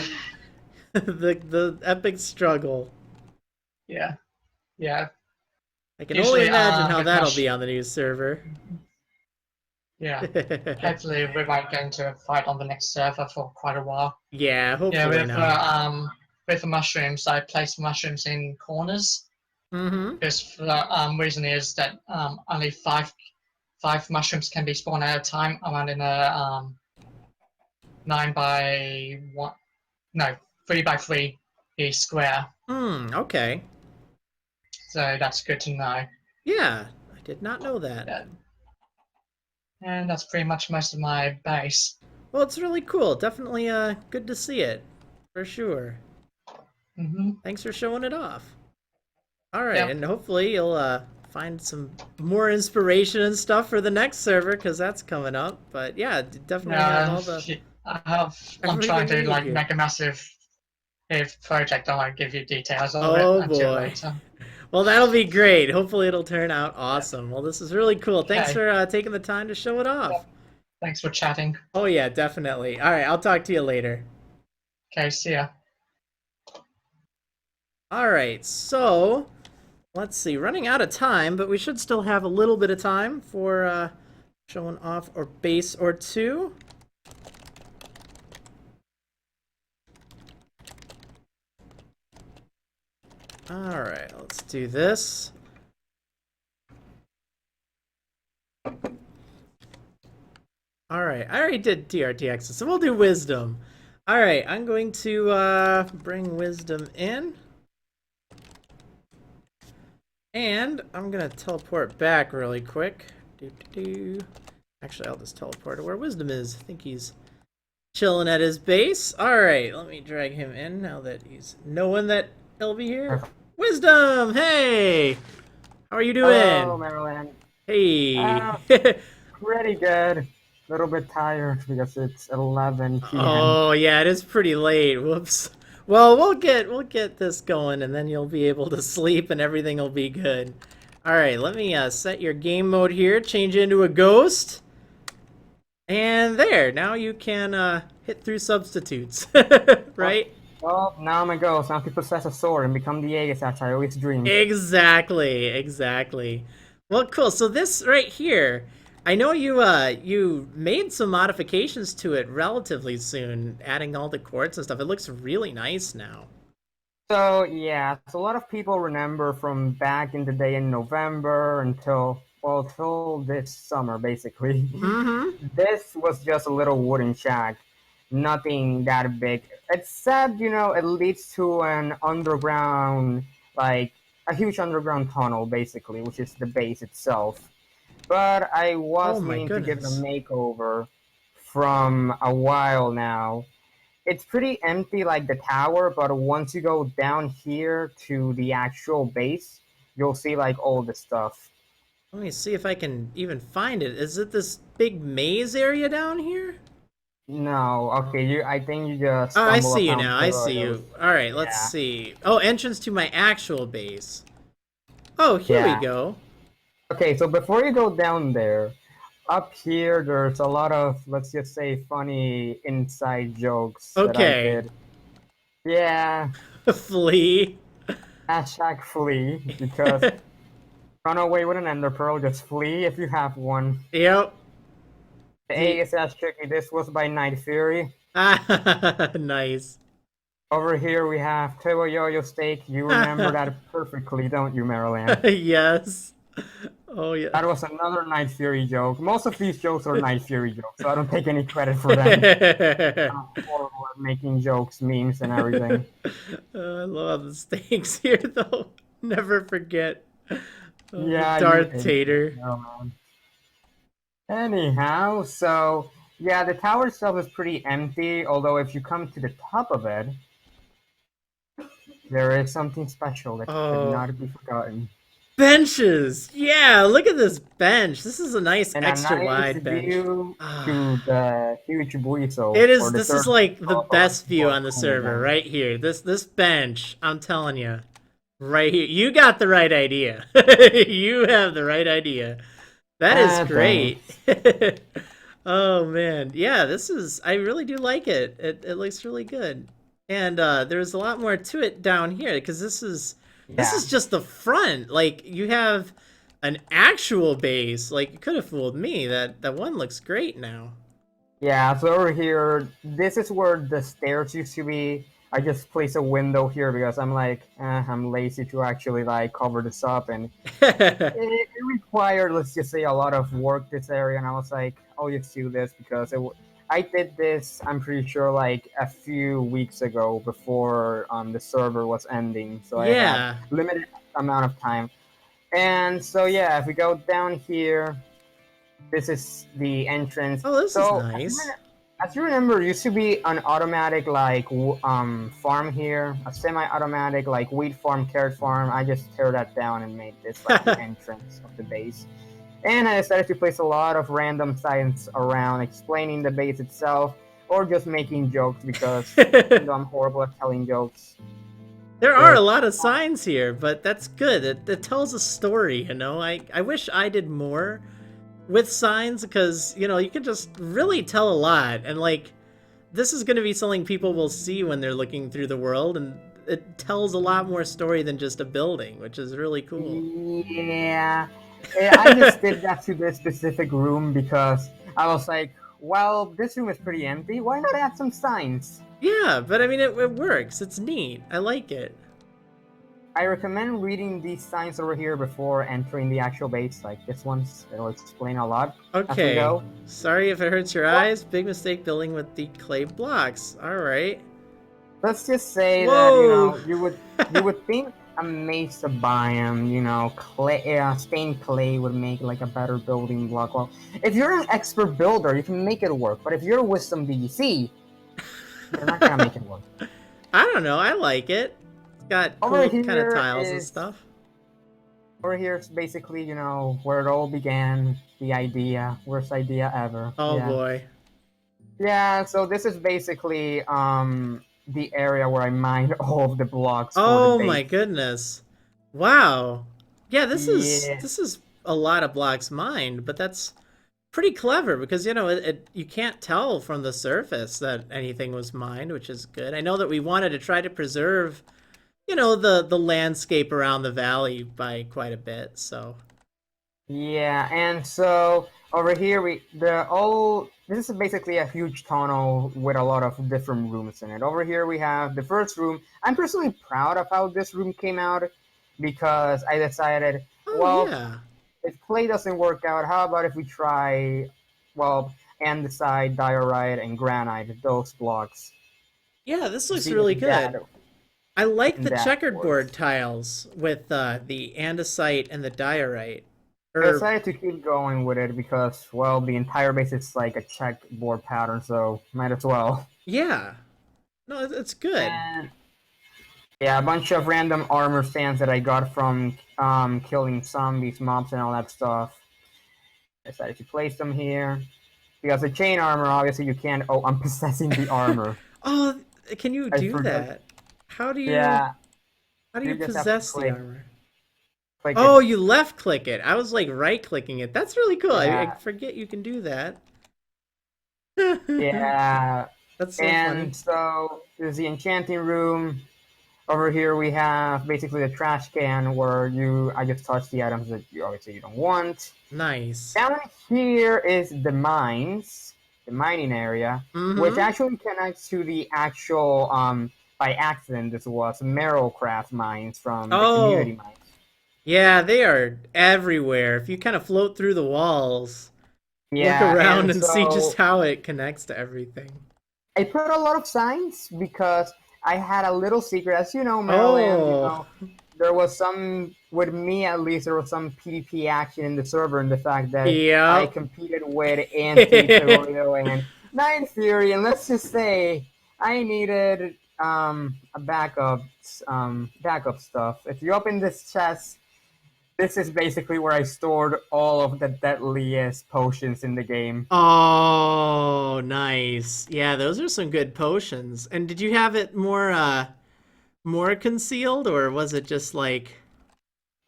the epic struggle. Yeah. Yeah. I can Usually, only imagine how with that'll mush- be on the new server. Yeah. Hopefully we won't get into a fight on the next server for quite a while. Yeah, Yeah, hopefully not. with the mushrooms, I place mushrooms in corners. Mm-hmm. Because the reason is that only five mushrooms can be spawned at a time around in a 3 by 3 square. Okay. So that's good to know. Yeah, I did not know that. Yeah. And that's pretty much most of my base. Well, it's really cool. Definitely good to see it. For sure. Mm-hmm. Thanks for showing it off. Alright, Yep. and hopefully you'll find some more inspiration and stuff for the next server, because that's coming up. But yeah, definitely have all the... I'm everything trying we to need here. make a massive project. I won't give you details of Oh, it until boy. later. Well, that'll be great. Hopefully it'll turn out awesome. Well, this is really cool. Thanks Okay. for taking the time to show it off. Thanks for chatting. Oh yeah, definitely. Alright, I'll talk to you later. Okay, see ya. Alright, so... let's see. Running out of time, but we should still have a little bit of time for showing off our base or two. Alright, let's do this. Alright, I already did TRTX, so we'll do Wisdom. Alright, I'm going to bring Wisdom in. And I'm going to teleport back really quick. Actually, I'll just teleport to where Wisdom is. I think he's chilling at his base. Alright, let me drag him in now that he's knowing that he'll be here. Wisdom! Hey! How are you doing? Hello, Marriland. Hey! Pretty good. A little bit tired because it's 11 p.m. Oh, yeah, it is pretty late. Whoops. Well, we'll get this going, and then you'll be able to sleep, and everything will be good. All right, let me set your game mode here. Change into a ghost, and there. Now you can hit through substitutes, right? Well, now I'm a ghost. Now I can possess a sword and become the Aegis as I always dreamed. Exactly, exactly. Well, cool. So this right here, I know you made some modifications to it relatively soon, adding all the quartz and stuff. It looks really nice now. So yeah, so a lot of people remember from back in the day in November until well till this summer basically. Mm-hmm. This was just a little wooden shack, nothing that big. Except it leads to an underground like a huge underground tunnel basically, which is the base itself. But I Oh was my meaning to give it a goodness. makeover from a while now. It's pretty empty like the tower, but once you go down here to the actual base, you'll see like all the stuff. Let me see if I can even find it. Is it this big maze area down here? No, okay, I think you just Oh, I stumble see you upon now. I see photos. you. All right, let's Yeah. see. Oh, entrance to my actual base. Oh, here we Yeah. go. Okay, so before you go down there, up here there's a lot of, let's just say, funny inside jokes that I Okay. did. Yeah, Flee. hashtag flee, because run away with an ender pearl, just flee if you have one. Yep. The A is as tricky. This was by Night Fury. Nice. Over here we have Tewa Yo-Yo Steak. You remember that perfectly, don't you, Maryland? Yes. Oh yeah. That was another Night Fury joke. Most of these jokes are Night Fury jokes, so I don't take any credit for them. I'm horrible at making jokes, memes, and everything. I love the stakes here though. Never forget. Oh, Yeah, Darth you Tater. know, anyhow, so yeah, the tower itself is pretty empty, although if you come to the top of it, there is something special that Oh. could not be forgotten. Benches! Yeah, look at this bench. This is a nice And extra a nice wide bench. view Ah. to the huge Buizel. It is. or the This is third like the floor best view floor on the cool server down. right here. This bench. I'm telling you, right here. You got the right idea. You have the right idea. That is great. Oh man, yeah. This is. I really do like it. It looks really good. And there's a lot more to it down here because this is just the front. Like you have an actual base. Like you could have fooled me. That one looks great now. Yeah, so over here, this is where the stairs used to be. I just placed a window here because I'm like, I'm lazy to actually like cover this up, and it required, let's just say, a lot of work this area. And I was like, I'll just do this because I did this. I'm pretty sure like a few weeks ago before the server was ending, so I Yeah. had limited amount of time. And so yeah, if we go down here, this is the entrance. Oh, this so, is nice. As you remember, used to be an automatic like farm here, a semi-automatic like wheat farm, carrot farm. I just tear that down and made this like the entrance of the base. And I decided to place a lot of random signs around explaining the base itself, or just making jokes because even though I'm horrible at telling jokes. There are a lot of signs here, but that's good. It tells a story, you know. I wish I did more with signs because, you know, you can just really tell a lot. And, like, this is going to be something people will see when they're looking through the world, and it tells a lot more story than just a building, which is really cool. Yeah. I just did that to this specific room because I was like, well, this room is pretty empty. Why not add some signs? Yeah, but I mean, it works. It's neat. I like it. I recommend reading these signs over here before entering the actual base. Like this one's, it'll explain a lot. As we Okay. go. Sorry if it hurts your eyes. Big mistake building with the clay blocks. All right. Let's just say Whoa. that you would think a mesa biome, clay, stained clay would make like a better building block. Well, if you're an expert builder, you can make it work. But if you're with some DC, you're not gonna make it work. I don't know. I like it. It's got Over cool kind of here tiles and is- stuff. Over here is basically, where it all began. The idea, worst idea ever. Oh yeah. boy. Yeah, so this is basically the area where I mined all of the blocks. Oh for the my base. goodness. Wow. Yeah, this Yeah. is a lot of blocks mined, but that's pretty clever because, you can't tell from the surface that anything was mined, which is good. I know that we wanted to try to preserve, the landscape around the valley by quite a bit, so Yeah, and so over here this is basically a huge tunnel with a lot of different rooms in it. Over here we have the first room. I'm personally proud of how this room came out because I decided, Oh well, yeah. if clay doesn't work out, how about if we try, well, andesite, diorite, and granite, those blocks. Yeah, this looks See really if that good. I like the that checkered board works. tiles with the andesite and the diorite. I Or decided to keep going with it because, well, the entire base is like a checkboard pattern, so might as well. yeah, no, it's good. And yeah, a bunch of random armor stands that I got from killing zombies, mobs, and all that stuff. I decided to place them here. Because the chain armor, obviously, you can't. Oh, I'm possessing the armor. Oh, can you I do forgot. that? How do you Yeah, how do you you just have to possess the armor? click Oh, it. you left click it. I was like right clicking it. That's really cool. I Yeah, forget you can do that. yeah. That's so funny. And so there's the enchanting room. Over here we have basically the trash can where I just touch the items that you obviously you don't want. Nice. Down here is the mines, the mining area, which Mm-hmm. actually connects to the actual by accident this was Marrilcraft mines from the community Oh, mines. yeah, they are everywhere. If you kind of float through the walls, look Yeah, around and and see just so how it connects to everything. I put a lot of signs because I had a little secret. As you know, Maryland, Oh, there was some, with me at least, there was some PvP action in the server and the fact that I yep. competed with Anti-Toledo and Nine Fury, and let's just say I needed a backup stuff. If you open this chest, this is basically where I stored all of the deadliest potions in the game. Oh, nice. Yeah, those are some good potions. And did you have it more concealed, or was it just like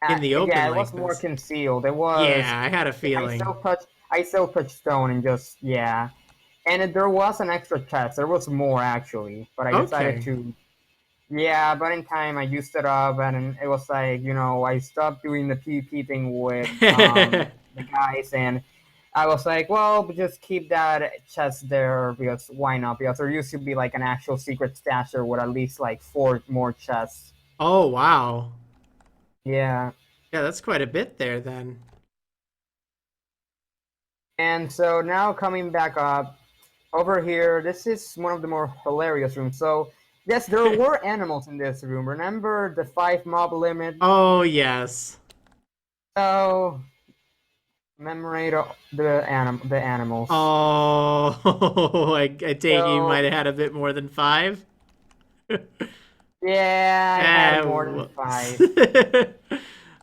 in the open Yeah, it like was more this? concealed. It was. Yeah, I had a I feeling. still touch. I still touch stone and just yeah. And there was an extra chest. There was more actually, but I decided Okay. to. Yeah, but in time I used it up, and it was like I stopped doing the PvP thing with the guys, and I was like, well, just keep that chest there because why not? Because there used to be like an actual secret stasher with at least like 4 more chests. Oh, wow. Yeah. Yeah, that's quite a bit there then. And so now coming back up over here, this is one of the more hilarious rooms. So yes, there were animals in this room. Remember the 5 mob limit? Oh, yes. So commemorate the animals. Oh, I take it you might So have had a bit more than 5? yeah, I had Ah, more than whoops. 5.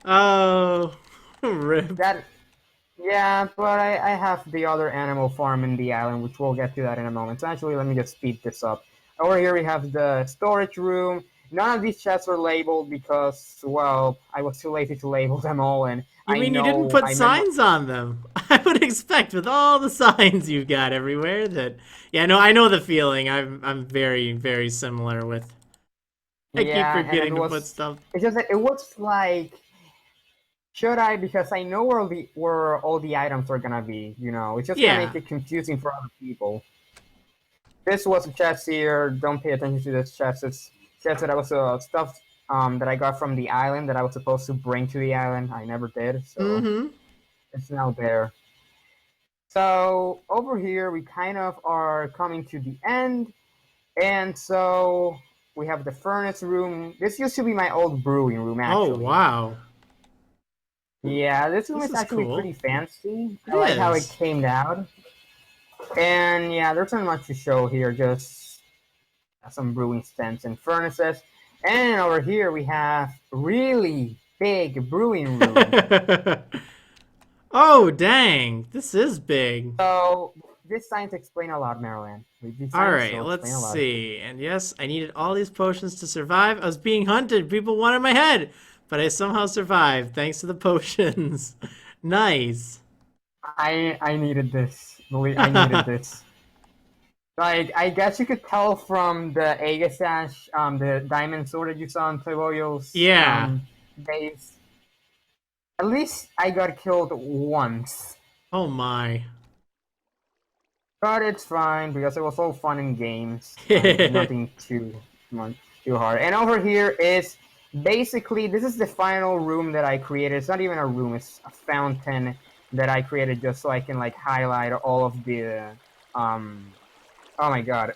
Oh, rip. That yeah, but I have the other animal farm in the island, which we'll get to that in a moment. So actually, let me just speed this up. Over here we have the storage room. None of these chests are labeled because, well, I was too lazy to label them all, and You I mean you didn't know put I remember. signs on them? I would expect with all the signs you've got everywhere that yeah, no, I know the feeling. I'm very, very similar with I keep Yeah, and forgetting to put stuff. it's just that it was like, should I? Because I know where all the items are gonna be. It's just gonna make Yeah. it confusing for other people. This was a chest here. Don't pay attention to this chest. It's chest that I was stuff that I got from the island that I was supposed to bring to the island. I never did, so Mm-hmm. it's now there. So over here we kind of are coming to the end, and so we have the furnace room. This used to be my old brewing room, Oh, actually. wow. Yeah, this room This is is actually cool. pretty fancy. It I like how it is. came out. And yeah, there's not much to show here, just some brewing stands and furnaces. And over here we have really big brewing room. Oh, dang. This is big. So these signs explain a lot, Maryland. These All signs right, still let's explain a lot. see. And yes, I needed all these potions to survive. I was being hunted. People wanted my head, but I somehow survived thanks to the potions. Nice. I needed this. I needed this. Like, I guess you could tell from the Agasash, the diamond sword that you saw in Playboyo's Yeah. base. At least I got killed once. Oh my. But it's fine because it was all fun and games. And nothing too much, too hard. And over here is basically, this is the final room that I created. It's not even a room, it's a fountain that I created just so I can like highlight all of the oh my god.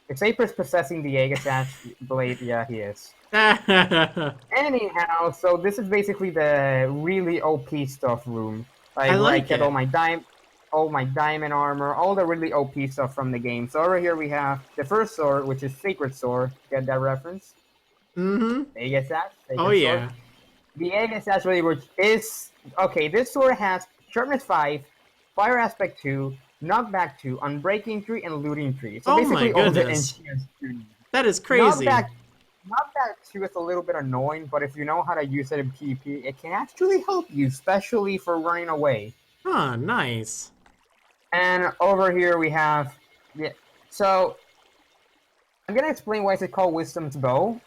Is Apris possessing the Aegisash blade? Yeah, he is. Anyhow, so this is basically the really OP stuff room. Like, I where like get it. all my diamond armor, all the really OP stuff from the game. So over here we have the first sword, which is Sacred Sword. Get that reference? Mm-hmm. Aegisash. Oh yeah. The Aegisash blade, which is okay. This sword has sharpness 5, fire aspect 2, knockback 2, unbreaking 3, and looting 3. So Oh basically my all the goodness. enchants you need. That is crazy. Knockback 2 is a little bit annoying, but if you know how to use it in PvP, it can actually help you, especially for running away. Huh, nice. And over here we have, yeah. So I'm gonna explain why it's called Wisdom's Bow.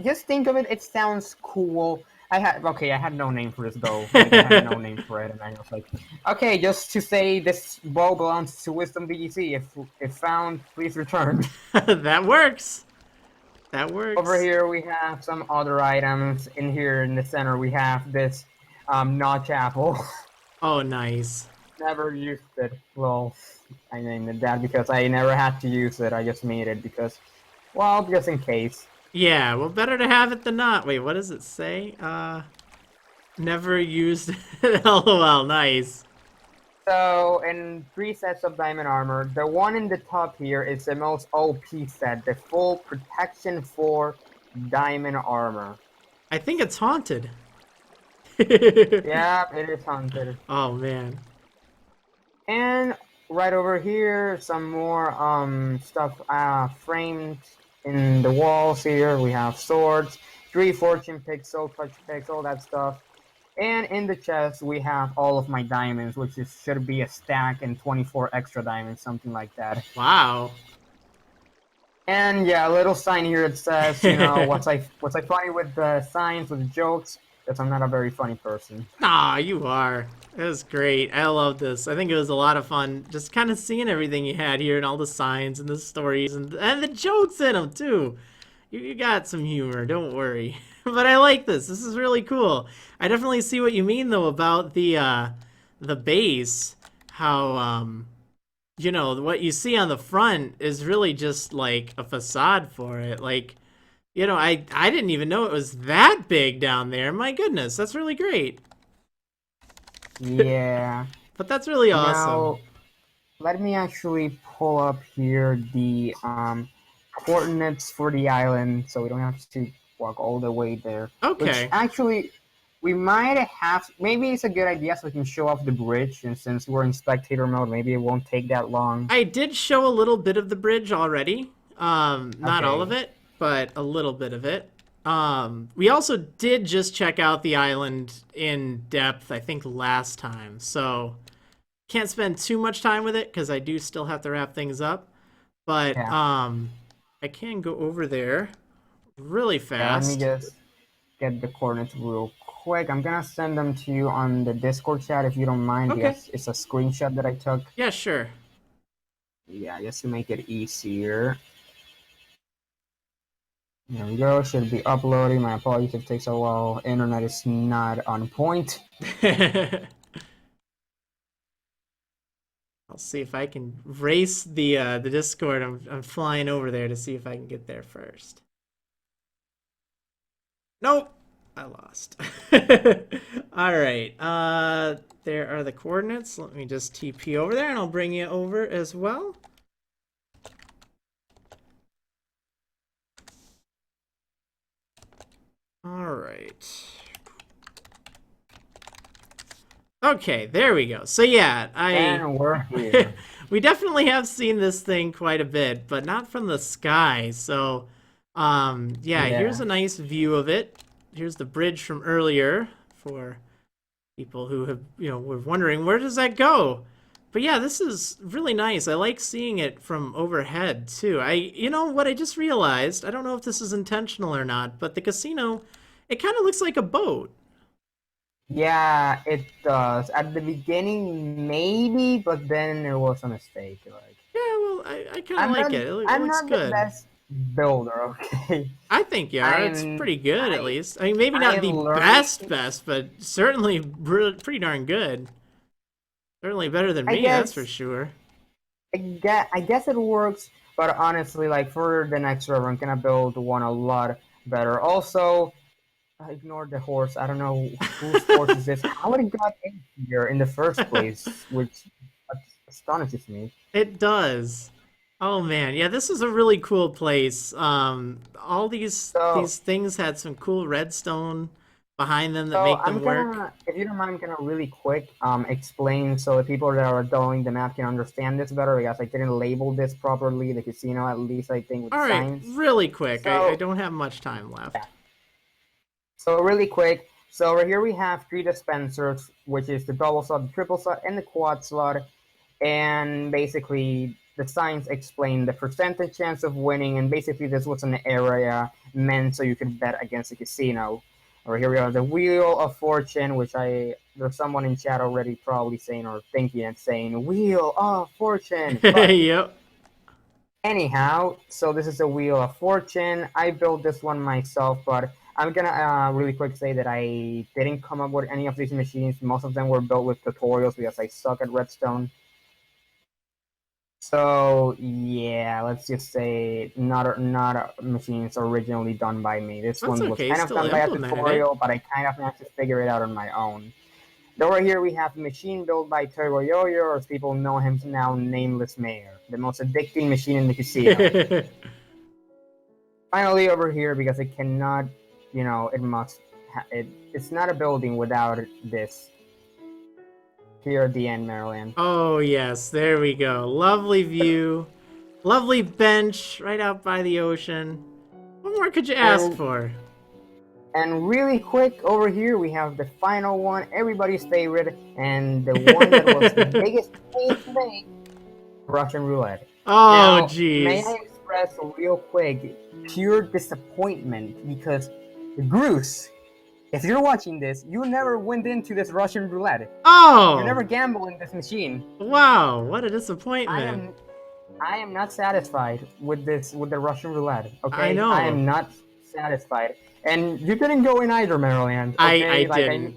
Just think of it; it sounds cool. I had no name for this bow. Like, I had no name for it, and I was like, okay, just to say this bow belongs to Wisdom BGC. If found, please return. That works. That works. Over here we have some other items. In here in the center we have this notch apple. Oh, nice. Never used it. Well, I named it that because I never had to use it. I just made it because, well, just in case. Yeah, well, better to have it than not. Wait, what does it say? Never used it. LOL, nice. So, in 3 sets of diamond armor, the one in the top here is the most OP set, the full protection 4 diamond armor. I think it's haunted. Yeah, it is haunted. Oh, man. And right over here, some more stuff framed in the walls here. We have swords, 3 fortune picks, soul touch picks, all that stuff. And in the chest, we have all of my diamonds, which should be a stack and 24 extra diamonds, something like that. Wow. And yeah, a little sign here that says, you know, what's I funny with the signs, with the jokes, because I'm not a very funny person. Nah, you are. It was great. I love this. I think it was a lot of fun just kind of seeing everything you had here and all the signs and the stories and the jokes in them, too. You got some humor, don't worry. But I like this. This is really cool. I definitely see what you mean, though, about the base. How, you know, what you see on the front is really just, like, a facade for it. Like, you know, I didn't even know it was that big down there. My goodness, that's really great. Yeah. But that's really awesome. Now, let me actually pull up here the coordinates for the island, so we don't have to walk all the way there. Okay. Which actually, we might have. Maybe it's a good idea so we can show off the bridge, and since we're in spectator mode, maybe it won't take that long. I did show a little bit of the bridge already. Not all of it, but a little bit of it. We also did just check out the island in depth, I think, last time. So can't spend too much time with it because I do still have to wrap things up. But Yeah. I can go over there really fast. Let me just get the coordinates real quick. I'm gonna send them to you on the Discord chat if you don't mind. Okay. Because it's a screenshot that I took. Yeah, sure. Yeah, just to make it easier. There we go. Should be uploading. My apologies if it takes a while. Internet is not on point. I'll see if I can race the Discord. I'm flying over there to see if I can get there first. Nope, I lost. All right, there are the coordinates. Let me just TP over there, and I'll bring you over as well. All right. Okay, there we go. So yeah, And we're here. we definitely have seen this thing quite a bit, but not from the sky. So, yeah, here's a nice view of it. Here's the bridge from earlier for people who have, you know, were wondering where does that go. But yeah, this is really nice. I like seeing it from overhead too. You know what I just realized? I don't know if this is intentional or not, but the casino, it kind of looks like a boat. Yeah, it does. At the beginning, maybe, but then there was a mistake. Like, Yeah, well, I kind of I'm like not, it. It I'm looks not the good. best builder. Okay, I think you are. It's I'm, pretty good, at I, least. I mean, maybe I not am the learning. best, but certainly pretty darn good. Certainly better than I me, that's for guess, sure. I guess it works. But honestly, like for the next server, I'm gonna build one a lot better. Also, I ignored the horse. I don't know whose horse is this. How it got in here in the first place, which astonishes me. It does. Oh man, yeah, this is a really cool place. All So, these things had some cool redstone behind them that so make I'm them work. gonna, if you don't mind, I'm gonna really quick explain so the people that are doing the map can understand this better. Because I didn't label this properly. The casino, at least I think, with All right, signs. really quick. I So, don't have much time left. so really quick. So over here we have three dispensers, which is the double slot, the triple slot, and the quad slot. And basically the signs explain the percentage chance of winning, and basically this was an area meant so you could bet against the casino. Or here we have the Wheel of Fortune, which there's someone in chat already probably saying or thinking and saying Wheel of Fortune. But Yep. anyhow, so this is the Wheel of Fortune. I built this one myself, but I'm gonna really quick say that I didn't come up with any of these machines. Most of them were built with tutorials because I suck at redstone. So yeah, let's just say not machines originally done by me. This That's one was okay. kind of Still done by a implemented it. tutorial, but I kind of managed to figure it out on my own. Over here we have a machine built by Turbo Yo-Yo, or as people know him now, Nameless Mayor, the most addicting machine in the casino. Finally, over here, because it cannot, it must. It's not a building without this. Here at the end, Maryland. Oh yes, there we go. Lovely view. Lovely bench right out by the ocean. What more could you ask for? And really quick, over here we have the final one, everybody's favorite, and the one that was the biggest pain to make, Russian roulette. Oh Now, may jeez. I express real quick pure disappointment because Bruce, if you're watching this, you never went into this Russian roulette. You never Oh! gamble in this machine. Wow, what a disappointment. I am not satisfied with the Russian roulette. I Okay, know. I am not satisfied, and you didn't go in either, Maryland. I Okay, didn't.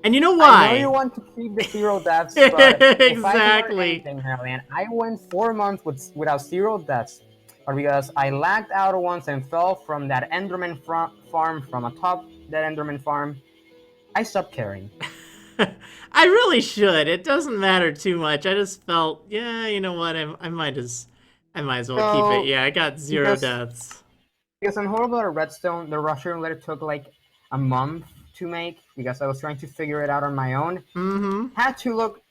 And you know why? I know you want to keep the 0 deaths, but if I can learn Exactly. anything, Maryland, I went 4 months without 0 deaths, but because I lagged out once and fell from that Enderman farm from atop that Enderman farm, I stopped caring. I really should. It doesn't matter too much. I just felt, yeah, you know what? I might as well keep it. Yeah, I got 0 deaths. Because on Horrible Redstone, the Russian roulette took like a month to make because I was trying to figure it out on my own. Mm-hmm. Had to look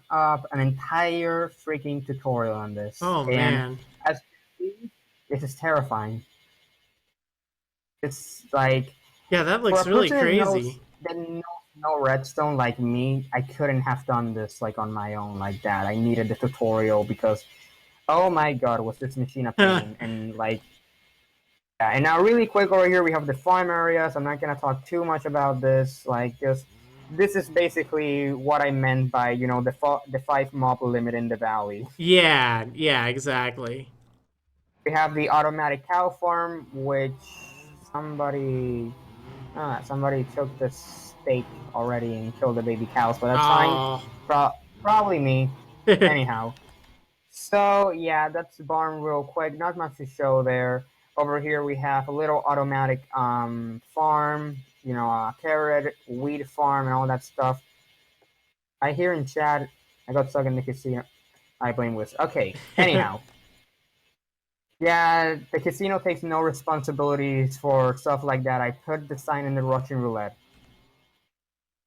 up an entire freaking tutorial on this. Oh and man. As you can see, this is terrifying. It's like, yeah, that looks really crazy. That knows no redstone like me, I couldn't have done this like on my own like that. I needed the tutorial because, oh my god, was this machine a pain? And like, yeah, and now really quick over here we have the farm areas. I'm not gonna talk too much about this. Like, just this is basically what I meant by the 5 mob limit in the valley. Yeah, exactly. We have the automatic cow farm, which somebody took the steak already and killed the baby cows, but that's fine. Probably me. Anyhow. So yeah, that's the barn real quick. Not much to show there. Over here we have a little automatic farm, carrot, wheat farm, and all that stuff. I hear in chat, I got stuck in the casino. I blame Wiz. Okay, anyhow. Yeah, the casino takes no responsibilities for stuff like that. I put the sign in the Russian roulette.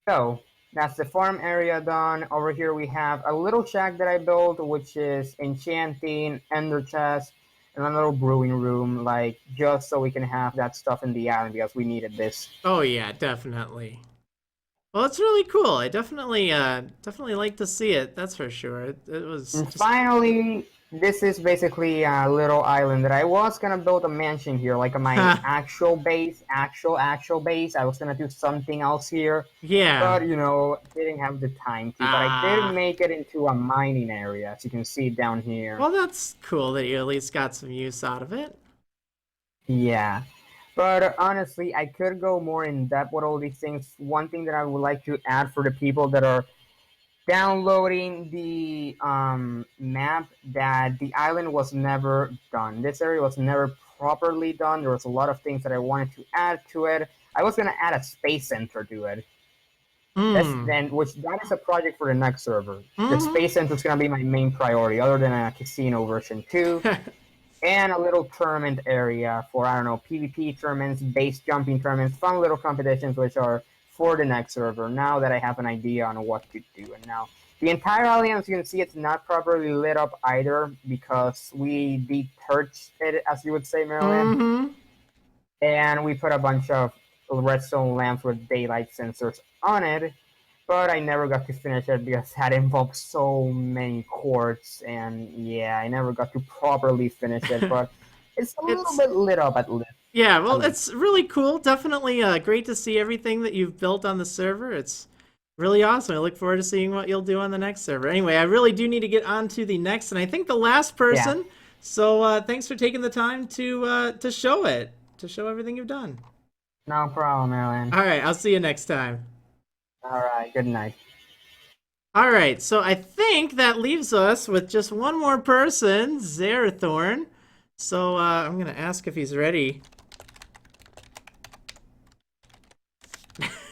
So, that's the farm area done. Over here we have a little shack that I built, which is enchanting, ender chest, and a little brewing room, like, just so we can have that stuff in the island because we needed this. Oh yeah, definitely. Well, it's really cool. I definitely like to see it. That's for sure. It was And just... finally, this is basically a little island that I was gonna build a mansion here, like my actual base, actual base. I was gonna do something else here, yeah. but you know, didn't have the time to. But I did make it into a mining area, as you can see down here. Well, that's cool that you at least got some use out of it. Yeah. But honestly, I could go more in depth with all these things. One thing that I would like to add for the people that are downloading the map, that the island was never done. This area was never properly done. There was a lot of things that I wanted to add to it. I was gonna add a space center to it. That is a project for the next server. The space center is gonna be my main priority, other than a casino version 2. And a little tournament area for, I don't know, PvP tournaments, base jumping tournaments, fun little competitions, which are for the next server, now that I have an idea on what to do. And now, the entire island, as you can see, it's not properly lit up either, because we detorched it, as you would say, Maryland. And we put a bunch of redstone lamps with daylight sensors on it, but I never got to finish it because that involved so many quartz, and yeah, I never got to properly finish it, but it's a little bit lit up at least. Yeah, well, it's really cool. Definitely great to see everything that you've built on the server. It's really awesome. I look forward to seeing what you'll do on the next server. Anyway, I really do need to get on to the next, and I think the last person. Yeah. So thanks for taking the time to show it, to show everything you've done. No problem, Maryland. All right, I'll see you next time. All right, good night. All right, so I think that leaves us with just one more person, Zerathorn. So I'm going to ask if he's ready.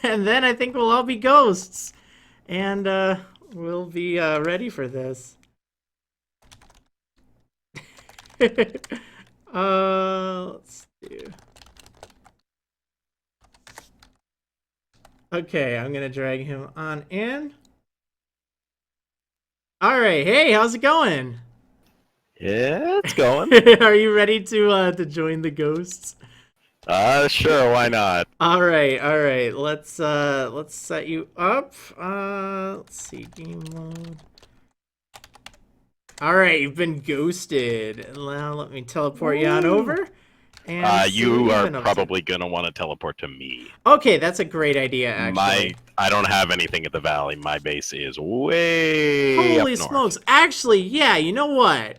And then I think we'll all be ghosts. And we'll be ready for this. Let's do... Okay, I'm gonna drag him on in. All right, hey, how's it going? Yeah, it's going. Are you ready to join the ghosts? Sure, why not? All right. Let's set you up. Let's see, game mode. All right, you've been ghosted. Now let me teleport you on over. And you are probably gonna want to teleport to me. Okay, that's a great idea, actually. I don't have anything at the valley. My base is way Holy up north. smokes. Actually, yeah, you know what?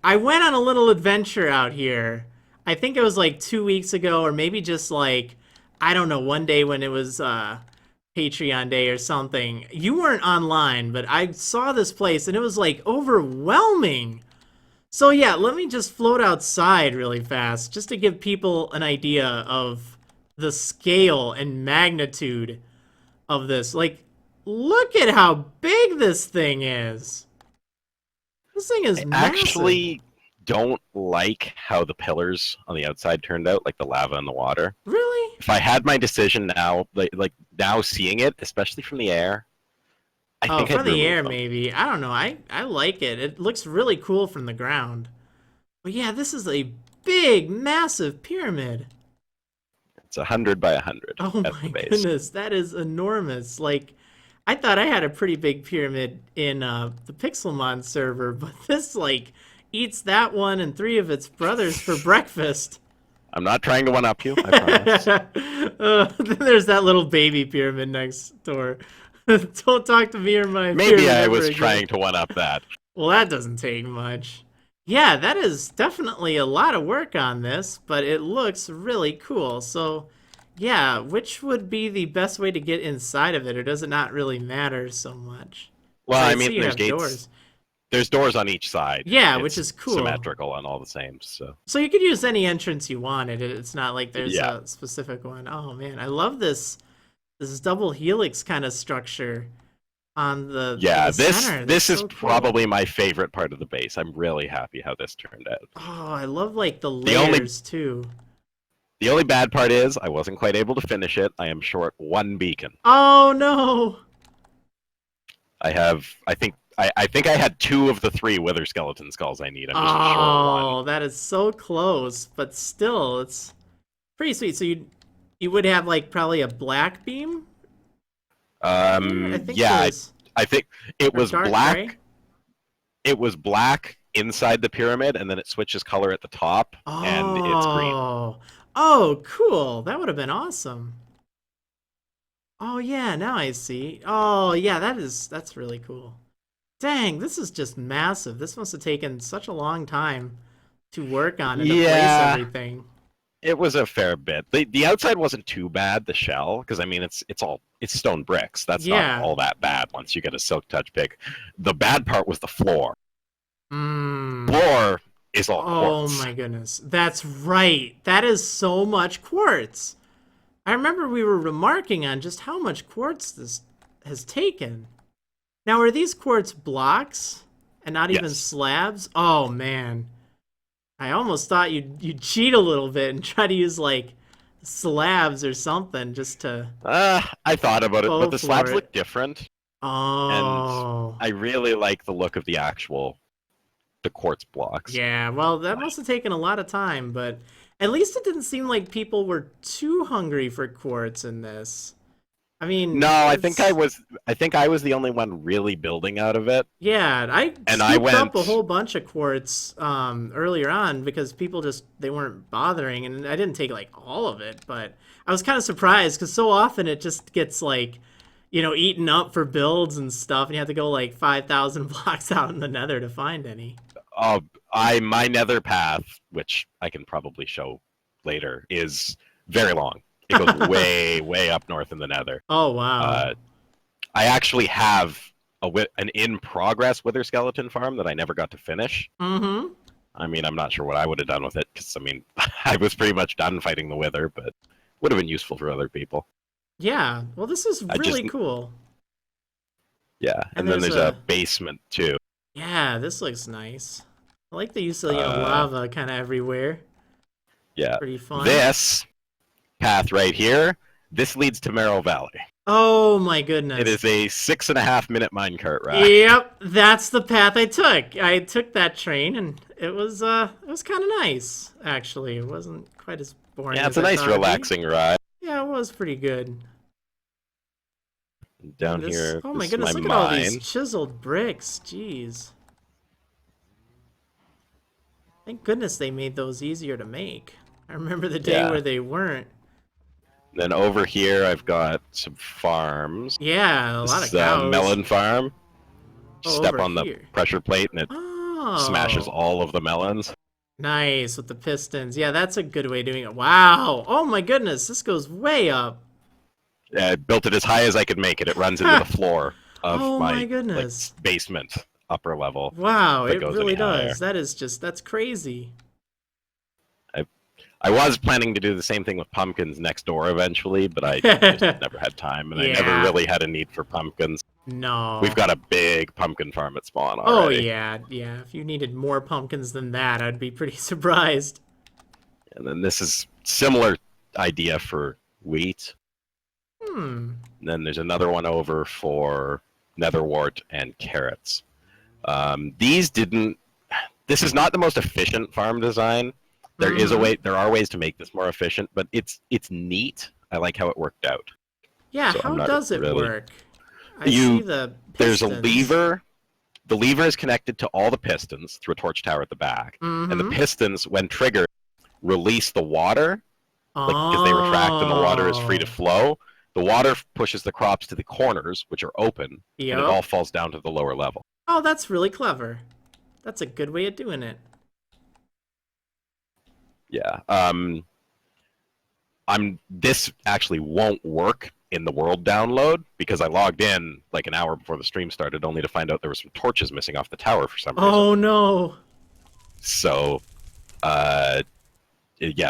I went on a little adventure out here. I think it was like 2 weeks ago, or maybe just like, I don't know, one day when it was Patreon day or something. You weren't online, but I saw this place and it was like overwhelming. So yeah, let me just float outside really fast, just to give people an idea of the scale and magnitude of this. Like, look at how big this thing is. This thing is massive. I actually don't like how the pillars on the outside turned out, like the lava in the water. Really? If I had my decision now, like now seeing it, especially from the air, I think from I'd the air, them. maybe. I don't know. I like it. It looks really cool from the ground. But yeah, this is a big, massive pyramid. It's 100 by 100. Oh my goodness, that is enormous. Like, I thought I had a pretty big pyramid in the Pixelmon server, but this, like, eats that one and 3 of its brothers for breakfast. I'm not trying to one-up you, I promise. Then there's that little baby pyramid next door. Don't talk to me or my Maybe I was trying to one-up that. Well, that doesn't take much. Yeah, that is definitely a lot of work on this, but it looks really cool. So, yeah, which would be the best way to get inside of it, or does it not really matter so much? Well, So I mean, there's gates. Doors. There's doors on each side. Yeah, it's which is cool. Symmetrical and all the same, so. So you could use any entrance you wanted. It's not like there's a specific one. Oh man, I love this double helix kind of structure on the center. This is so cool. Probably my favorite part of the base. I'm really happy how this turned out. Oh, I love like the layers too. The only bad part is I wasn't quite able to finish it. I am short 1 beacon. Oh no! I think I had 2 of the 3 wither skeleton skulls I need. I'm just short 1. Oh, that is so close, but still, it's pretty sweet. So you would have like probably a black beam. I think Yeah, it was I think it or was dark black. gray. It was black inside the pyramid, and then it switches color at the top, and it's green. Oh, cool. That would have been awesome. Oh yeah, now I see. Oh yeah, that's really cool. Dang, this is just massive. This must have taken such a long time to work on and to place Yeah. everything. It was a fair bit. The outside wasn't too bad, the shell, because I mean it's stone bricks. That's Yeah. not all that bad once you get a silk touch pick. The bad part was the floor. Mm. Floor is all Oh quartz. my goodness. That's right. That is so much quartz. I remember we were remarking on just how much quartz this has taken. Now, are these quartz blocks and not even Yes. slabs? Oh man. I almost thought you'd cheat a little bit and try to use like slabs or something just to I thought about it, Go but the slabs for look it. different. Oh. I really like the look of the quartz blocks. Yeah, well, that must have taken a lot of time, but at least it didn't seem like people were too hungry for quartz in this. I mean, No, I think I it's- was the only one really building out of it. Yeah, I And scooped I up a went- whole bunch of quartz earlier on because people just they weren't bothering, and I didn't take like all of it, but I was kind of surprised because so often it just gets like, eaten up for builds and stuff, and you have to go like 5,000 blocks out in the Nether to find any. My nether path, which I can probably show later, is very long. It goes way, way up north in the nether. Oh wow. I actually have an in-progress wither skeleton farm that I never got to finish. Mm-hmm. I mean, I'm not sure what I would have done with it, because, I mean, I was pretty much done fighting the wither, but would have been useful for other people. Yeah. Well, this is I really just- cool. Yeah, And and then there's there's a- a basement, too. Yeah, this looks nice. I like the use of Uh, lava kind of everywhere. Yeah. Pretty fun. This path right here, this leads to Marrow Valley. Oh my goodness. It is a 6.5-minute minecart ride. Yep, that's the path I took. I took that train, and it was kind of nice actually. It wasn't quite as boring. Yeah, it's as a I nice, thought it'd be. relaxing ride. Yeah, it was pretty good. Down This- here, Oh my this is goodness! my Look at all mine. these chiseled bricks. Jeez. Thank goodness they made those easier to make. I remember the day Yeah. where they weren't. Then over here, I've got some farms. Yeah, a This lot is of cows. Melon Farm. Oh, Step over on the here. pressure plate and it Oh. smashes all of the melons. Nice with the pistons. Yeah, that's a good way of doing it. Wow. Oh my goodness, this goes way up. I built it as high as I could make it. It runs into the floor of Oh my my goodness. basement, upper level. Wow, if it it goes really any higher. does. That's crazy. I was planning to do the same thing with pumpkins next door eventually, but I just never had time, and I never Yeah. really had a need for pumpkins. No. We've got a big pumpkin farm at spawn Oh already. yeah. If you needed more pumpkins than that, I'd be pretty surprised. And then this is similar idea for wheat. Hmm. And then there's another one over for netherwort and carrots. These didn't. This is not the most efficient farm design. There is a way. There are ways to make this more efficient, but it's neat. I like how it worked out. Yeah, So how I'm not does it really- work? I You- see the There's a pistons. lever. The lever is connected to all the pistons through a torch tower at the back, and the Mhm. pistons, when triggered, release the water, because they retract and the water is free to Oh. flow. The water pushes the crops to the corners, which are open, and it Yep. all falls down to the lower level. Oh, that's really clever. That's a good way of doing it. Yeah. This actually won't work in the world download because I logged in like an hour before the stream started, only to find out there were some torches missing off the tower for some reason. Oh no. So, yeah,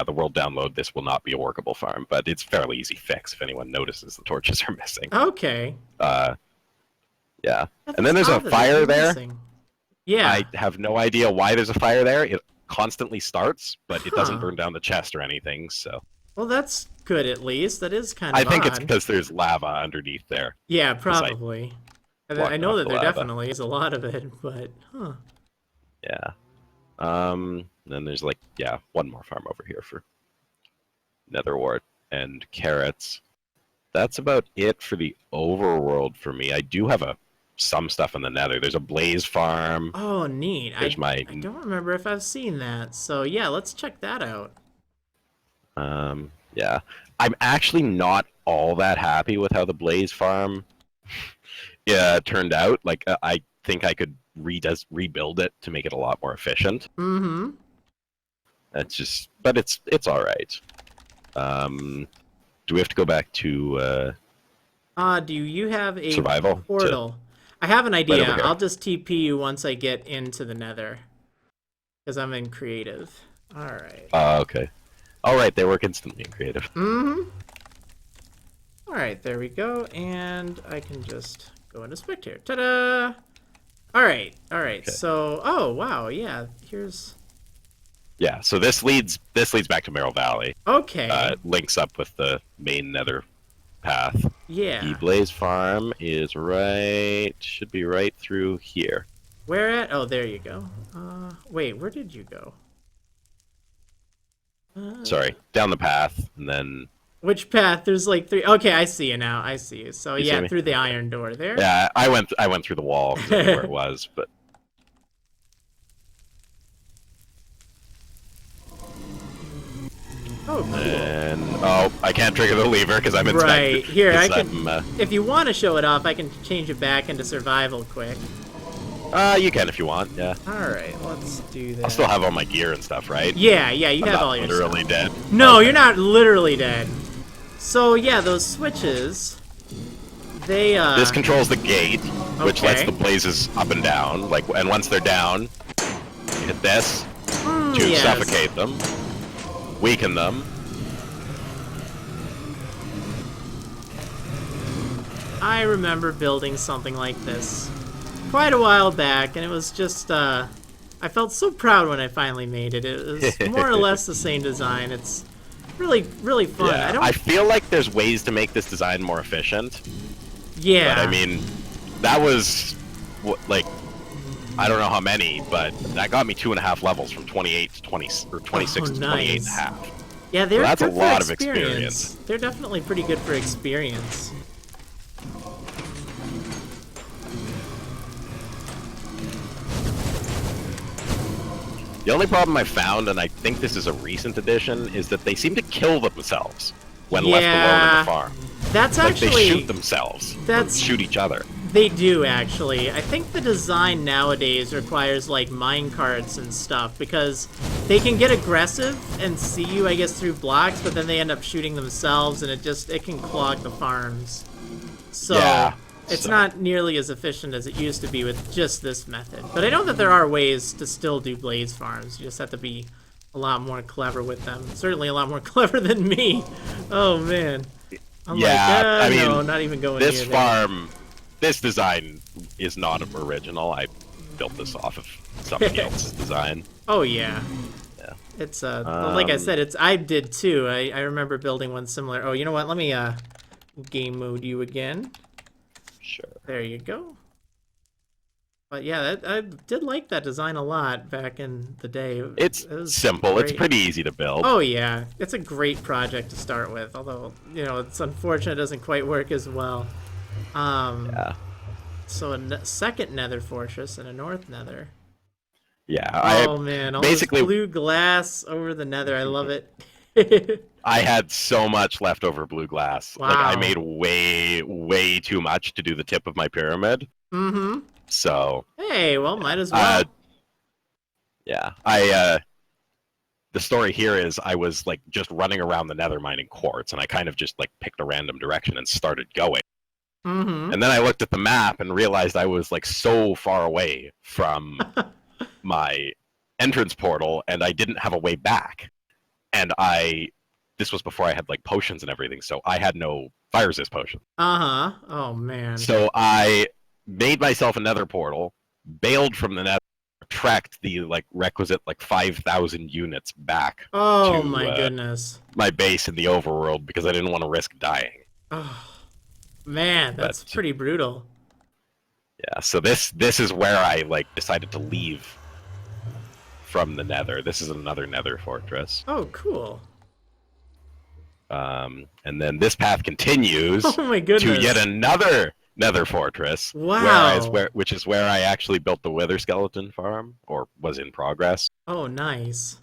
the world download, this will not be a workable farm, but it's fairly easy fix if anyone notices the torches are missing. Okay. Yeah. That's And then there's a odd that fire they're there. missing. Yeah. I have no idea why there's a fire there. It constantly starts, but it doesn't Huh. burn down the chest or anything, so. Well, that's good at least. That is kind of I think it's odd. because there's lava underneath there. Yeah, 'cause I probably. I blocked know off that the there lava. definitely is a lot of it, but huh. Yeah. Then there's like, one more farm over here for netherwort and carrots. that's about it for the overworld for me. I do have some stuff in the Nether. There's a blaze farm. Oh, neat. There's I don't remember if I've seen that. So yeah, let's check that out. Yeah. I'm actually not all that happy with how the blaze farm turned out. Like, I think I could rebuild it to make it a lot more efficient. Mm-hmm. That's just, but it's all right. Do we have to go back to Do you have a survival portal? I have an idea. over here. I'll just TP you once I get into the Nether, because I'm in creative. All right. Okay. All right, they work instantly in creative. Mm-hmm. All right, there we go, and I can just go into Spectator. Ta-da! All right. Okay. So, oh wow, yeah. Here's. Yeah. So this leads back to Merrill Valley. Okay. Links up with the main Nether path. Yeah. The Blaze Farm is should be right through here. Where at? Oh, there you go. Wait, where did you go? Sorry, down the path, and then. Which path? There's like 3. Okay, I see you now. I see you. So You see yeah, me? through the iron door there. Yeah, I went through the wall 'cause I knew where it was, but. Oh, cool. And I can't trigger the lever because I'm in Right. Spectator. Here, I 'cause can. If you want to show it off, I can change it back into survival quick. You can if you want. Yeah. All right, let's do that. I'll still have all my gear and stuff, right? Yeah, you I'm have not all your stuff. literally dead. No, Okay. you're not literally dead. So yeah, those switches, they This controls the gate, which lets Okay. the blazes up and down. And once they're down, you hit this to yes. suffocate them, weaken them. I remember building something like this quite a while back, and it was just I felt so proud when I finally made it. It was more or less the same design. It's really, really fun. Yeah, I feel like there's ways to make this design more efficient. Yeah. But I mean, that was like, I don't know how many, but that got me 2.5 levels from 28 to 20 or 26 to 28 and a nice. half. Yeah, they're that's a good for lot of experience. They're definitely pretty good for experience. The only problem I found, and I think this is a recent addition, is that they seem to kill themselves when left alone in the farm. That's Like actually they shoot themselves. that's- Or shoot each other. They do, actually. I think the design nowadays requires, like, minecarts and stuff, because they can get aggressive and see you, I guess, through blocks, but then they end up shooting themselves, and it can clog the farms. So, Yeah, it's so- not nearly as efficient as it used to be with just this method. But I know that there are ways to still do blaze farms. You just have to be a lot more clever with them. Certainly a lot more clever than me. Oh, man. I'm Yeah, I mean, no, not even going This near there. farm, this design is not original. I built this off of somebody else's design. Oh yeah. Yeah. It's like I said, I did too. I remember building one similar. Oh, you know what? Let me game mode you again. Sure. There you go. But yeah, I did like that design a lot back in the day. It's It was simple. It's great. pretty easy to build. Oh yeah, it's a great project to start with. Although it's unfortunate it doesn't quite work as well. Yeah. So a second Nether fortress and a North Nether. Yeah. Oh man, all basically- this blue glass over the Nether. I love it. I had so much leftover blue glass. Like I Wow. made way too much to do the tip of my pyramid. Mm-hmm. So Hey, well, might as well. yeah. The story here is I was like just running around the Nether mining quartz, and I kind of just like picked a random direction and started going. Mm-hmm. And then I looked at the map and realized I was like so far away from my entrance portal, and I didn't have a way back. And this was before I had like potions and everything, so I had no fire resist potion. Uh-huh. Oh man. So I made myself a Nether portal, bailed from the Nether, tracked the like requisite like 5,000 units back Oh to, my goodness. my base in the overworld because I didn't want to risk dying. Oh man, that's But- pretty brutal. Yeah, so this is where I like decided to leave from the Nether. This is another Nether fortress. Oh, cool. And then this path continues Oh my goodness. to yet another Nether fortress. Wow. Which is where I actually built the Wither Skeleton farm, or was in progress. Oh, nice.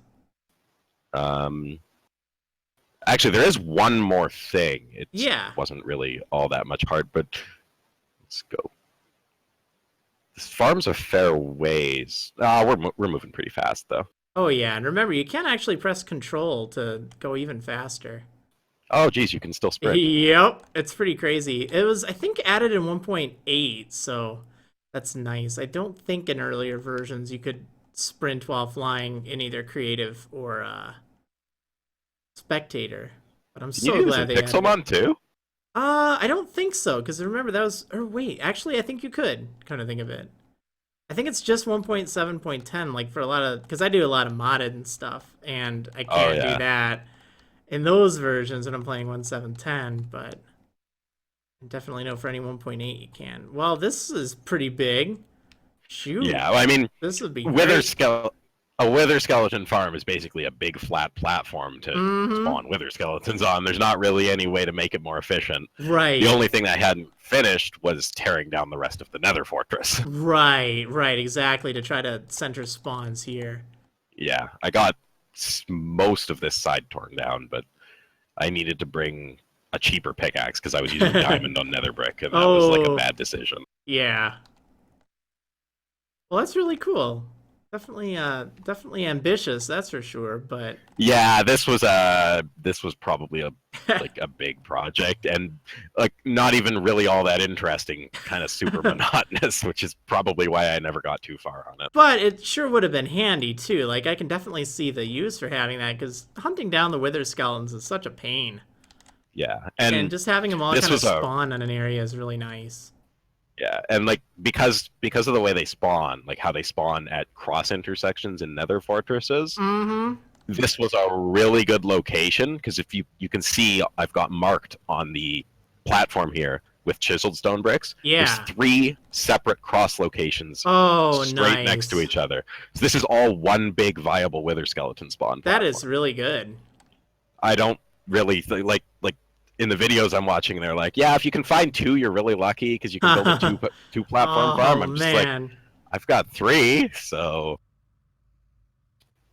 Actually, there is one more thing. It Yeah. wasn't really all that much hard, but let's go. This farm's a fair ways. We're moving pretty fast though. Oh yeah, and remember you can actually press control to go even faster. Oh geez, you can still sprint. Yep, it's pretty crazy. It was, I think, added in 1.8, so that's nice. I don't think in earlier versions you could sprint while flying in either creative or spectator. But I'm Can so you use glad in they added it. Pixelmon too? I don't think so, because remember that was, or wait, actually I think you could, kind of think of it. I think it's just 1.7.10, like for a lot of, because I do a lot of modded and stuff, and I can't yeah. do that in those versions when I'm playing 1.7.10, but I definitely know for any 1.8 you can. Well, this is pretty big. Shoot. Yeah, well, I mean, This would be a Wither Skeleton farm is basically a big flat platform to spawn Wither Skeletons on. There's not really any way to make it more efficient. Right. The only thing I hadn't finished was tearing down the rest of the Nether Fortress. Right, exactly, to try to center spawns here. Yeah, I got most of this side torn down, but I needed to bring a cheaper pickaxe because I was using diamond on nether brick, and that was like a bad decision. Yeah. Well, that's really cool. Definitely ambitious, that's for sure. But yeah, this was probably a big project, and like not even really all that interesting, kind of super monotonous, which is probably why I never got too far on it. But it sure would have been handy too. Like I can definitely see the use for having that, because hunting down the wither skeletons is such a pain. Yeah, and just having them all kind of was spawn on an area is really nice. Yeah, and like because of the way they spawn, like how they spawn at cross intersections in nether fortresses, this was a really good location, because if you can see, I've got marked on the platform here with chiseled stone bricks. Yeah. There's 3 separate cross locations straight next to each other. So this is all one big viable wither skeleton spawn platform. That is really good. I don't really like in the videos I'm watching, they're like, yeah, if you can find 2, you're really lucky because you can build a two platform farm. I'm just like, I've got 3, so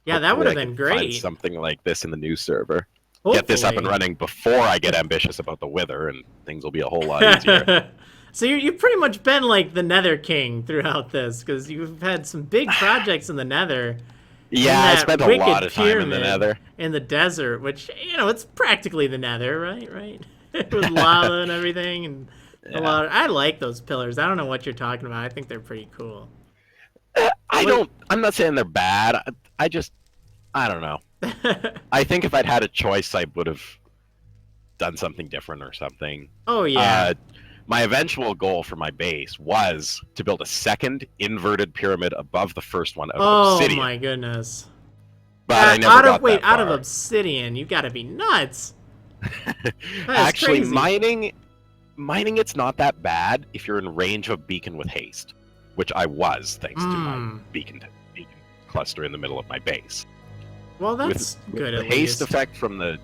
yeah, that would have been great. Find something like this in the new server. Hopefully. Get this up and running before I get ambitious about the wither, and things will be a whole lot easier. So you've pretty much been like the Nether King throughout this, because you've had some big projects in the Nether. Yeah, I spent a lot of time in the Nether. In the desert, which, it's practically the Nether, right? With lava and everything, and I like those pillars. I don't know what you're talking about. I think they're pretty cool. I'm not saying they're bad. I don't know. I think if I'd had a choice, I would have done something different or something. Oh, yeah. My eventual goal for my base was to build a second inverted pyramid above the first one out of obsidian. Oh my goodness! But I never got that far. Out of obsidian, you gotta be nuts. Actually, crazy. mining it's not that bad if you're in range of a beacon with haste, which I was thanks to my beacon cluster in the middle of my base. Well, that's good. With the haste effect from a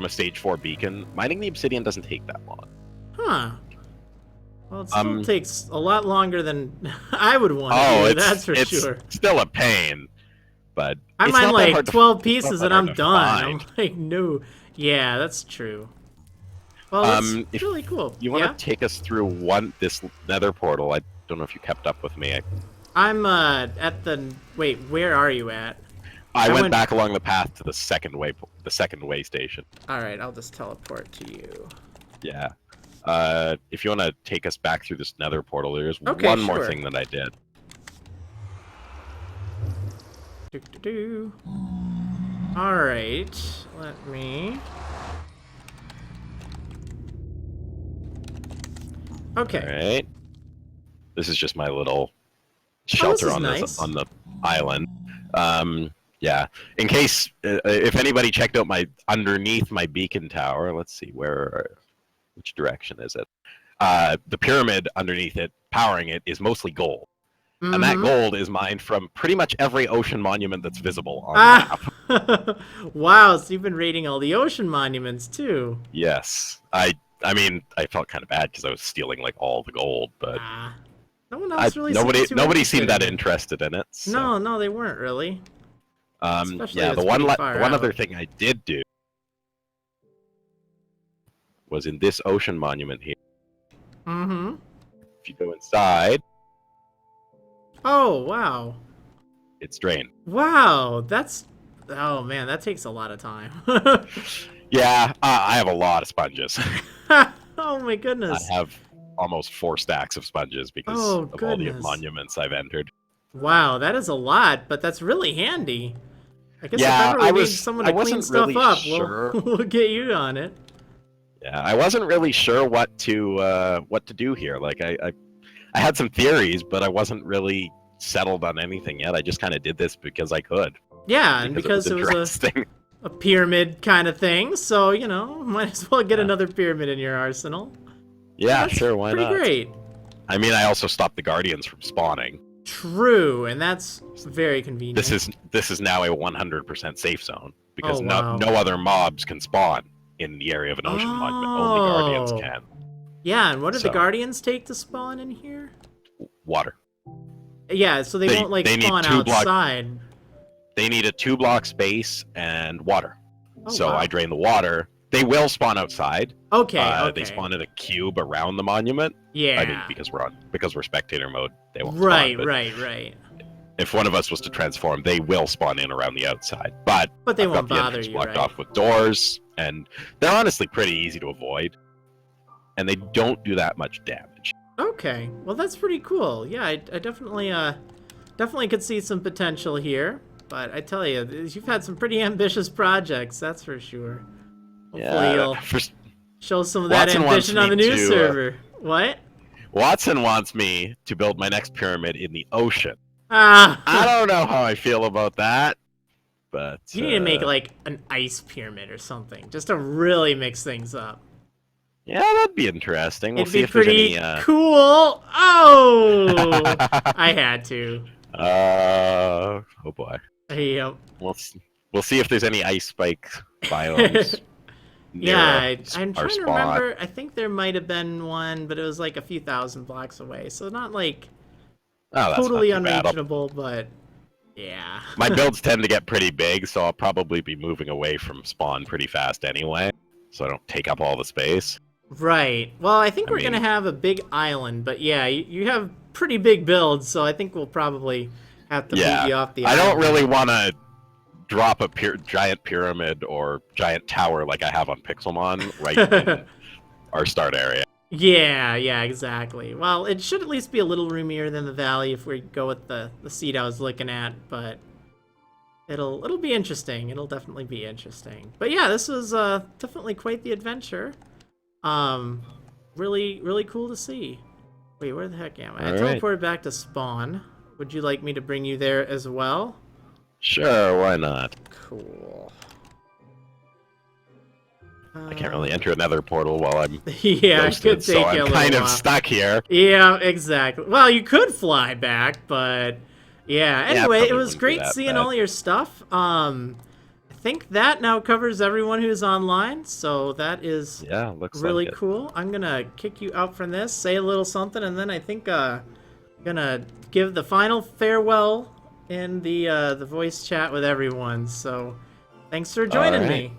stage 4 beacon, mining the obsidian doesn't take that long. Huh. Well, it still takes a lot longer than I would want to do, that's for sure. It's still a pain, but I mine like 12 pieces and I'm done. Find. I'm like, no. Yeah, that's true. Well, that's really cool. You want to take us through this nether portal? I don't know if you kept up with me. I'm at the... Wait, where are you at? I went back along the path to the second way station. Alright, I'll just teleport to you. Yeah. If you want to take us back through this nether portal, there's one more thing that I did. Alright, let me... Okay. Alright. This is just my little shelter on the island. Yeah. In case, if anybody checked out underneath my beacon tower, let's see, which direction is it? The pyramid underneath it, powering it, is mostly gold. And that Mhm. gold is mined from pretty much every ocean monument that's visible on the map. Ah! Wow, so you've been raiding all the ocean monuments too. Yes. I mean, I felt kind of bad because I was stealing like all the gold, but Ah, no one else really nobody seems too seemed that interested interested in it. So. No, no, they weren't really. Especially Yeah, if the it's one pretty far out. other thing I did do was in this ocean monument here. Mm-hmm. If you go inside, Oh, wow. it's drained. Wow, that's... Oh, man, that takes a lot of time. Yeah, I have a lot of sponges. Oh, my goodness. I have almost 4 stacks of sponges because Oh, of all the goodness. monuments I've entered. Wow, that is a lot, but that's really handy. I guess Yeah, if ever we I need was- someone I to clean wasn't stuff really up, sure. we'll get you on it. Yeah, I wasn't really sure what to do here. Like I had some theories, but I wasn't really settled on anything yet. I just kind of did this because I could. Yeah, and because it was interesting. a pyramid kind of thing, so, you know, might as well get Yeah. another pyramid in your arsenal. Yeah, That's sure, why pretty not? great. I mean, I also stopped the guardians from spawning. True, and that's very convenient. This is now a 100% safe zone because Oh, wow. no other mobs can spawn in the area of an ocean monument. Only guardians Oh. can. Yeah, and what do the So- guardians take to spawn in here? Water. Yeah, so they won't, like, they need spawn 2 block- outside. They need a 2-block space and water. Oh, So wow. I drain the water. They will spawn outside. Okay, They okay. spawn in a cube around the monument. Yeah. I mean, because we're spectator mode, they won't Right, spawn. But right. if one of us was to transform, they will spawn in around the outside. But But they I've won't got the bother entrance you, blocked right? off with doors, and they're honestly pretty easy to avoid. And they don't do that much damage. Okay, well that's pretty cool. Yeah, I definitely could see some potential here. But I tell you, you've had some pretty ambitious projects, that's for sure. Hopefully you'll show some of that Watson wants ambition on the me new to, server. What? Watson wants me to build my next pyramid in the ocean. Ah, I don't know how I feel about that, but you need to make like an ice pyramid or something, just to really mix things up. yeah, that'd be interesting. We'll It'd see be if there's pretty any. cool. Oh, I had to. Oh boy. Yep. We'll see if there's any ice spike biomes. near Yeah, I'm our trying to spawn. remember. I think there might have been one, but it was like a few thousand blocks away, so not like Oh, that's totally not too bad. unreachable, but yeah. My builds tend to get pretty big, so I'll probably be moving away from spawn pretty fast anyway, so I don't take up all the space. Right. Well, I think we're gonna have a big island, but yeah, you have pretty big builds, so I think we'll probably have to move you off the I island. don't really want to drop a giant pyramid or giant tower like I have on Pixelmon right in our start area. Yeah, exactly. Well, it should at least be a little roomier than the valley if we go with the seat I was looking at, but it'll be interesting. It'll definitely be interesting. But yeah, this was definitely quite the adventure. Really cool to see. Wait, where the heck am I? I Alright. teleported back to spawn. Would you like me to bring you there as well? Sure, why not? Cool. I can't really enter another portal while I'm Yeah, it roasted, could take so you a I'm little kind of while. stuck here. Yeah, exactly. Well, you could fly back, but yeah. Anyway, it probably was wouldn't be great that seeing bad. all your stuff. I think that now covers everyone who's online, so that is Yeah, looks really like it. cool. I'm gonna kick you out from this, say a little something, and then I think gonna give the final farewell in the voice chat with everyone. So thanks for joining Alright. me.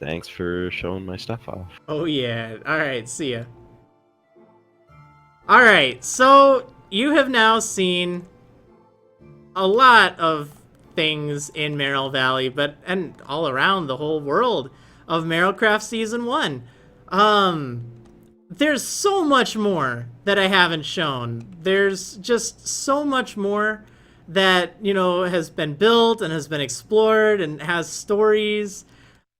Thanks for showing my stuff off. Oh yeah. Alright, see ya. Alright, so you have now seen a lot of things in Merrill Valley, and all around the whole world of Marrilcraft Season 1. There's so much more that I haven't shown. There's just so much more that, has been built and has been explored and has stories.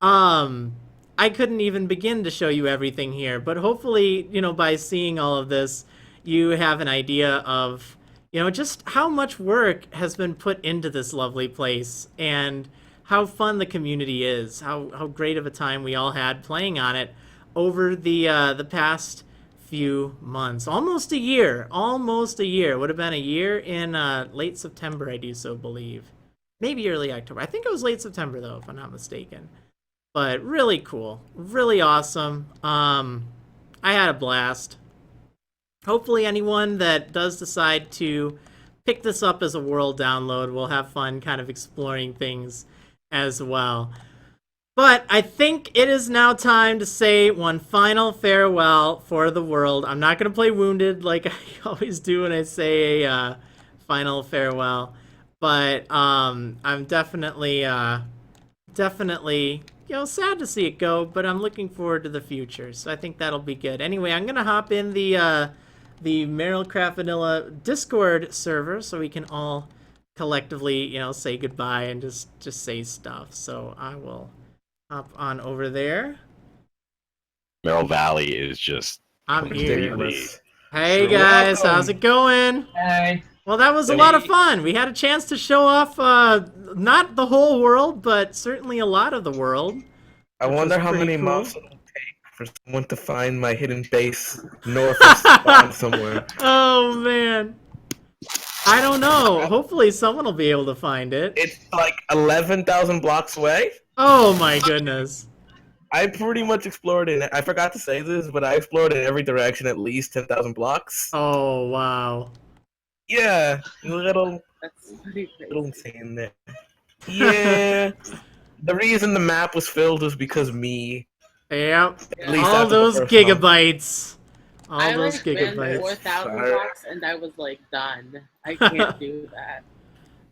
I couldn't even begin to show you everything here, but hopefully, by seeing all of this, you have an idea of, just how much work has been put into this lovely place and how fun the community is, how great of a time we all had playing on it over the past few months. Almost a year. Almost a year. Would have been a year in late September, I do so believe. Maybe early October. I think it was late September, though, if I'm not mistaken. But really cool. Really awesome. I had a blast. Hopefully anyone that does decide to pick this up as a world download will have fun kind of exploring things as well. But I think it is now time to say one final farewell for the world. I'm not going to play Wounded like I always do when I say a final farewell. But I'm definitely, sad to see it go. But I'm looking forward to the future. So I think that'll be good. Anyway, I'm going to hop in the Marrilcraft Vanilla Discord server so we can all collectively, say goodbye and just say stuff. So I will hop on over there. Merrill Valley is just I'm here. completely. Hey guys, how's it going? Hey. Well, that was a lot of fun. We had a chance to show off not the whole world, but certainly a lot of the world. I wonder how many cool. months it'll take for someone to find my hidden base north of spawn somewhere. Oh man. I don't know. Hopefully someone will be able to find it. It's like 11,000 blocks away. Oh my goodness. I pretty much explored it. I forgot to say this, but I explored in every direction at least 10,000 blocks. Oh wow. Yeah, a little That's pretty crazy. little insane there. Yeah. The reason the map was filled was because me. Yep. At least All after the those first gigabytes. All I those ran gigabytes. 4,000 Sorry. blocks and I was like done. I can't do that.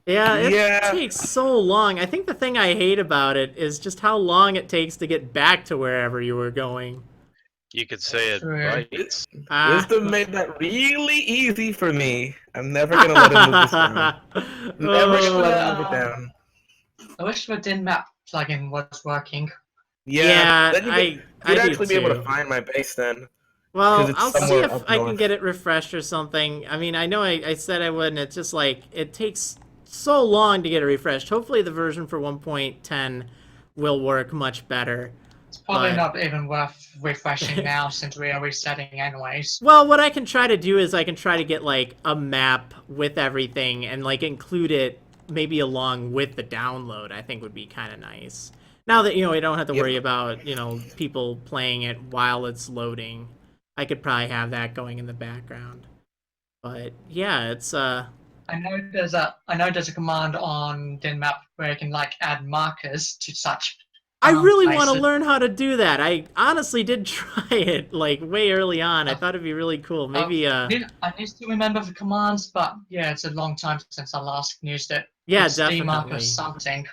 Yeah, it Yeah. takes so long. I think the thing I hate about it is just how long it takes to get back to wherever you were going. You could say it Right. bites. Wisdom made that really easy for me. I'm never gonna let him move this down. Never gonna let him move it down. I wish the din map plugin was working. Yeah, then I you'd do actually be able too. to find my base then. Well, 'Cause it's I'll see somewhere if up I can north. get it refreshed or something. I mean, I know I said I would, and it's just like, it takes so long to get it refreshed. Hopefully the version for 1.10 will work much better. It's probably But- not even worth refreshing now since we are resetting anyways. Well, what I can try to do is I can try to get, like, a map with everything and, like, include it maybe along with the download, I think would be kind of nice. Now that, we don't have to Yep. worry about, people playing it while it's loading. I could probably have that going in the background. But, yeah, it's, I know there's a command on din map where you can like add markers to such. I really want to places. learn how to do that. I honestly did try it, like, way early on. I thought it'd be really cool. Maybe, I need to remember the commands, but yeah, it's a long time since I last used it. yeah, It's definitely. demarker something.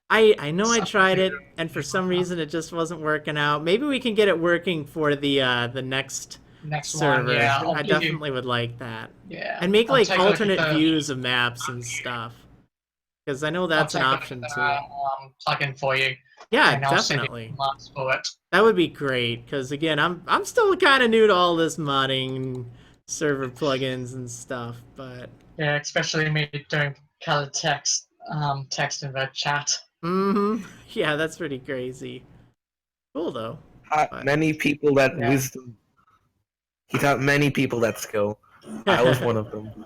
I know I tried it, and for some reason it just wasn't working out. Maybe we can get it working for the next Next server. one, yeah. I definitely would like that. Yeah. And make I'll like take a look at alternate the- views of maps and stuff. Because I know that's an I'll take option a look too. at the, plugin for you. Yeah, and I'll send you definitely. commands for it. That would be great. Because again, I'm still kind of new to all this modding, server plugins and stuff. But Yeah, especially me doing colored text in the chat. yeah, that's pretty crazy. Cool though. Taught many people that Yeah. wisdom. He taught many people that skill. I was one of them.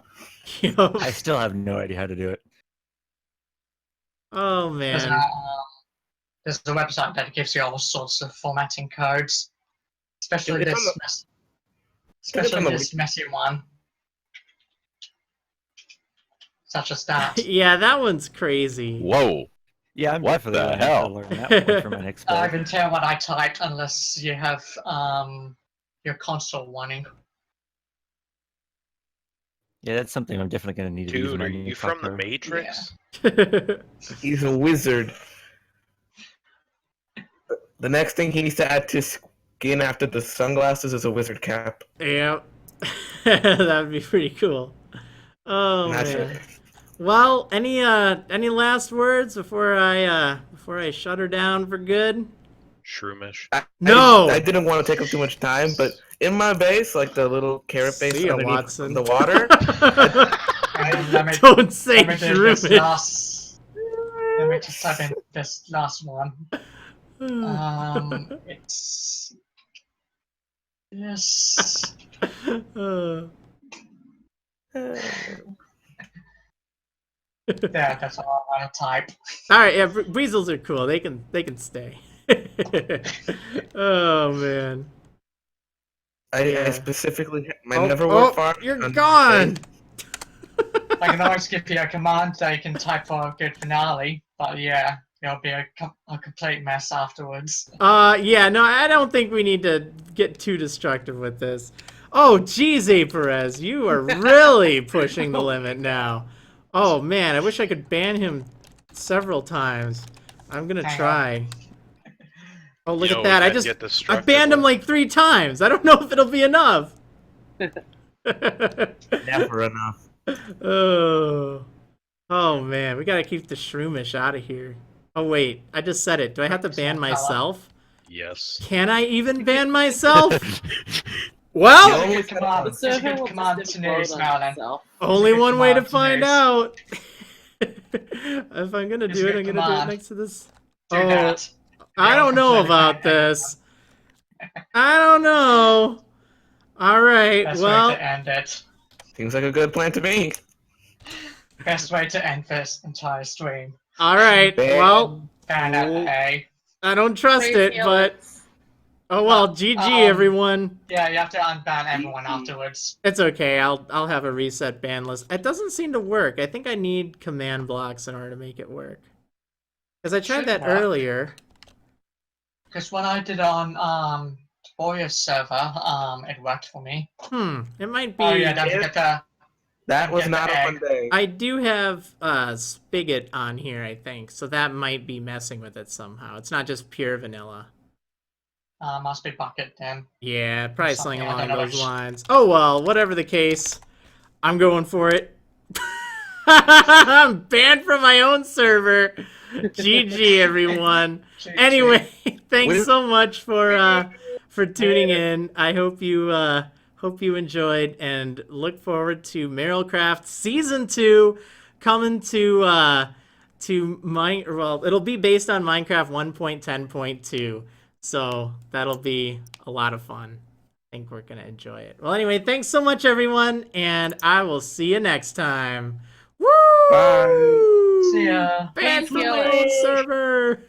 Yo. I still have no idea how to do it. Oh There's man. there's a website that gives you all sorts of formatting codes, especially It's on this, the- mess- it's on especially the this messy one, such as that. Yeah, that one's crazy. Whoa! Yeah, I'm What definitely the gonna have hell? to learn that one from an expert. I can tell what I typed unless you have your console running. Yeah, that's something I'm definitely gonna need to use. Dude, my are new you from the software. Matrix? He's a wizard. The next thing he needs to add to skin after the sunglasses is a wizard cap. Yep. That would be pretty cool. Oh And that's man. it. Well, any last words before I shut her down for good? Shroomish. No! I didn't want to take up too much time, but in my base, like the little carrot base See ya, underneath Watson. the water, Let me, Don't say let me do this Druid. last. Let me just type in this last one. It's Yes. Uh, Yeah, that's all I'm gonna type. all right, yeah, Buizels are cool. They can stay. Oh man. I Yeah. specifically my Oh, Neverwort oh, farm. you're on gone. I can always give you a command that you can type for a good finale, but yeah, it'll be a complete mess afterwards. Yeah, no, I don't think we need to get too destructive with this. Oh, geez, A. Perez, you are really pushing the limit now. Oh man, I wish I could ban him several times. I'm gonna Hang on. try. Oh, look You at know, that! we I can just get I destructive banned him with- like 3 times. I don't know if it'll be enough. Never enough. Oh. Oh man, we gotta keep the shroomish out of here. Oh wait, I just said it. Do I have to ban myself? Yes. Can I even ban myself? Well, Yo. It's a good command. The It's a server good will command just to news, implode on Melon. itself. only good one way to command to find news. out. If I'm gonna It's do a it, good I'm gonna do it command. next to this. Do Oh, that. I don't know about this. I don't know. All right, Best way well, to end it. Seems like a good plan to me. Best way to end this entire stream. all right, Ban- well, Ban Oh. A. I don't trust Crazy it, but Alex. oh well, GG everyone. Yeah, you have to unban everyone afterwards. It's okay. I'll have a reset ban list. It doesn't seem to work. I think I need command blocks in order to make it work. Because I tried Should that work. earlier. Because when I did on Boya's server, it worked for me. It might be. Oh yeah, don't forget to That was Get not the a fun day. I do have Spigot on here, I think, so that might be messing with it somehow. It's not just pure vanilla. must be bucket then. Yeah, probably something Something, I along don't know those which. lines. Oh well, whatever the case, I'm going for it. I'm banned from my own server. GG, everyone. Anyway, thanks so much for tuning in. I hope you enjoyed and look forward to Marrilcraft Season 2 coming to it'll be based on Minecraft 1.10.2. So that'll be a lot of fun. I think we're going to enjoy it. Well, anyway, thanks so much everyone, and I will see you next time. Woo! Bye. See ya. Banned Thank from you. my own server.